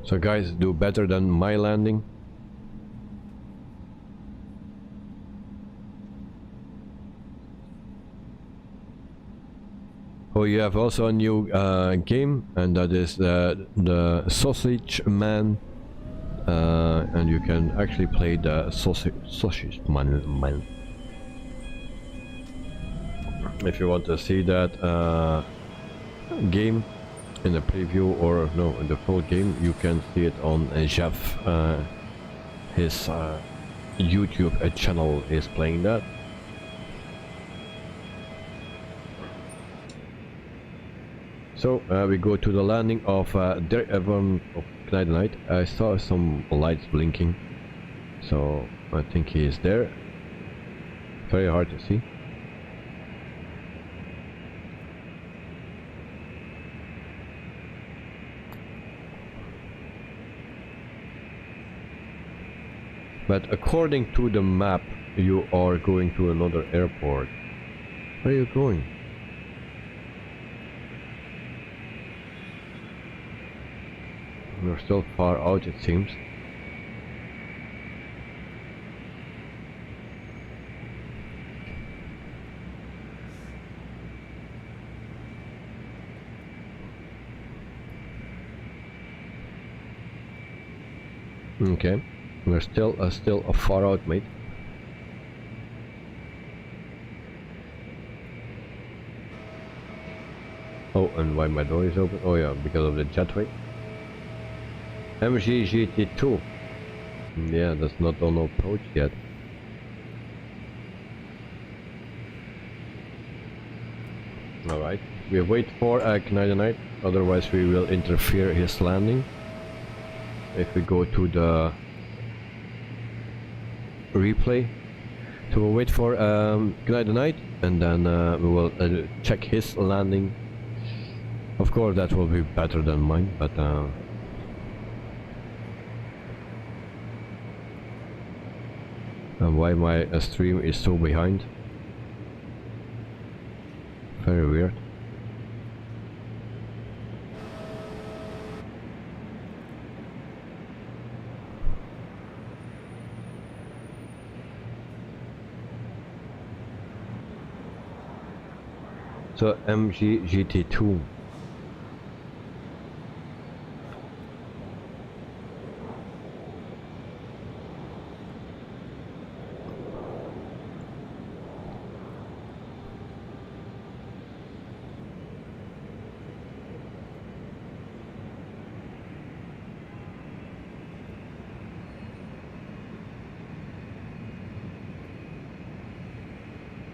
So guys, do better than my landing. Oh, you have also a new game, and that is the Sausage Man, and you can actually play the Sausage Man. If you want to see that game in the preview, or no, in the full game, you can see it on Jeff. His YouTube channel is playing that. So we go to the landing of Guatemala. I saw some lights blinking, so I think he is there. Very hard to see. But according to the map, you are going to another airport. Where are you going? You're still far out, it seems. Okay, we're still far out, mate. Oh, and why my door is open? Oh yeah, because of the jetway. MGGT2. Yeah, that's not on approach yet. Alright, we wait for Guatemala, otherwise we will interfere his landing. If we go to the replay, so we'll wait for Guatemala, and then we will check his landing. Of course that will be better than mine, but and why my stream is so behind. Very weird. So MGGT2.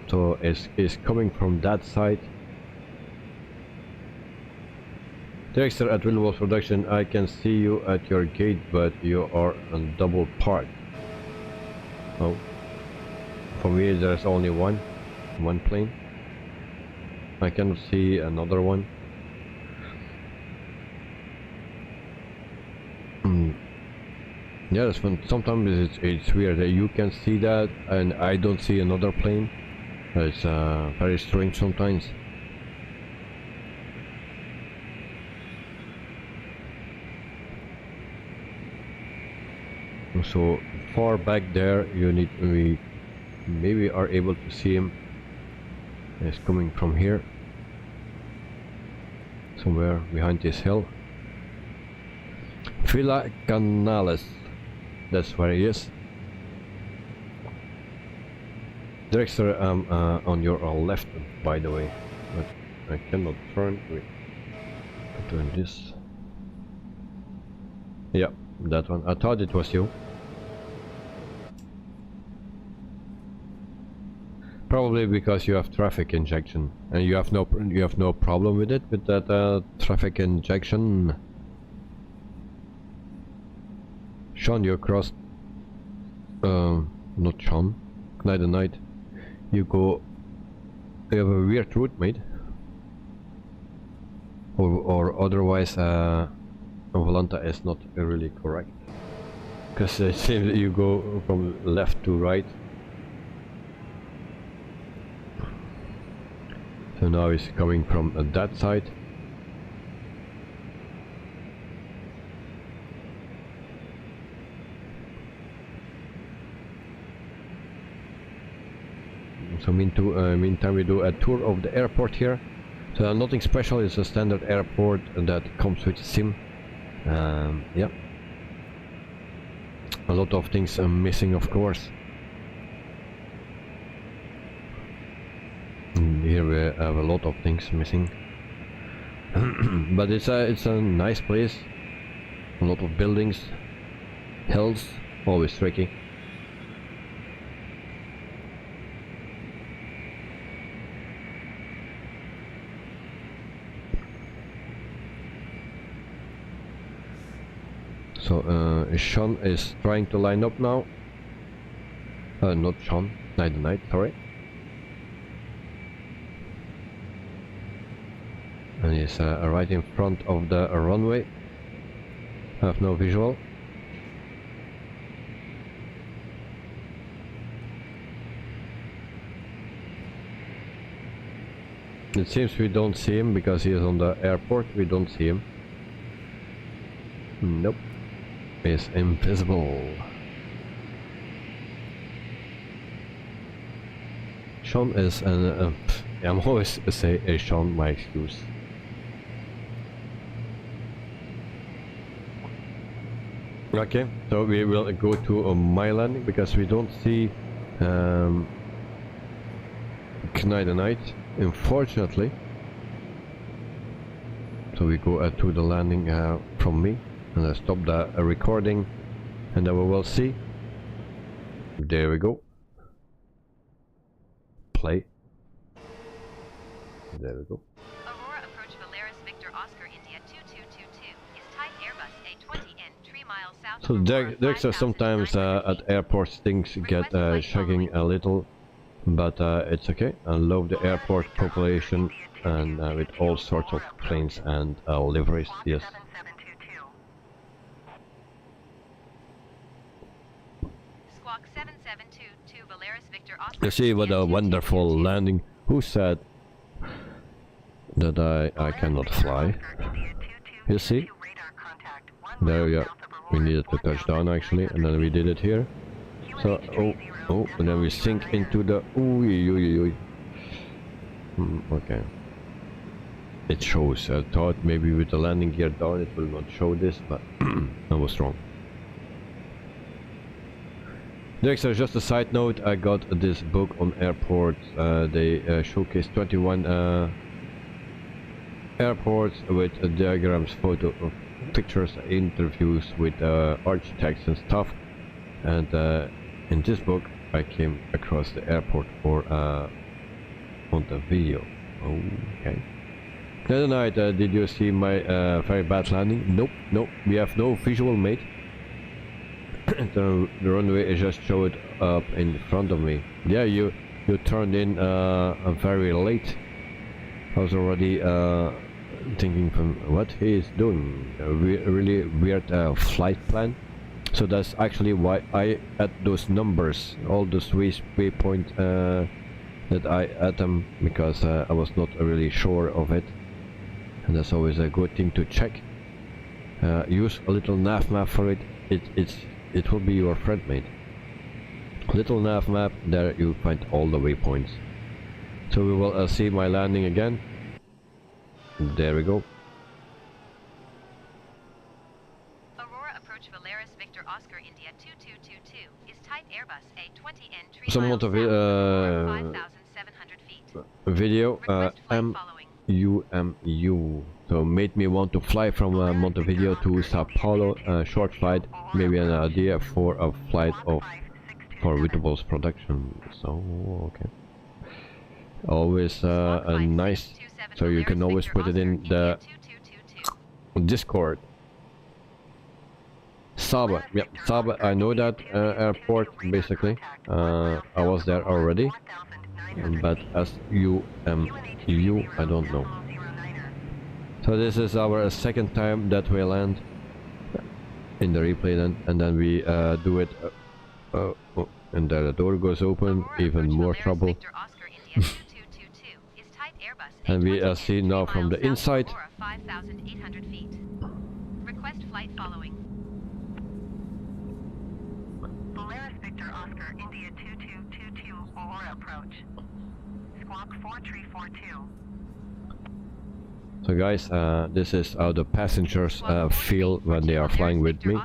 So is coming from that side. Director at Willows Production, I can see you at your gate, but you are on double park. Oh, for me there's only one plane. I cannot see another one. Yeah, that's when sometimes it's weird that you can see that and I don't see another plane. It's very strange sometimes. So far back there, we maybe are able to see him. He's coming from here, somewhere behind this hill. Villa Canales. That's where he is. Drexler, on your left, by the way. But I cannot turn. Wait. Doing this. Yeah, that one. I thought it was you. Probably because you have traffic injection, and you have no problem with it, with that traffic injection. Sean, you crossed. Not Sean. Night and night. You have a weird route, mate. Or otherwise, Volanta is not really correct. Because it seems that you go from left to right. So now it's coming from that side. So meantime we do a tour of the airport here. So nothing special, it's a standard airport that comes with SIM. Yeah. A lot of things are missing, of course. Here we have a lot of things missing. But it's a nice place. A lot of buildings. Hills, always tricky. So Sean is trying to line up now. Not Sean, Night, sorry. And he's right in front of the runway. I have no visual. It seems we don't see him because he is on the airport. We don't see him. Nope. Is invisible. Sean is an I'm always say Sean, my excuse. Okay, so we will go to my landing because we don't see Night, unfortunately. So we go to the landing from me. And I stop the recording, and then we will see. There we go. Play. There we go. Aurora approach Valeris Victor Oscar India 2222 is type Airbus A20N 3 miles south. So Dexter sometimes at airports things get shaking a little, but it's okay. I love the airport population and with all sorts of planes and liveries. Yes. You see what a wonderful landing. Who said that I cannot fly? You see? There we go. We needed to touch down actually, and then we did it here. So and then we sink into the okay. It shows. I thought maybe with the landing gear down it will not show this, but I was wrong. Next, just a side note, I got this book on airports. They showcase 21 airports with diagrams, photo, pictures, interviews with architects and stuff. And in this book, I came across the airport for on the video. Okay. The other night, did you see my very bad landing? Nope. We have no visual, mate. The runway just showed up in front of me. Yeah, you turned in very late. I was already thinking from what he is doing. A really weird flight plan. So that's actually why I add those numbers, all those waypoint that I add them, because I was not really sure of it. And that's always a good thing to check. Use a little nav map for it. It will be your friend, mate. Little nav map, there you find all the waypoints. So we will see my landing again. There we go. Aurora Polaris Victor Oscar India 2222 is type Airbus A20N 3 Some miles amount of south, 5,700 feet. video Request flight following. MUMU. So made me want to fly from Montevideo to Sao Paulo. Short flight, maybe an idea for a flight of for Vitables production. So okay. Always a nice. So you can always put it in the Discord. Saba, yep, Saba. I know that airport basically. I was there already, but SUMU, I don't know. So this is our second time that we land in the replay, and then we do it, and the door goes open, even more trouble. And we see now from the inside. 5,800 feet. Request flight following. Polaris Victor Oscar India 2222 or approach. Squawk 4342. So guys, this is how the passengers feel when they are flying with me.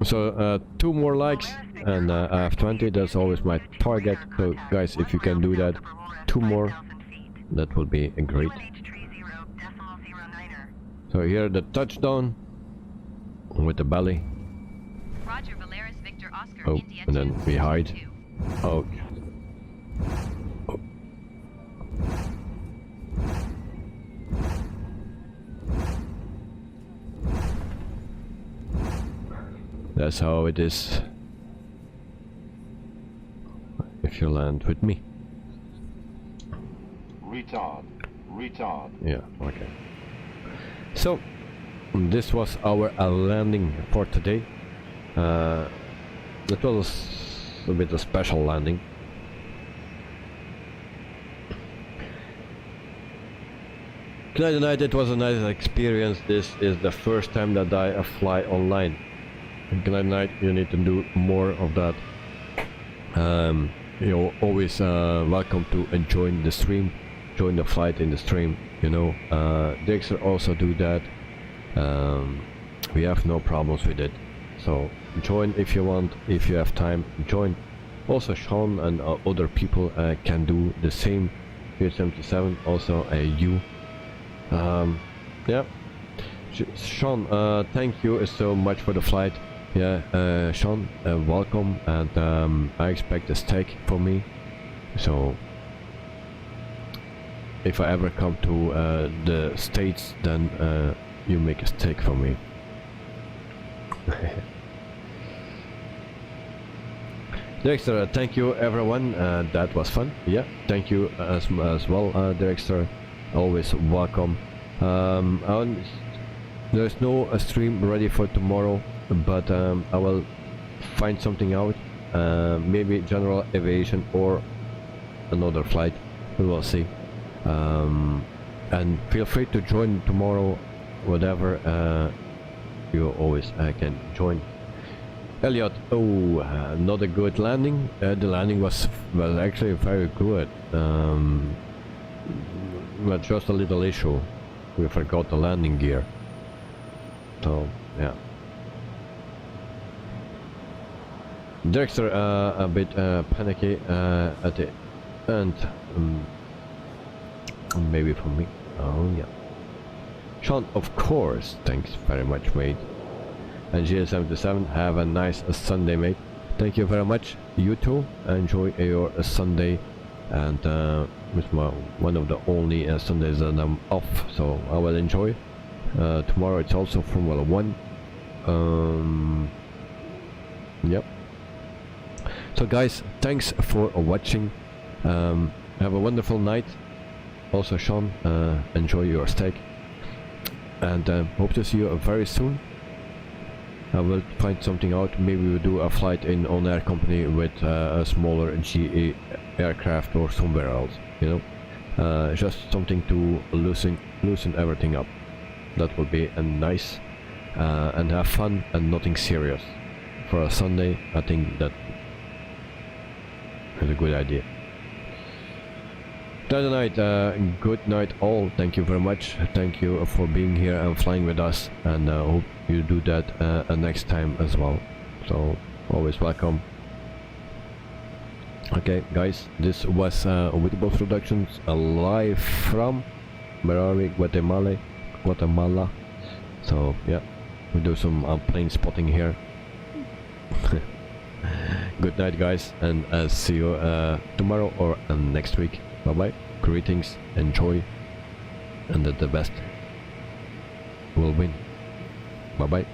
So 2 more likes and I have 20, that's always my target. So guys, if you can do that, 2 more, that will be great. So here the touchdown with the belly. Roger, Polaris Victor Oscar Oh, India and then we hide. 222. Oh. That's how it is if you land with me. Retard. Retard. Yeah, okay. So, this was our landing for today. It was a bit of a special landing. Tonight night it was a nice experience. This is the first time that I fly online. Tonight night you need to do more of that. You're always welcome to join the stream, join the flight in the stream, you know. Dexter also do that. We have no problems with it, so join if you want, if you have time, join. Also Sean and other people can do the same. 77 also you. Yeah, Sean, thank you so much for the flight. Yeah, Sean, welcome, and I expect a steak for me. So if I ever come to the States, then you make a steak for me. Dexter, thank you everyone, that was fun. Yeah, thank you as well, Dexter, always welcome. There's no stream ready for tomorrow, but I will find something out, maybe general aviation or another flight, we will see. And feel free to join tomorrow, whatever, you always can join. Elliot, oh, not a good landing. The landing was actually very good, but just a little issue. We forgot the landing gear. So yeah. Dexter a bit panicky at the end, maybe for me. Oh yeah. Sean, of course, thanks very much, mate. And GL77, have a nice Sunday, mate. Thank you very much. You too. Enjoy your Sunday, and it's one of the only Sundays that I'm off, so I will enjoy. Tomorrow it's also Formula 1. Yep. So guys, thanks for watching. Have a wonderful night. Also Sean, enjoy your steak, and hope to see you very soon. I will find something out. Maybe we'll do a flight in on-air company with a smaller GE aircraft or somewhere else, you know. Just something to loosen everything up. That will be a nice and have fun and nothing serious. For a Sunday, I think that is a good idea. That's night. Good night all. Thank you very much. Thank you for being here and flying with us, and hope you do that next time as well. So always welcome. Okay guys, this was Audible Productions live from Guatemala. So yeah, we do some plane spotting here. Good night guys, and see you tomorrow or next week. Bye bye, greetings, enjoy, and the best will win. Bye bye.